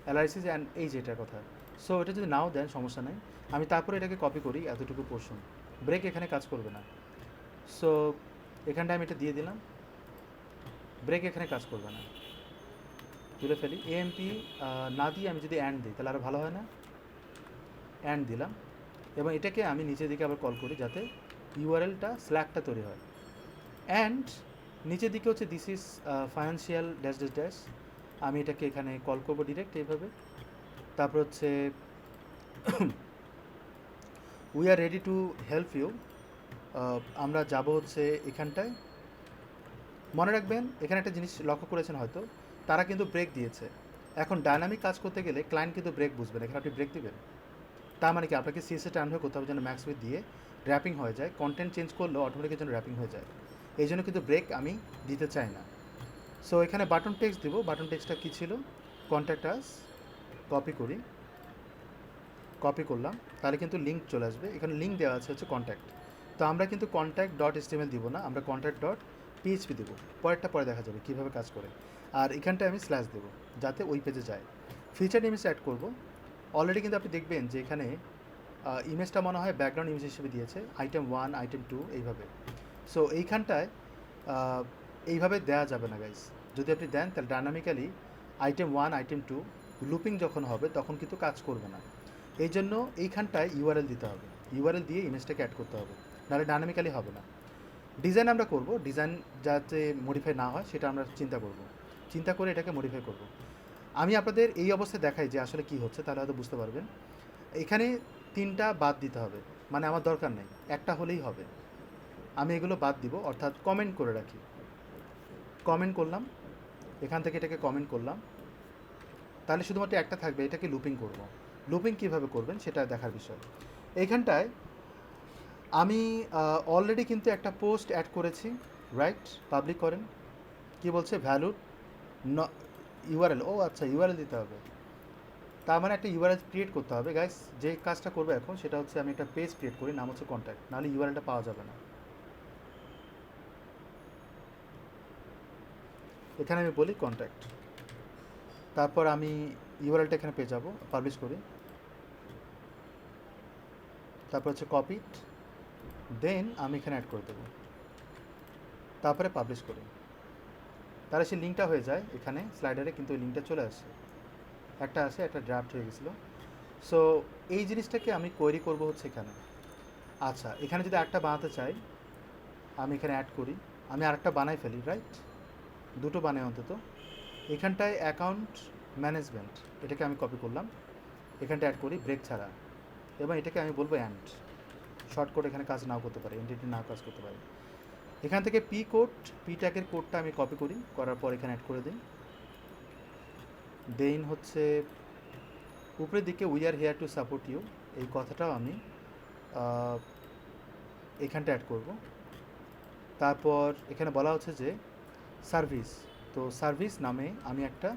অ্যানালাইসিস অ্যান্ড এই যেটা কথা। সো এটা যদি নাও দেন সমস্যা নেই, আমি তারপরে এটাকে কপি করি এতটুকু পোর্শন, ব্রেক এখানে কাজ করবে না। সো এখানটায় আমি এটা দিয়ে দিলাম, ব্রেক এখানে কাজ করবে না, তুলে ফেলি। এএমপি না দিয়ে আমি যদি অ্যান্ড দিই তাহলে আরও ভালো হয় না, অ্যান্ড দিলাম, এবং এটাকে আমি নিচের দিকে আবার কল করি যাতে ইউআরএলটা স্ল্যাকটা তৈরি হয়। অ্যান্ড নিচের দিকে হচ্ছে this is financial dash dash dash, আমি এটাকে এখানে কল করবো ডিরেক্ট এইভাবে। তারপর হচ্ছে we are ready to help you, আমরা যাব হচ্ছে এখানটায়। মনে রাখবেন এখানে একটা জিনিস লক্ষ্য করেছেন হয়তো, তারা কিন্তু ব্রেক দিয়েছে। এখন ডায়নামিক কাজ করতে গেলে ক্লায়েন্ট কিন্তু ব্রেক বুঝবেন, এখানে আপনি ব্রেক দেবেন, তার মানে কি আপনাকে সিএসএস টার্ন হয়ে করতে হবে যেন ম্যাক্স উইথ দিয়ে র্যাপিং হয়ে যায়, কন্টেন্ট চেঞ্জ করলেও অটোমেটিক যেন র্যাপিং হয়ে যায়, এই জন্য কিন্তু ব্রেক আমি দিতে চাই না। সো এখানে বাটন টেক্সট দেবো, বাটন টেক্সটটা কী ছিল, কন্ট্যাক্ট আস, কপি করি, কপি করলাম, তাহলে কিন্তু লিঙ্ক চলে আসবে, এখানে লিঙ্ক দেওয়া আছে হচ্ছে কন্ট্যাক্ট। তো আমরা কিন্তু কন্ট্যাক্ট ডট এসটিএমএল দিব না, আমরা কন্ট্যাক্ট ডট পিএইচপি দেবো, পরেরটা পরে দেখা যাবে কীভাবে কাজ করে। আর এখানটায় আমি স্ল্যাশ দেবো যাতে ওই পেজে যায়। ফিচার ইমেজ অ্যাড করবো, অলরেডি কিন্তু আপনি দেখবেন যে এখানে ইমেজটা মনে হয় ব্যাকগ্রাউন্ড ইমেজ হিসেবে দিয়েছে, আইটেম 1 আইটেম 2 এইভাবে। সো এইখানটায় এইভাবে দেওয়া যাবে না গাইস, যদি আপনি দেন তাহলে ডায়নামিক্যালি আইটেম 1 আইটেম 2 লুপিং যখন হবে তখন কিন্তু কাজ করবে না। এই জন্য এইখানটায় ইউআরএল দিতে হবে, ইউআরএল দিয়ে ইমেজটাকে অ্যাড করতে হবে, নাহলে ডায়নামিক্যালি হবে না। ডিজাইন আমরা করব, ডিজাইন যাতে মডিফাই না হয় সেটা আমরা চিন্তা করে এটাকে মডিফাই করব। আমি আপনাদের এই অবস্থায় দেখাই যে আসলে কি হচ্ছে, তাহলে হয়তো বুঝতে পারবেন। এখানে 3টা বাদ দিতে হবে, মানে আমার দরকার নেই, একটা হলেই হবে, আমি এগুলো বাদ দিব, অর্থাৎ কমেন্ট করে রাখি। কমেন্ট করলাম, এখান থেকে এটাকে কমেন্ট করলাম, তাহলে শুধুমাত্র একটা থাকবে, এটাকে লুপিং করব। লুপিং কীভাবে করবেন সেটা দেখার বিষয়। এইখানটায় আমি অলরেডি কিন্তু একটা পোস্ট অ্যাড করেছি, রাইট, পাবলিক করেন, কি বলছে ভ্যালুড ইউআরএল, ও আচ্ছা ইউআরএল দিতে হবে, তার মানে একটা ইউআরএল ক্রিয়েট করতে হবে গাইস। যে কাজটা করবো এখন সেটা হচ্ছে আমি একটা পেজ ক্রিয়েট করি, নাম হচ্ছে কন্ট্যাক্ট, নাহলে ইউআরএলটা পাওয়া যাবে না। এখানে আমি বলি কন্ট্যাক্ট, তারপর আমি ইউআরএলটা এখানে পেয়ে যাব, পাবলিশ করি, তারপর হচ্ছে কপিড, দেন আমি এখানে অ্যাড করে দেবো, তারপরে পাবলিশ করি, তাহলে সেই লিঙ্কটা হয়ে যায় এখানে স্লাইডারে, কিন্তু ওই লিঙ্কটা চলে আসে, একটা আসে, একটা ড্রাফট হয়ে গেছিলো। সো এই জিনিসটাকে আমি কোয়েরি করব হচ্ছে এখানে। আচ্ছা এখানে যদি একটা বানাতে চাই, আমি এখানে অ্যাড করি, আমি আরেকটা বানাই ফেলি, রাইট, দুটো বানাই অন্তত। এখানটায় অ্যাকাউন্ট ম্যানেজমেন্ট, এটাকে আমি কপি করলাম, এখানটা অ্যাড করি ব্রেক ছাড়া, এবং এটাকে আমি বলবো অ্যান্ড, শর্ট কোড এখানে কাজ নাও করতে পারে, এন্টিটি নাও কাজ করতে পারে। এখান থেকে পি কোড, পি ট্যাগের কোডটা আমি কপি করি, করার পর এখানে অ্যাড করে দিই, দেন হচ্ছে উপরের দিকে we are here to support you, এই কথাটাও আমি এখানটা অ্যাড করব। তারপর এখানে বলা হচ্ছে যে সার্ভিস, তো সার্ভিস নামে আমি একটা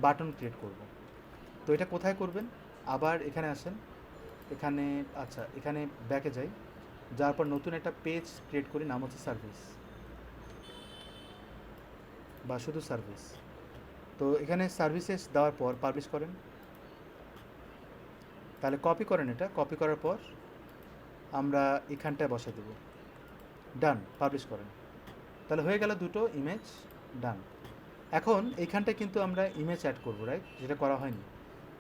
বাটন ক্রিয়েট করব। তো এটা কোথায় করবেন, আবার এখানে আসেন, এখানে আচ্ছা এখানে ব্যাকে যাই, যাওয়ার পর নতুন একটা পেজ ক্রিয়েট করি, নাম হচ্ছে সার্ভিস বা শুধু সার্ভিস। তো এখানে সার্ভিসেস দেওয়ার পর পাবলিশ করেন, তাহলে কপি করেন, এটা কপি করার পর আমরা এখানটায় বসে দেবো, ডান, পাবলিশ করেন। তাহলে হয়ে গেল দুটো ইমেজ, ডান। এখন এইখানটায় কিন্তু আমরা ইমেজ অ্যাড করবো, রাইট, যেটা করা হয়নি।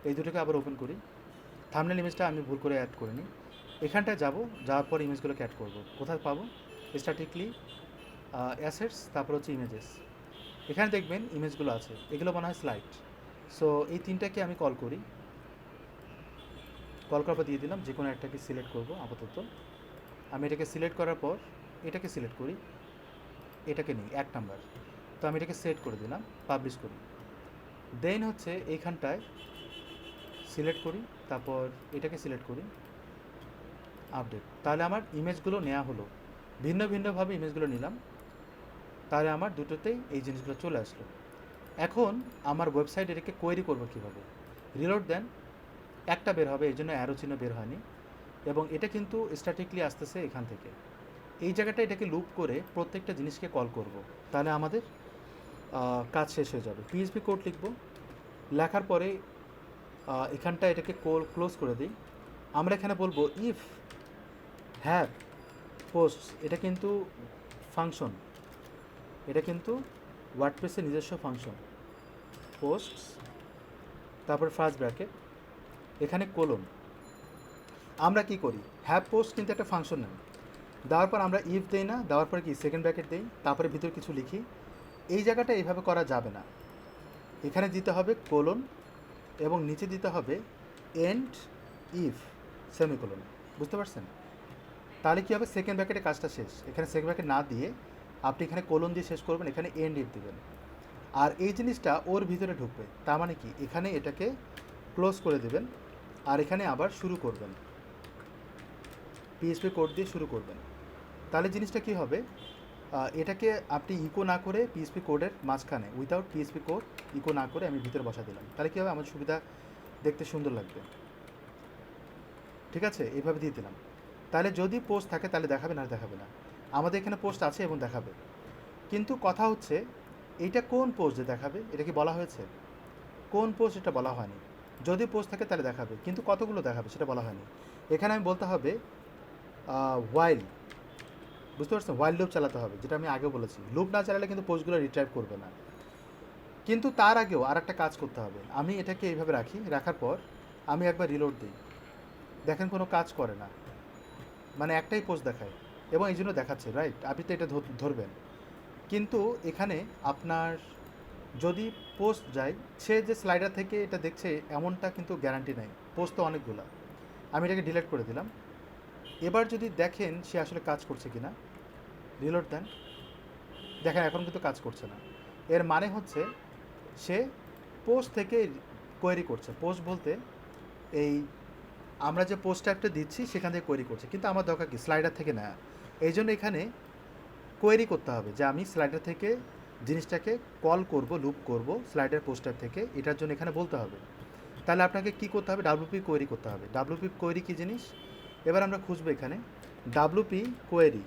এই দুটোকে আবার ওপেন করি। থাম্বনেল ইমেজটা আমি ভুল করে অ্যাড করিনি। এখানটায় যাওয়ার পর ইমেজগুলোকে অ্যাড করবো। কোথায় পাবো? স্ট্যাটিকলি অ্যাসেটস, তারপর হচ্ছে ইমেজেস। এখানে দেখবেন ইমেজগুলো আছে, এগুলো মনে হয় স্লাইড। সো এই তিনটাকে আমি কল করি, কল করার পর দিয়ে দিলাম, যে কোনো একটাকে সিলেক্ট করবো আপাতত। আমি এটাকে সিলেক্ট করার পর এটাকে সিলেক্ট করি, এটাকে নিই 1 নাম্বার। তো আমি এটাকে সেট করে দিলাম, পাবলিশ করি। দেন হচ্ছে এইখানটায় সিলেক্ট করি, তারপর এটাকে সিলেক্ট করি, আপডেট। তাহলে আমার ইমেজগুলো নেওয়া হলো, ভিন্ন ভিন্নভাবে ইমেজগুলো নিলাম, তাহলে আমার দুটোতেই এই জিনিসগুলো চলে আসলো। এখন আমার ওয়েবসাইট এটাকে কোয়েরি করবো কীভাবে? রিলোড দেন, একটা বের হবে, এই জন্য অ্যারো চিহ্ন বের হয়নি, এবং এটা কিন্তু স্ট্যাটিকলি আসতেছে এখান থেকে। এই জায়গাটা এটাকে লুপ করে প্রত্যেকটা জিনিসকে কল করব, তাহলে আমাদের কাজ শেষ হয়ে যাবে। পিএইচপি কোড লিখব, লেখার পরে এখানটা এটাকে ক্লোজ করে দিই। আমরা এখানে বলবো ইফ হ্যাভ পোস্ট, এটা কিন্তু ফাংশন, এটা কিন্তু ওয়ার্ডপ্রেসের নিজস্ব ফাংশন। পোস্টস, তারপর ফার্স্ট ব্র্যাকেট, এখানে কোলন। আমরা কি করি? হ্যাভ পোস্ট কিন্তু একটা ফাংশন নেই, দেওয়ার পর আমরা ইফ দেই না, দেওয়ার পরে কি সেকেন্ড ব্র্যাকেট দেই, তারপরে ভিতরে কিছু লিখি। এই জায়গাটা এইভাবে করা যাবে না, এখানে দিতে হবে কোলন, এবং নিচে দিতে হবে এন্ড ইফ সেমিকোলন। বুঝতে পারছেন? তাহলে কী হবে? সেকেন্ড ব্র্যাকেটে কাজটা শেষ। এখানে সেকেন্ড ব্র্যাকেট না দিয়ে আপনি এখানে কোলন দিয়ে শেষ করবেন, এখানে এন্ড ইফ দেবেন, আর এই জিনিসটা ওর ভিতরে ঢুকবে। তার মানে কি, এখানে এটাকে ক্লোজ করে দেবেন, আর এখানে আবার শুরু করবেন, পিএইচপি কোড দিয়ে শুরু করবেন। তাহলে জিনিসটা কী হবে? এটাকে আপনি ইকো না করে পিএইচপি কোডের মাঝখানে, উইথাউট পিএইচপি কোড ইকো না করে আমি ভিতরে বসা দিলাম। তাহলে কী হবে? আমার সুবিধা, দেখতে সুন্দর লাগবে। ঠিক আছে, এইভাবে দিয়ে দিলাম। তাহলে যদি পোস্ট থাকে তাহলে দেখাবে, না দেখাবে না। আমাদের এখানে পোস্ট আছে এবং দেখাবে, কিন্তু কথা হচ্ছে এইটা কোন পোস্ট যে দেখাবে, এটা কি বলা হয়েছে? কোন পোস্ট এটা বলা হয়নি। যদি পোস্ট থাকে তাহলে দেখাবে, কিন্তু কতগুলো দেখাবে সেটা বলা হয়নি। এখানে আমি বলতে হবে ওয়াইল, বুঝতে পারছেন? ওয়াইল লুপ চালাতে হবে, যেটা আমি আগে বলেছি। লুপ না চালালে কিন্তু পোস্টগুলো রিট্রাইভ করবে না। কিন্তু তার আগেও আর একটা কাজ করতে হবে। আমি এটাকে এইভাবে রাখি, রাখার পর আমি একবার রিলোড দিই, দেখেন কোনো কাজ করে না, মানে একটাই পোস্ট দেখায়, এবং এই জন্য দেখাচ্ছে, রাইট? আপনি তো এটা ধরবেন। কিন্তু এখানে আপনার যদি পোস্ট যায়, সে যে স্লাইডার থেকে এটা দেখছে এমনটা কিন্তু গ্যারান্টি নেই, পোস্ট তো অনেকগুলো। আমি এটাকে ডিলিট করে দিলাম। এবার যদি দেখেন সে আসলে কাজ করছে কি না, রিলোড দেন, দেখেন এখন কিন্তু কাজ করছে না। এর মানে হচ্ছে সে পোস্ট থেকে কোয়েরি করছে। পোস্ট বলতে এই আমরা যে পোস্ট ট্যাগটা দিচ্ছি সেখান থেকে কোয়েরি করছে, কিন্তু আমার দরকার কি স্লাইডার থেকে নেওয়া। এই জন্য এখানে কোয়েরি করতে হবে যে আমি স্লাইডার থেকে জিনিসটাকে কল করব, লুপ করব স্লাইডার পোস্টার থেকে, এটার জন্য এখানে বলতে হবে। তাহলে আপনাকে কি করতে হবে? ডাব্লুপি কোয়েরি করতে হবে। ডাব্লুপি কোয়েরি কী জিনিস? এবার আমরা খুঁজবো এখানে ডাব্লুপি কোয়েরি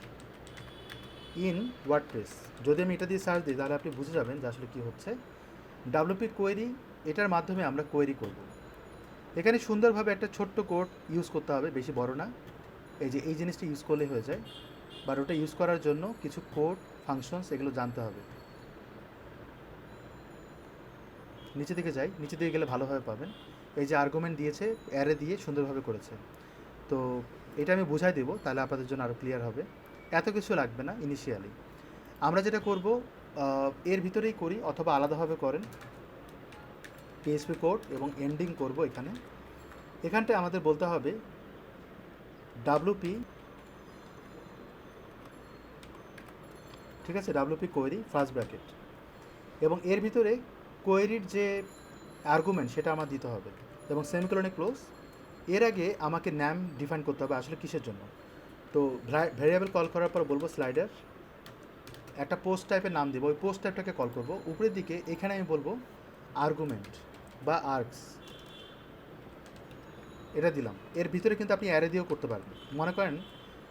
ইন ওয়ার্ডপ্রেস। যদি আমি এটা দিয়ে সার্চ দিই তাহলে আপনি বুঝে যাবেন যে আসলে কী হচ্ছে। ডাব্লুপি কোয়েরি, এটার মাধ্যমে আমরা কোয়েরি করব। এখানে সুন্দরভাবে একটা ছোট্ট কোড ইউজ করতে হবে, বেশি বড় না। এই যে এই জিনিসটা ইউজ করলে হয়ে যায়, বা ওটা ইউজ করার জন্য কিছু কোড ফাংশনস এগুলো জানতে হবে। নিচে দিকে যাই, নিচে দিকে গেলে ভালোভাবে পাবেন। এই যে আর্গুমেন্ট দিয়েছে, অ্যারে দিয়ে সুন্দরভাবে করেছে। তো এটা আমি বুঝাই দেবো, তাহলে আপনাদের জন্য আরও ক্লিয়ার হবে। এত কিছু লাগবে না ইনিশিয়ালি। আমরা যেটা করব এর ভিতরেই করি, অথবা আলাদাভাবে করেন। পিএইচপি কোড এবং এন্ডিং করব এখানে। এখানটায় আমাদের বলতে হবে ডাব্লুপি, ঠিক আছে, ডাব্লুপি কোয়েরি ফার্স্ট ব্র্যাকেট, এবং এর ভিতরে কোয়েরির যে আর্গুমেন্ট সেটা আমার দিতে হবে, এবং সেমিকোলনে ক্লোজ। এর আগে আমাকে নাম ডিফাইন করতে হবে আসলে কিসের জন্য। তো ভ্যারিয়েবল কল করার পর বলবো স্লাইডার, একটা পোস্ট টাইপের নাম দেবো, ওই পোস্ট টাইপটাকে কল করব। উপরের দিকে এখানে আমি বলবো আর্গুমেন্ট বা আর্কস, এটা দিলাম। এর ভিতরে কিন্তু আপনি অ্যারে দিয়েও করতে পারবেন। মনে করেন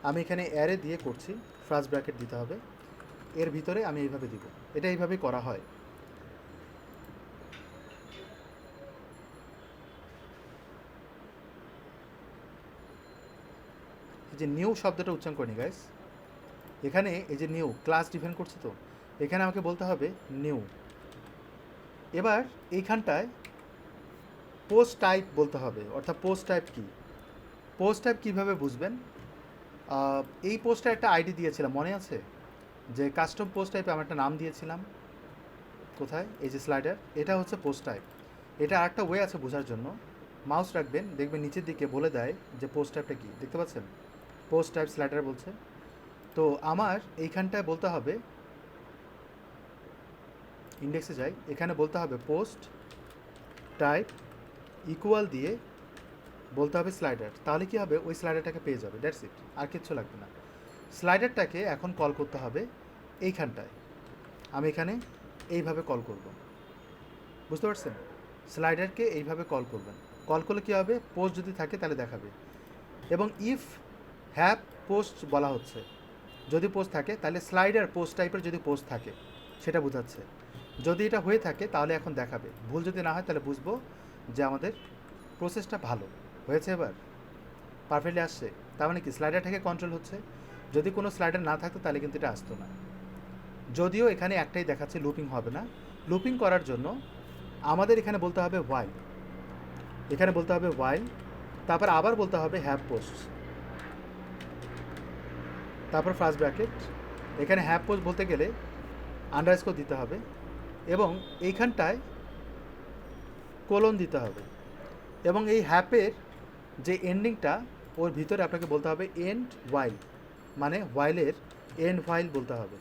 আমি এখানে অ্যারে দিয়ে করছি, ফার্স্ট ব্র্যাকেট দিতে হবে, এর ভিতরে আমি এইভাবে দিব। এটা এইভাবেই করা হয়। যে নিউ শব্দটা উচ্চারণ করিনি গাইস, এখানে এই যে নিউ ক্লাস ডিফাইন করছি, তো এখানে আমাকে বলতে হবে নিউ। এবার এইখানটায় পোস্ট টাইপ বলতে হবে, অর্থাৎ পোস্ট টাইপ কি, পোস্ট টাইপ কীভাবে বুঝবেন। এই পোস্টে একটা আইডি দিয়েছিলাম মনে আছে, যে কাস্টম পোস্ট টাইপে আমি একটা নাম দিয়েছিলাম, কোথায়, এই যে স্লাইডার, এটা হচ্ছে পোস্ট টাইপ। এটা আরেকটা ওয়ে আছে বোঝার জন্য, মাউস রাখবেন, দেখবেন নিচের দিকে বলে দেয় যে পোস্ট টাইপটা কী, দেখতে পাচ্ছেন পোস্ট টাইপ স্লাইডার বলছে। তো আমার এইখানটায় বলতে হবে, ইন্ডেক্সে যাই, এখানে বলতে হবে পোস্ট টাইপ ইকুয়াল দিয়ে বলতে হবে স্লাইডার, তাহলে কি হবে, ওই স্লাইডারটাকে পেয়ে যাবে, দ্যাটস ইট, আর কিচ্ছু লাগবে না। স্লাইডারটাকে এখন কল করতে হবে এইখানটায়, আমি এখানে এইভাবে কল করব, বুঝতে পারছেন, স্লাইডারকে এইভাবে কল করবেন, কল করলে কী হবে, পোস্ট যদি থাকে তাহলে দেখাবে। এবং ইফ হ্যাভ পোস্ট বলা হচ্ছে, যদি পোস্ট থাকে তাহলে স্লাইডার পোস্ট টাইপের যদি পোস্ট থাকে সেটা বোঝাচ্ছে, যদি এটা হয়ে থাকে তাহলে এখন দেখাবে, ভুল যদি না হয় তাহলে বুঝবো যে আমাদের প্রসেসটা ভালো হয়েছে, এবার পারফেক্টলি আসছে। তার মানে কি স্লাইডার থেকে কন্ট্রোল হচ্ছে, যদি কোনো স্লাইডার না থাকতো তাহলে কিন্তু এটা আসতো না। যদিও এখানে একটাই দেখাচ্ছে, লুপিং হবে না, লুপিং করার জন্য আমাদের এখানে বলতে হবে হোয়াইল, এখানে বলতে হবে হোয়াইল, তারপর আবার বলতে হবে হ্যাভ পোস্ট, তারপর ফার্স্ট ব্র্যাকেট, এখানে হ্যাভ পোস্ট বলতে গেলে আন্ডারস্কোর দিতে হবে, এবং এইখানটায় কোলন দিতে হবে, এবং এই হ্যাপের যে এন্ডিংটা ওর ভিতরে আপনাকে বলতে হবে এন্ড ওয়াইল, মানে ওয়াইলের এন্ড ওয়াইল বলতে হবে।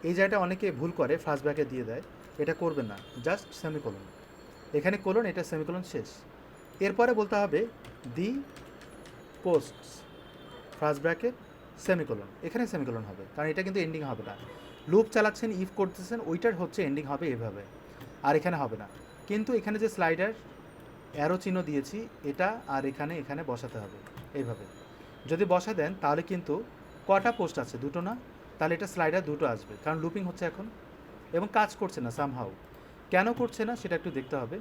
এই জায়গাটা অনেকে ভুল করে, ফার্স্ট ব্র্যাকেট দিয়ে দেয়, এটা করবেন না, জাস্ট সেমিকোলন, এখানে কোলন, এটা সেমিকোলন শেষ, এরপরে বলতে হবে দি পোস্টস ফার্স্ট ব্র্যাকেট সেমিকোলন, এখানে সেমিকোলন হবে, কারণ এটা কিন্তু এন্ডিং হবে না, লুপ চালাচ্ছেন, ইফ করতেছেন, ওইটার হচ্ছে এন্ডিং হবে এভাবে, আর এখানে হবে না। কিন্তু এখানে যে স্লাইডার অ্যারো চিহ্ন দিয়েছি, এটা আর এখানে এখানে বসাতে হবে এইভাবে, যদি বসা দেন তাহলে কিন্তু কটা পোস্ট আছে, দুটো না, তাহলে এটা স্লাইডার দুটো আসবে, কারণ লুপিং হচ্ছে এখন এবং কাজ করছে না সামহাউ, কেন করছে না সেটা একটু দেখতে হবে।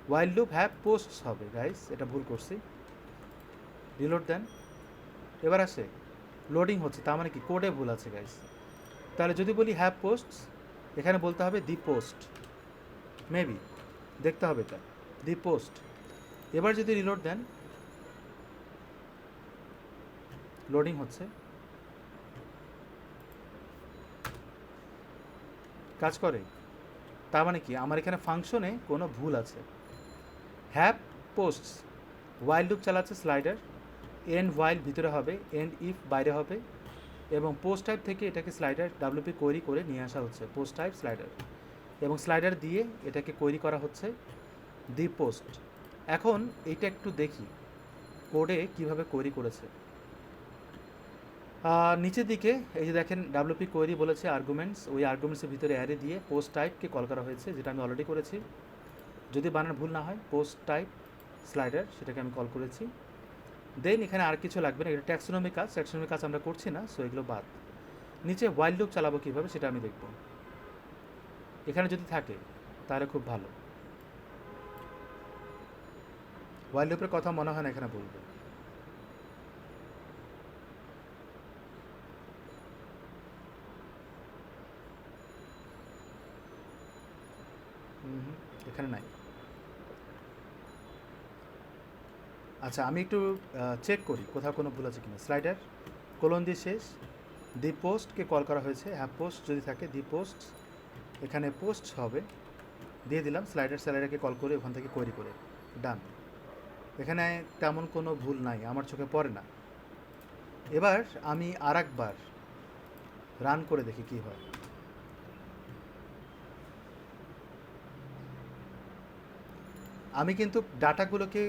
ওয়াইল লুপ হ্যাভ পোস্টস হবে গাইস, এটা ভুল করছি, রিলোড দেন, এবার আসে লোডিং হচ্ছে, তার মানে কি কোডে ভুল আছে গাইস, তাহলে যদি বলি হ্যাভ পোস্টস, এখানে বলতে হবে দি পোস্ট, মেবি দেখতে হবে এটা দি পোস্ট। এবার যদি রিলোড দেন, লোডিং হচ্ছে, কাজ করে, তার মানে কি আমার এখানে ফাংশনে কোনো ভুল আছে। হ্যাভ পোস্টস ওয়াইল লুপ চালাচ্ছে স্লাইডার, এন্ড ওয়াইল ভিতরে হবে, এন্ড ইফ বাইরে হবে, এবং পোস্ট টাইপ থেকে এটাকে স্লাইডার ডাব্লিউপি কোয়েরি করে নিয়ে আসা হচ্ছে পোস্ট টাইপ স্লাইডার, এবং স্লাইডার দিয়ে এটাকে কোয়েরি করা হচ্ছে দি পোস্ট। এখন এইটা একটু দেখি কোডে কিভাবে কোয়েরি করেছে। নিচের দিকে এই যে দেখেন ডাব্লিউপি কোয়েরি বলেছে আর্গুমেন্টস, ওই আর্গুমেন্টসের ভিতরে অ্যারে দিয়ে পোস্ট টাইপকে কল করা হয়েছে, যেটা আমি অলরেডি করেছি, যদি বানান ভুল না হয় পোস্ট টাইপ স্লাইডার, সেটাকে আমি কল করেছি। দেন এখানে আর কিছু লাগবে না, এটা ট্যাক্সোনমি কাজ, ট্যাক্সোনমি কাজ আমরা করছি না, সো এগুলো বাদ। নিচে ওয়াইল লুপ চালাবো কীভাবে সেটা আমি দেখব, এখানে যদি থাকে তাহলে খুব ভালো। ওয়াইল লুপের কথা মনে হয় না এখানে বলবো, এখানে নাই। আচ্ছা আমি একটু চেক করি কোথাও কোনো ভুল আছে কিনা। স্লাইডার কোলন দিয়ে শেষ, দি পোস্টকে কল করা হয়েছে, হ্যাভ পোস্ট যদি থাকে দি পোস্ট, এখানে পোস্ট হবে, দিয়ে দিলাম, স্লাইডার স্যালাইডারকে কল করে ওখান থেকে কোয়েরি করে ডান, এখানে তেমন কোনো ভুল নাই, আমার চোখে পড়ে না। এবার আমি আর একবার রান করে দেখি কী হয়। আমি কিন্তু ডাটাগুলোকে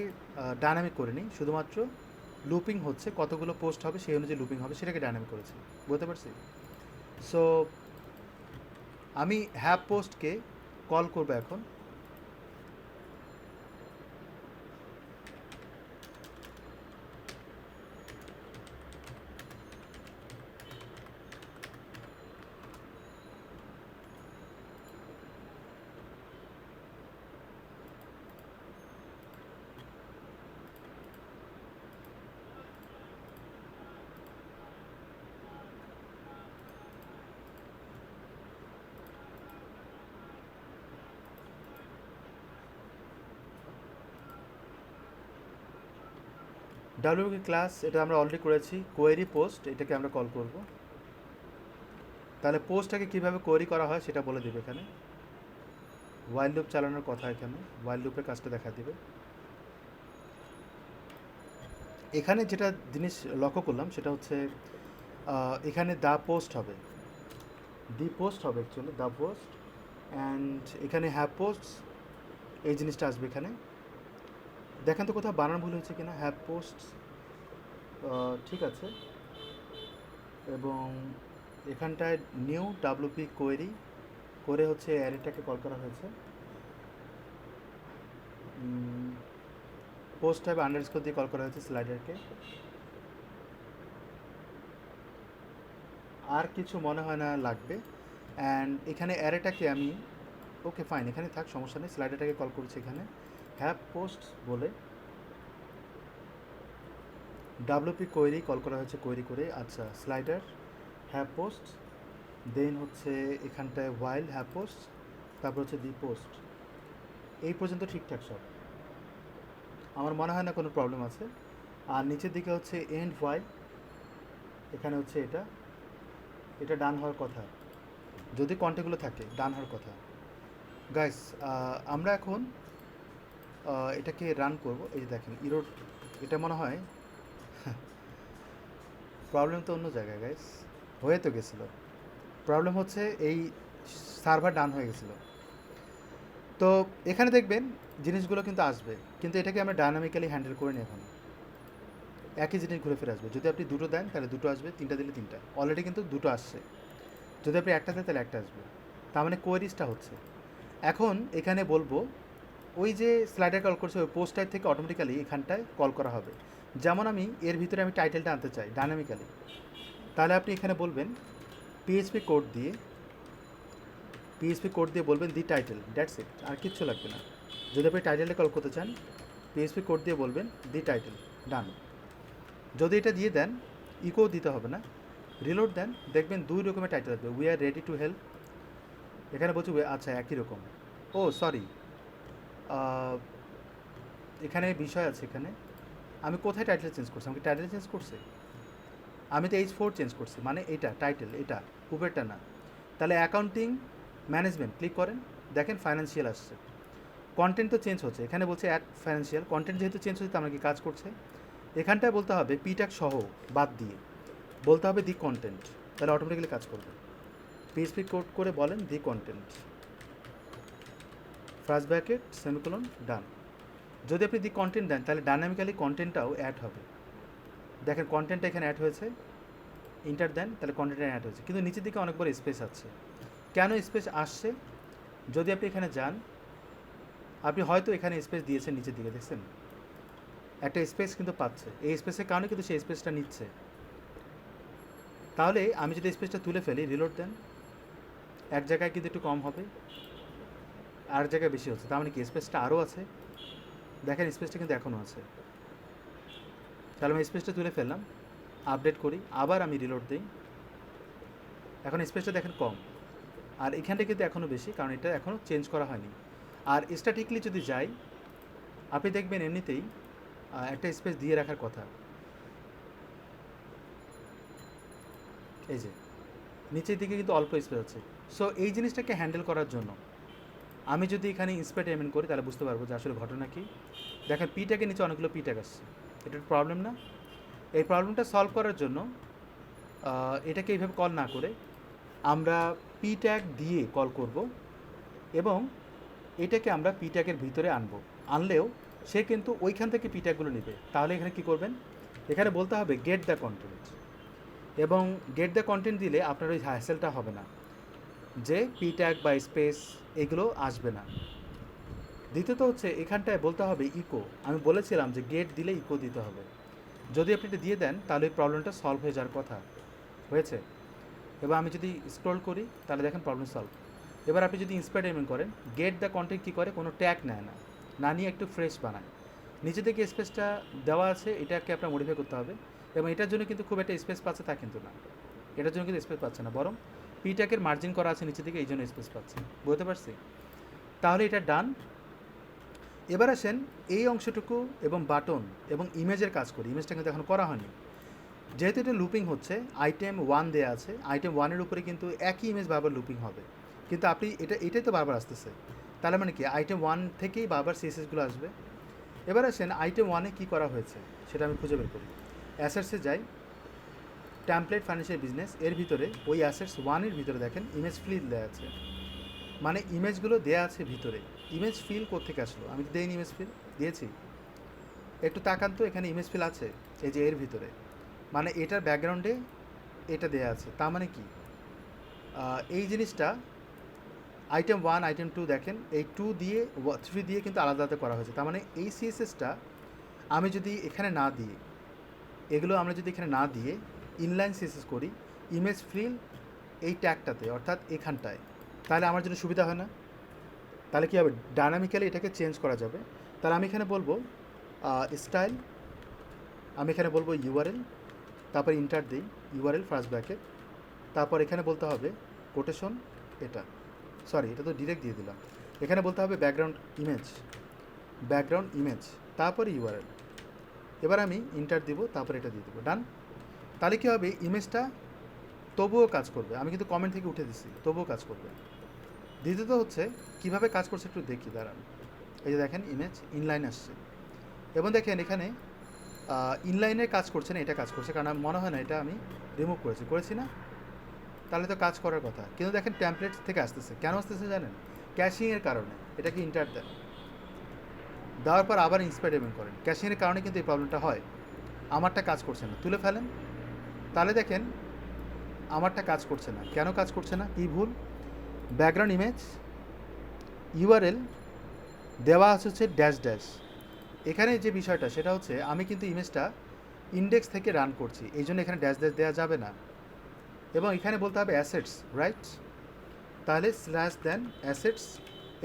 ডায়নামিক করিনি, শুধুমাত্র লুপিং হচ্ছে, কতগুলো পোস্ট হবে সেই অনুযায়ী লুপিং হবে সেটাকে ডায়নামিক করেছি, বুঝতে পারছি। সো আমি হ্যাভ পোস্টকে কল করবো এখন, ডাব্লিউপি ক্লাস এটা আমরা অলরেডি করেছি। কোয়েরি পোস্ট এটাকে আমরা কল করব। তাহলে পোস্টটাকে কীভাবে কোয়েরি করা হয় সেটা বলে দেবে এখানে। ওয়াইল লুপ চালানোর কথা, এখানে ওয়াইল লুপের কাজটা দেখা দিবে। এখানে যেটা জিনিস লক্ষ্য করলাম সেটা হচ্ছে এখানে দ্য পোস্ট হবে, দি পোস্ট হবে অ্যাকচুয়ালি, দ্য পোস্ট। অ্যান্ড এখানে হ্যাভ পোস্ট এই জিনিসটা আসবে এখানে। দেখেন তো কোথাও বানান ভুল হয়েছে কিনা। হ্যাভ পোস্ট ঠিক আছে। এবং এখানটায় নিউ ডাব্লিউপি কোয়েরি করে হচ্ছে অ্যারেটাকে কল করা হয়েছে। পোস্ট টাইপ আন্ডারস্কোর দিয়ে কল করা হয়েছে স্লাইডারকে। আর কিছু মনে হয় না লাগবে। অ্যান্ড এখানে অ্যারেটাকে আমি ওকে ফাইন, এখানে থাক, সমস্যা নেই। স্লাইডারটাকে কল করছি এখানে হ্যাভ পোস্ট বলে। ডাব্লিউপি কোয়েরি কল করা হয়েছে কোয়েরি করে। আচ্ছা, স্লাইডার হ্যাভ পোস্ট, দেন হচ্ছে এখানটায় ওয়াইল হ্যাভ পোস্ট, তারপর হচ্ছে দি পোস্ট। এই পর্যন্ত ঠিকঠাক সব, আমার মনে হয় না কোনো প্রবলেম আছে। আর নিচের দিকে হচ্ছে এন্ড ওয়াইল, এখানে হচ্ছে এটা এটা ডান হওয়ার কথা, যদি কন্টেগুলো থাকে ডান হওয়ার কথা। গাইস আমরা এখন এটাকে রান করব। এই যে দেখেন ইরোড, এটা মনে হয় প্রবলেম তো অন্য জায়গায় গাইস, হয়ে তো গেছিলো। প্রবলেম হচ্ছে এই সার্ভার ডাউন হয়ে গেছিলো। তো এখানে দেখবেন জিনিসগুলো কিন্তু আসবে, কিন্তু এটাকে আমরা ডায়নামিক্যালি হ্যান্ডেল করে নিই। এখন একই জিনিস ঘুরে ফিরে আসবে। যদি আপনি দুটো দেন তাহলে দুটো আসবে, তিনটা দিলে তিনটা। অলরেডি কিন্তু দুটো আসছে। যদি আপনি একটা দেন তাহলে একটা আসবে, তার মানে কোয়েরিজটা হচ্ছে। এখন এখানে বলবো ওই যে স্লাইডার কল করছে ওই পোস্ট টাইপ থেকে অটোমেটিক্যালি এখানটায় কল করা হবে। যেমন আমি এর ভিতরে আমি টাইটেলটা আনতে চাই ডায়নামিক্যালি, তাহলে আপনি এখানে বলবেন পিএইচপি কোড দিয়ে বলবেন দি টাইটেল, দ্যাটস ইট, আর কিচ্ছু লাগবে না। যদি আপনি টাইটেলটা কল করতে চান পিএইচপি কোড দিয়ে বলবেন দি টাইটেল, ডান। যদি এটা দিয়ে দেন ইকো দিতে হবে না, রিলোড দেন, দেখবেন দুই রকমের টাইটেল আসবে। We are ready to help, এখানে বলছি আচ্ছা একই রকম। ও সরি, এখানে বিষয় আছে। এখানে আমি কোথায় টাইটেল চেঞ্জ করছি? আমাকে টাইটেল চেঞ্জ করছে, আমি তো H4 চেঞ্জ করছি, মানে এটা টাইটেল, এটা উপরেরটা না। তাহলে অ্যাকাউন্টিং ম্যানেজমেন্ট ক্লিক করেন, দেখেন ফাইন্যান্সিয়াল আসছে। কন্টেন্ট তো চেঞ্জ হচ্ছে, এখানে বলছে অ্যাড ফাইন্যান্সিয়াল। কন্টেন্ট যেহেতু চেঞ্জ হচ্ছে তার মানে কি কাজ করছে। এখানটায় বলতে হবে পিটাক সহ বাদ দিয়ে বলতে হবে দি কন্টেন্ট, তাহলে অটোমেটিক্যালি কাজ করবে। পিএইচপি কোড করে বলেন দি কন্টেন্ট, ফার্স্ট ব্র্যাকেট সেমিকোলন, ডান। যদি আপনি দি কন্টেন্ট দেন তাহলে ডাইনামিক্যালি কন্টেন্টটাও অ্যাড হবে। দেখেন কন্টেন্টটা এখানে অ্যাড হয়েছে, ইন্টার দেন তাহলে কন্টেন্টটা অ্যাড হয়েছে, কিন্তু নিচের দিকে অনেক বড় স্পেস আছে। কেন স্পেস আসছে? যদি আপনি এখানে যান, আপনি হয়তো এখানে স্পেস দিয়েছেন, নিচের দিকে দেখছেন একটা স্পেস কিন্তু পাচ্ছে, এই স্পেসের কারণে কিন্তু সেই স্পেসটা নিচ্ছে। তাহলে আমি যদি স্পেসটা তুলে ফেলি, রিলোড দেন, এক জায়গায় কিন্তু একটু কম হবে, আর জায়গায় বেশি হচ্ছে, তার মানে কি স্পেসটা আরও আছে। দেখেন স্পেসটা কিন্তু এখনও আছে। তাহলে আমি স্পেসটা তুলে ফেললাম, আপডেট করি, আবার আমি রিলোড দিই, এখন স্পেসটা দেখেন কম, আর এখানটা কিন্তু এখনও বেশি, কারণ এটা এখনও চেঞ্জ করা হয়নি। আর স্ট্যাটিকলি যদি যাই, আপনি দেখবেন এমনিতেই একটা স্পেস দিয়ে রাখার কথা। এই যে নিচের দিকে কিন্তু অল্প স্পেস আছে। সো এই জিনিসটাকে হ্যান্ডেল করার জন্য আমি যদি এখানে ইন্সপেক্ট এমএন করি তাহলে বুঝতে পারবো যে আসলে ঘটনা কী। দেখেন পি ট্যাগের নিচে অনেকগুলো পি ট্যাগ আসছে, এটা প্রবলেম না? এই প্রবলেমটা সলভ করার জন্য এটাকে এইভাবে কল না করে আমরা পি ট্যাগ দিয়ে কল করব, এবং এটাকে আমরা পি ট্যাগের ভিতরে আনলেও সে কিন্তু ওইখান থেকে পি ট্যাগগুলো নেবে। তাহলে এখানে কী করবেন? এখানে বলতে হবে গেট দ্য কন্টেন্ট, এবং গেট দ্য কন্টেন্ট দিলে আপনার ওই হ্যাসেলটা হবে না যে পি ট্যাগ বা স্পেস এগুলো আসবে না। দ্বিতীয়ত হচ্ছে এখানটায় বলতে হবে ইকো। আমি বলেছিলাম যে গেট দিলে ইকো দিতে হবে। যদি আপনি এটা দিয়ে দেন তাহলে এই প্রবলেমটা সলভ হয়ে যাওয়ার কথা। হয়েছে? এবার আমি যদি স্ক্রল করি তাহলে দেখেন প্রবলেম সলভ। এবার আপনি যদি ইন্সপায়ার এমএন করেন, গেট দ্য কন্টেন্ট কী করে? কোনো ট্যাগ নেয় না, না নিয়ে একটু ফ্রেশ বানায়। নিচে থেকে স্পেসটা দেওয়া আছে, এটাকে আপনার মডিফাই করতে হবে, এবং এটার জন্য কিন্তু খুব একটা স্পেস পাচ্ছে তা কিন্তু না, এটার জন্য কিন্তু স্পেস পাচ্ছে না, বরং পি ট্যাগের মার্জিন করা আছে নিচে থেকে, এই জন্য স্পেস পাচ্ছে। বুঝতে পারছি? তাহলে এটা ডান। এবার আসেন এই অংশটুকু এবং বাটন এবং ইমেজের কাজ করি। ইমেজটা কিন্তু এখন করা হয়নি, যেহেতু এটা লুপিং হচ্ছে। আইটেম 1 দেওয়া আছে, আইটেম 1-এর উপরে কিন্তু একই ইমেজ বারবার লুপিং হবে, কিন্তু আপনি এটাই তো বারবার আসতেছে, তাহলে মানে কি আইটেম 1 থেকেই বারবার সিএসএসগুলো আসবে। এবার আসেন আইটেম 1-এ কী করা হয়েছে সেটা আমি খুঁজে বের করি। অ্যাসেটসে যাই, টেমপ্লেট ফাইন্যান্সিয়াল বিজনেস, এর ভিতরে ওই অ্যাসেটস 1-এর ভিতরে দেখেন ইমেজ ফিল দেওয়া আছে, মানে ইমেজগুলো দেওয়া আছে ভিতরে। ইমেজ ফিল কোত্থেকে আসলো? আমি তো দেইনি ইমেজ ফিল, দিয়েছি? একটু তাকান তো, এখানে ইমেজ ফিল আছে এই যে এর ভিতরে, মানে এটার ব্যাকগ্রাউন্ডে এটা দেওয়া আছে। তার মানে কি এই জিনিসটা আইটেম 1 আইটেম 2 দেখেন এই 2 দিয়ে 3 দিয়ে কিন্তু আলাদা আলাদা করা হয়েছে। তার মানে এই সিএসএসটা আমি যদি এখানে না দিয়ে, এগুলো আমরা যদি এখানে না দিয়ে ইনলাইন সিএসএস করি ইমেজ ফিল এই ট্যাগটাতে, অর্থাৎ এখানটায়, তাহলে আমার জন্য সুবিধা হয় না? তাহলে কী হবে, ডায়নামিক্যালি এটাকে চেঞ্জ করা যাবে। তাহলে আমি এখানে বলবো স্টাইল, আমি এখানে বলবো ইউআরএল, তারপর ইন্টার দিই ইউআরএল ফার্স্ট ব্র্যাকেট, তারপর এখানে বলতে হবে কোটেশন, এটা সরি এটা তো ডিরেক্ট দিয়ে দিলাম। এখানে বলতে হবে ব্যাকগ্রাউন্ড ইমেজ, তারপরে ইউআরএল। এবার আমি ইন্টার দিব, তারপর এটা দিয়ে দেবো, ডান। তাহলে কী হবে, ইমেজটা তবুও কাজ করবে। আমি কিন্তু কমেন্ট থেকে উঠে দিছি, তবুও কাজ করবে। দ্বিতীয়ত হচ্ছে কীভাবে কাজ করছে একটু দেখি, দাঁড়ান। এই যে দেখেন ইমেজ ইনলাইন আসছে, এবং দেখেন এখানে ইনলাইনের কাজ করছে না, এটা কাজ করছে, কারণ আমার মনে হয় না এটা আমি রিমুভ করেছি না, তাহলে তো কাজ করার কথা। কিন্তু দেখেন টেমপ্লেট থেকে আসতেছে, কেন আসতেছে জানেন? ক্যাশিংয়ের কারণে। এটাকে ইন্টার দেন, দেওয়ার পর আবার ইন্সপেক্ট করেন, ক্যাশিংয়ের কারণে কিন্তু এই প্রবলেমটা হয়। আমারটা কাজ করছে না, তুলে ফেলেন। তাহলে দেখেন আমারটা কাজ করছে না। কেন কাজ করছে না, কী ভুল? ব্যাকগ্রাউন্ড ইমেজ ইউআরএল দেওয়া হচ্ছে ড্যাশ ড্যাশ। এখানে যে বিষয়টা সেটা হচ্ছে আমি কিন্তু ইমেজটা ইন্ডেক্স থেকে রান করছি, এই জন্য এখানে ড্যাশ ড্যাশ দেওয়া যাবে না। এবং এখানে বলতে হবে অ্যাসেটস, রাইট? তাহলে স্ল্যাশ দেন অ্যাসেটস,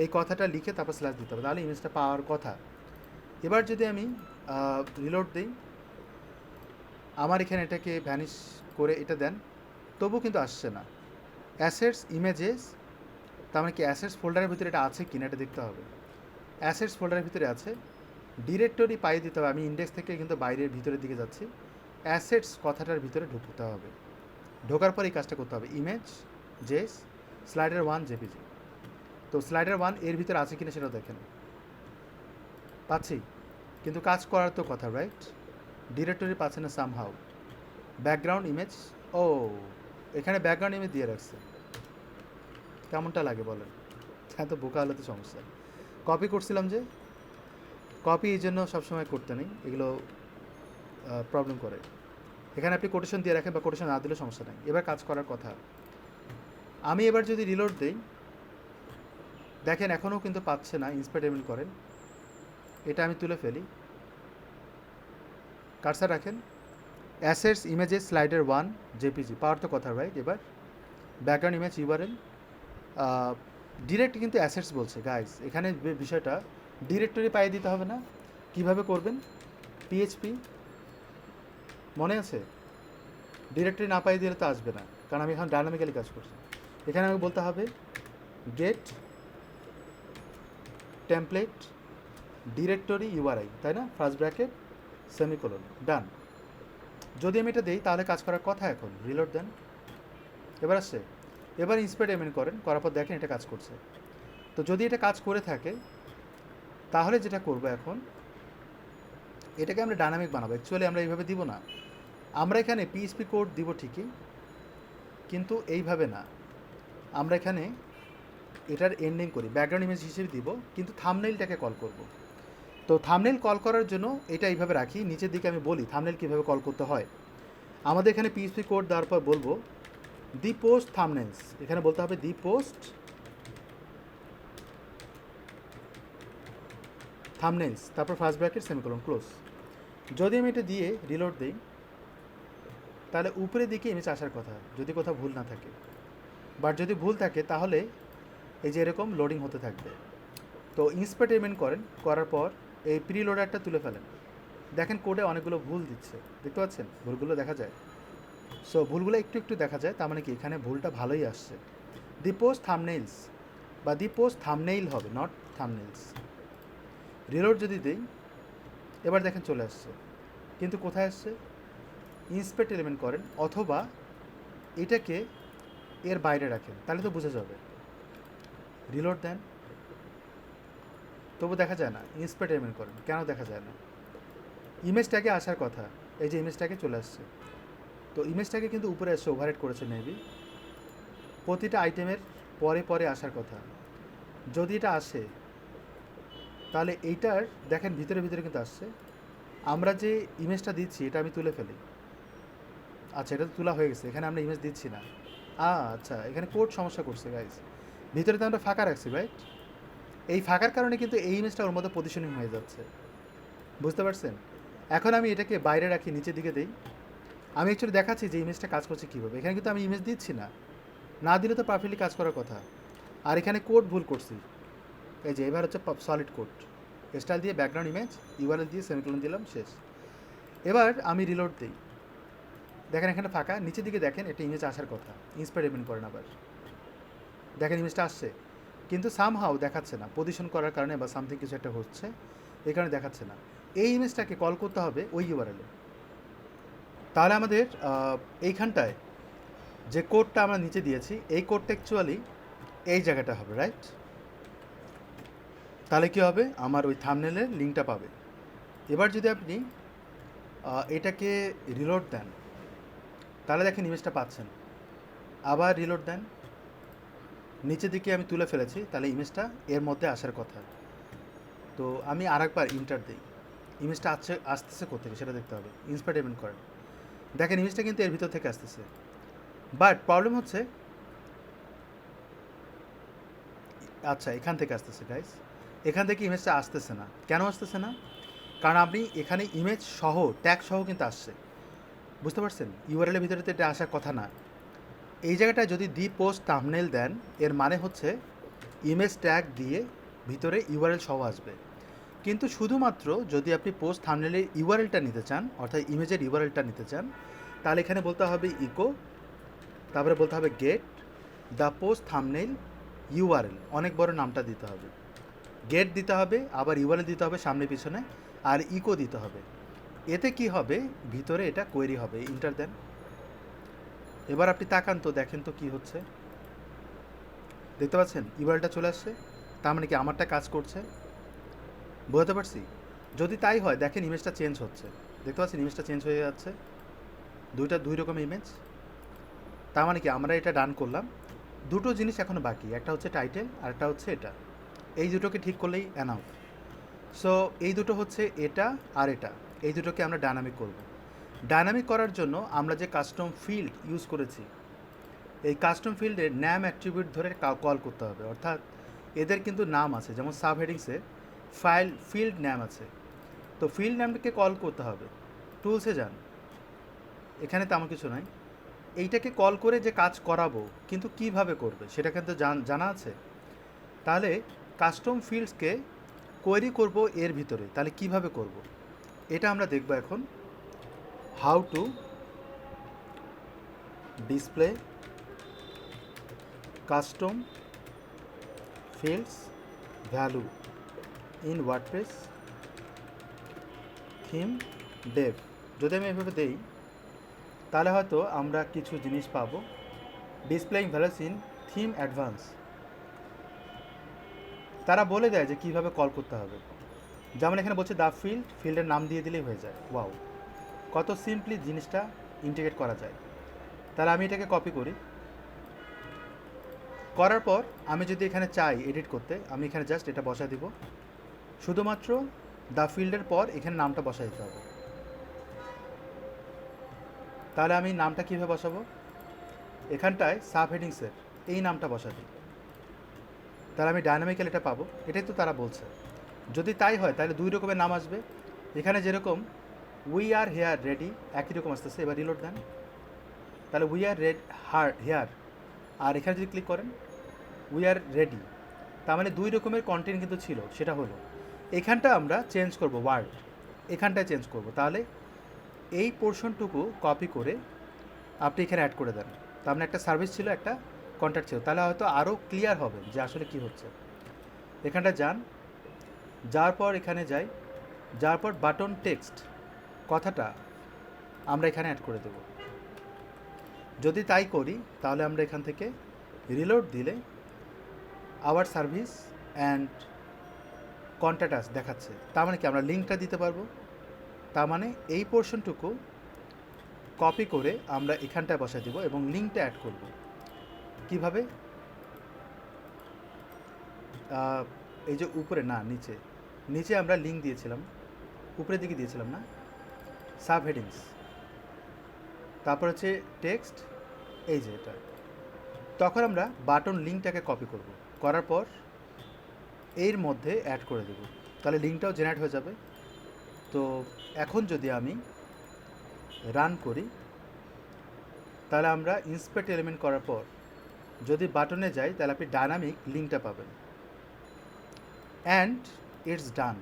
এই কথাটা লিখে তারপর স্ল্যাশ দিতে হবে, তাহলে ইমেজটা পাওয়ার কথা। এবার যদি আমি রিলোড দিই, আমার এখানে এটাকে ভ্যানিশ করে এটা দেন, তবু কিন্তু আসছে না। অ্যাসেটস ইমেজেস, তার মানে কি অ্যাসেটস ফোল্ডারের ভিতরে এটা আছে কিনা এটা দেখতে হবে। অ্যাসেটস ফোল্ডারের ভিতরে আছে, ডিরেক্টরি পাই দিতে হবে। আমি ইন্ডেক্স থেকে কিন্তু বাইরের ভিতরের দিকে যাচ্ছি, অ্যাসেটস কথাটার ভিতরে ঢুকতে হবে। ঢোকার পর এই কাজটা করতে হবে, ইমেজ জেস স্লাইডার 1 জেপিজি। তো স্লাইডার 1 এর ভিতরে আছে কিনা সেটাও দেখেন, পাচ্ছি, কিন্তু কাজ করার তো কথা, রাইট? ডিরেক্টরি পাচ্ছে না সামহাউ। ব্যাকগ্রাউন্ড ইমেজ, ও এখানে ব্যাকগ্রাউন্ড ইমেজ দিয়ে রাখছে, কেমনটা লাগে বলেন? হ্যাঁ, তো বোকা হলে তো সমস্যা। কপি করছিলাম যে, কপি এই জন্য সবসময় করতে নেই, এগুলো প্রবলেম করে। এখানে আপনি কোটেশন দিয়ে রাখেন বা কোটেশন না দিলে সমস্যা নেই। এবার কাজ করার কথা, আমি এবার যদি রিলোড দিই, দেখেন এখনও কিন্তু পাচ্ছে না। ইন্সপেক্ট করেন, এটা আমি তুলে ফেলি, কার্সার রাখেন, অ্যাসেটস ইমেজেস স্লাইডার 1 জেপিজি, পাওয়ার তো কথা, রাইট? এবার ব্যাকগ্রাউন্ড ইমেজ ইউআরএল ডিরেক্ট কিন্তু অ্যাসেটস বলছে গাইজ। এখানে বিষয়টা ডিরেক্টরি পাইয়ে দিতে হবে না। কিভাবে করবেন? পিএইচপি মনে আছে? ডিরেক্টরি না পাইয়ে দিলে তো আসবে না, কারণ আমি এখন ডায়নামিক্যালি কাজ করছি। এখানে আমি বলতে হবে গেট টেমপ্লেট ডিরেক্টরি ইউআরআই, তাই না? ফার্স্ট ব্র্যাকেট সেমিকোলন, ডান। যদি আমি এটা দিই তাহলে কাজ করার কথা। এখন রিলোড দেন, এবার আসছে। এবার ইন্সপেক্ট করেন, করার পর দেখেন এটা কাজ করছে। তো যদি এটা কাজ করে থাকে তাহলে যেটা করব এখন, এটাকে আমরা ডায়নামিক বানাবো। অ্যাকচুয়ালি আমরা এইভাবে দিব না, আমরা এখানে পিএইচপি কোড দিব ঠিকই, কিন্তু এইভাবে না। আমরা এখানে এটার এন্ডিং করি, ব্যাকগ্রাউন্ড ইমেজ হিসেবে দিব, কিন্তু থাম্বনেইলটাকে কল করব। তো থাম্বনেইল কল করার জন্য এটা এইভাবে রাখি, নিচের দিকে আমি বলি থাম্বনেইল কীভাবে কল করতে হয়। আমাদের এখানে পিএইচপি কোড দেওয়ার পর বলবো দি পোস্ট থাম্বনেইলস, এখানে বলতে হবে দি পোস্ট থাম্বনেইলস, তারপর ফার্স্ট ব্র্যাকেট সেমিকোলন ক্লোজ। যদি আমি এটা দিয়ে রিলোড দিই তাহলে উপরের দিকে ইমেজ আসার কথা, যদি কোথাও ভুল না থাকে। বাট যদি ভুল থাকে তাহলে এই যে এরকম লোডিং হতে থাকবে। তো ইন্সপেক্ট করেন, করার পর এই প্রি লোডারটা তুলে ফেলেন। দেখেন কোডে অনেকগুলো ভুল দিচ্ছে, দেখতে পাচ্ছেন? ভুলগুলো দেখা যায়। সো ভুলগুলো একটু একটু দেখা যায়, তার মানে কি এখানে ভুলটা ভালোই আসছে। দি পোস্ট থাম্বনেইলস বা দি পোস্ট থাম্বনেইল হবে, নট থাম্বনেইলস। রিলোড যদি দেই, এবার দেখেন চলে আসছে, কিন্তু কোথায় আসছে? ইন্সপেক্ট এলিমেন্ট করেন অথবা এটাকে এর বাইরে রাখেন, তাহলে তো বোঝা যাবে। রিলোড দেন, তবু দেখা যায় না। ইন্সপেক্ট এলিমেন্ট করেন, কেন দেখা যায় না? ইমেজটাকে আসার কথা, এই যে ইমেজটাকে চলে আসছে, তো ইমেজটাকে কিন্তু উপরে এসে ওভারহেড করেছে মেবি। প্রতিটা আইটেমের পরে পরে আসার কথা, যদি এটা আসে তাহলে এইটার দেখেন ভিতরে ভিতরে কিন্তু আসছে। আমরা যে ইমেজটা দিচ্ছি এটা আমি তুলে ফেলি, আচ্ছা এটা তো তোলা হয়ে গেছে, এখানে আমরা ইমেজ দিচ্ছি না। আচ্ছা এখানে কোড সমস্যা করছে গাইজ, ভিতরে তো আমরা ফাঁকা রাখছি রাইট। এই ফাঁকার কারণে কিন্তু এই ইমেজটা ওর মধ্যে পজিশনিং হয়ে যাচ্ছে, বুঝতে পারছেন? এখন আমি এটাকে বাইরে রাখি, নিচের দিকে দেই, আমি অ্যাকচুয়ালি দেখাচ্ছি যে ইমেজটা কাজ করছে কীভাবে। এখানে কিন্তু আমি ইমেজ দিচ্ছি না, না দিলে তো পারফেক্টলি কাজ করার কথা। আর এখানে কোড ভুল করছি, এই যে এবার হচ্ছে সলিড কোড, স্টাইল দিয়ে ব্যাকগ্রাউন্ড ইমেজ, ইউআরএল দিয়ে সেমিকোলন দিলাম, শেষ। এবার আমি রিলোড দিই, দেখেন এখানে ফাঁকা, নিচের দিকে দেখেন একটা ইমেজ আসার কথা, ইন্সপায়ার এলিমেন্ট করেন আবার, দেখেন ইমেজটা আসছে, কিন্তু সামহাও দেখাচ্ছে না, পজিশন করার কারণে বা সামথিং কিছু একটা হচ্ছে, এই কারণে দেখাচ্ছে না। এই ইমেজটাকে কল করতে হবে ওই ইউআরএলে। তাহলে আমাদের এইখানটায় যে কোডটা আমরা নিচে দিয়েছি, এই কোডটা অ্যাকচুয়ালি এই জায়গাটা হবে রাইট। তাহলে কী হবে, আমার ওই থাম্বনেলের লিঙ্কটা পাবে। এবার যদি আপনি এটাকে রিলোড দেন, তাহলে দেখেন ইমেজটা পাচ্ছেন। আবার রিলোড দেন, নিচের দিকে আমি তুলে ফেলেছি, তাহলে ইমেজটা এর মধ্যে আসার কথা। তো আমি আরেকবার ইন্টার দিই, ইমেজটা আসতেছে কোথেকে সেটা দেখতে হবে, ইন্সপায়ার এলিমেন্ট করেন, দেখেন ইমেজটা কিন্তু এর ভিতর থেকে আসতেছে। বাট প্রবলেম হচ্ছে, আচ্ছা এখান থেকে আসতেছে গাইস, এখান থেকে ইমেজটা আসতেছে না। কেন আসতেছে না? কারণ আপনি এখানে ইমেজ সহ ট্যাগ সহ কিন্তু আসছে, বুঝতে পারছেন? ইউআরএলের ভিতরে তো এটা আসার কথা না। এই জায়গাটায় যদি দি পোস্ট থাম্বনেল দেন, এর মানে হচ্ছে ইমেজ ট্যাগ দিয়ে ভিতরে ইউআরএল সহ আসবে। কিন্তু শুধুমাত্র যদি আপনি পোস্ট থাম্বনেলের ইউআরএলটা নিতে চান, অর্থাৎ ইমেজের ইউআরএলটা নিতে চান, তাহলে এখানে বলতে হবে ইকো, তারপরে বলতে হবে get the post thumbnail URL, অনেক বড় নামটা দিতে হবে, গেট দিতে হবে, আবার ইউআরএল দিতে হবে সামনে পিছনে, আর ইকো দিতে হবে। এতে কি হবে, ভিতরে এটা কোয়েরি হবে। ইন্টার দেন, এবার আপনি তাকান তো, দেখেন তো কী হচ্ছে, দেখতে পাচ্ছেন ইউআরএলটা চলে আসছে, তার মানে কি আমারটা কাজ করছে, বোঝাতে পারছি? যদি তাই হয় দেখেন ইমেজটা চেঞ্জ হচ্ছে, দেখতে পাচ্ছেন ইমেজটা চেঞ্জ হয়ে যাচ্ছে, দুই রকম ইমেজ। তার মানে কি আমরা এটা ডান করলাম, দুটো জিনিস এখনও বাকি, একটা হচ্ছে টাইটেল আর একটা হচ্ছে এটা, এই দুটোকে ঠিক করলেই এনাফ। সো এই দুটো হচ্ছে এটা আর এটা, এই দুটোকে আমরা ডায়নামিক করব। ডায়নামিক করার জন্য আমরা যে কাস্টম ফিল্ড ইউজ করেছি, এই কাস্টম ফিল্ডের ন্যাম অ্যাট্রিবিউট ধরে কল করতে হবে, অর্থাৎ এদের কিন্তু নাম আছে, যেমন সাব হেডিংসে ফাইল ফিল্ড নাম আছে, তো ফিল্ড নামটাকে কল করতে হবে। টুলসে যান, এখানে তেমন কিছু নাই, এইটাকে কল করে যে কাজ করাবো, কিন্তু কিভাবে করবে সেটা কিন্তু জানা আছে। তাহলে কাস্টম ফিল্ডসকে কোয়েরি করব এর ভিতরে, তাহলে কিভাবে করব এটা আমরা দেখব এখন। How to display custom fields value in WordPress theme Dave. যদি আমি এভাবে দেই তাহলে হয়তো আমরা কিছু জিনিস পাবো। Displaying values in theme advance, তারা বলে দেয় যে কীভাবে কল করতে হবে। যেমন এখানে বলছে দ্য ফিল্ডের নাম দিয়ে দিলেই হয়ে যায়। ওয়াও, কত সিম্পলি জিনিসটা ইন্টিগ্রেট করা যায়। তাহলে আমি এটাকে কপি করি, করার পর আমি যদি এখানে চাই এডিট করতে, আমি এখানে জাস্ট এটা বসায় দিব, শুধুমাত্র দ্য ফিল্ডের পর এখানে নামটা বসাই দিতে হবে। তাহলে আমি নামটা কীভাবে বসাবো, এখানটায় সাব হেডিংসের এই নামটা বসা দিই, তাহলে আমি ডায়নামিক্যাল এটা পাবো। এটাই তো তারা বলছে। যদি তাই হয় তাহলে দুই রকমের নাম আসবে, এখানে যেরকম উই আর হেয়ার রেডি একই রকম আসতেছে। এবার রিলোড দেন, তাহলে উই আর হেয়ার, আর এখানে যদি ক্লিক করেন উই আর রেডি, তার মানে দুই রকমের কন্টেন্ট কিন্তু ছিল। সেটা হলো এখানটা আমরা চেঞ্জ করব ওয়ার্ড, এখানটায় চেঞ্জ করব। তাহলে এই পোর্শনটুকু কপি করে আপনি এখানে অ্যাড করে দেন। তার মানে একটা সার্ভিস ছিল, একটা কন্ট্যাক্ট ছিল, তাহলে হয়তো আরও ক্লিয়ার হবে যে আসলে কী হচ্ছে। এখানটা যান, যাওয়ার পর এখানে যাই, যাওয়ার পর বাটন টেক্সট কথাটা আমরা এখানে অ্যাড করে দেব। যদি তাই করি তাহলে আমরা এখান থেকে রিলোড দিলে our service and contact us দেখাচ্ছে। তার মানে কি আমরা লিঙ্কটা দিতে পারবো। তার মানে এই পোর্শনটুকু কপি করে আমরা এখানটায় বসায় দিব এবং লিঙ্কটা অ্যাড করব। কিভাবে? এই যে উপরে না নিচে, নিচে আমরা লিঙ্ক দিয়েছিলাম, উপরের দিকে দিয়েছিলাম না, সাব হেডিংস, তারপর হচ্ছে টেক্সট, এই যে এটা। তখন আমরা বাটন লিঙ্কটাকে কপি করব, করার পর এর মধ্যে অ্যাড করে দেব, তাহলে লিঙ্কটাও জেনারেট হয়ে যাবে। তো এখন যদি আমি রান করি তাহলে আমরা ইন্সপেক্ট এলিমেন্ট করার পর যদি বাটনে যাই তাহলে আপনি ডায়নামিক লিঙ্কটা পাবেন। And it's done.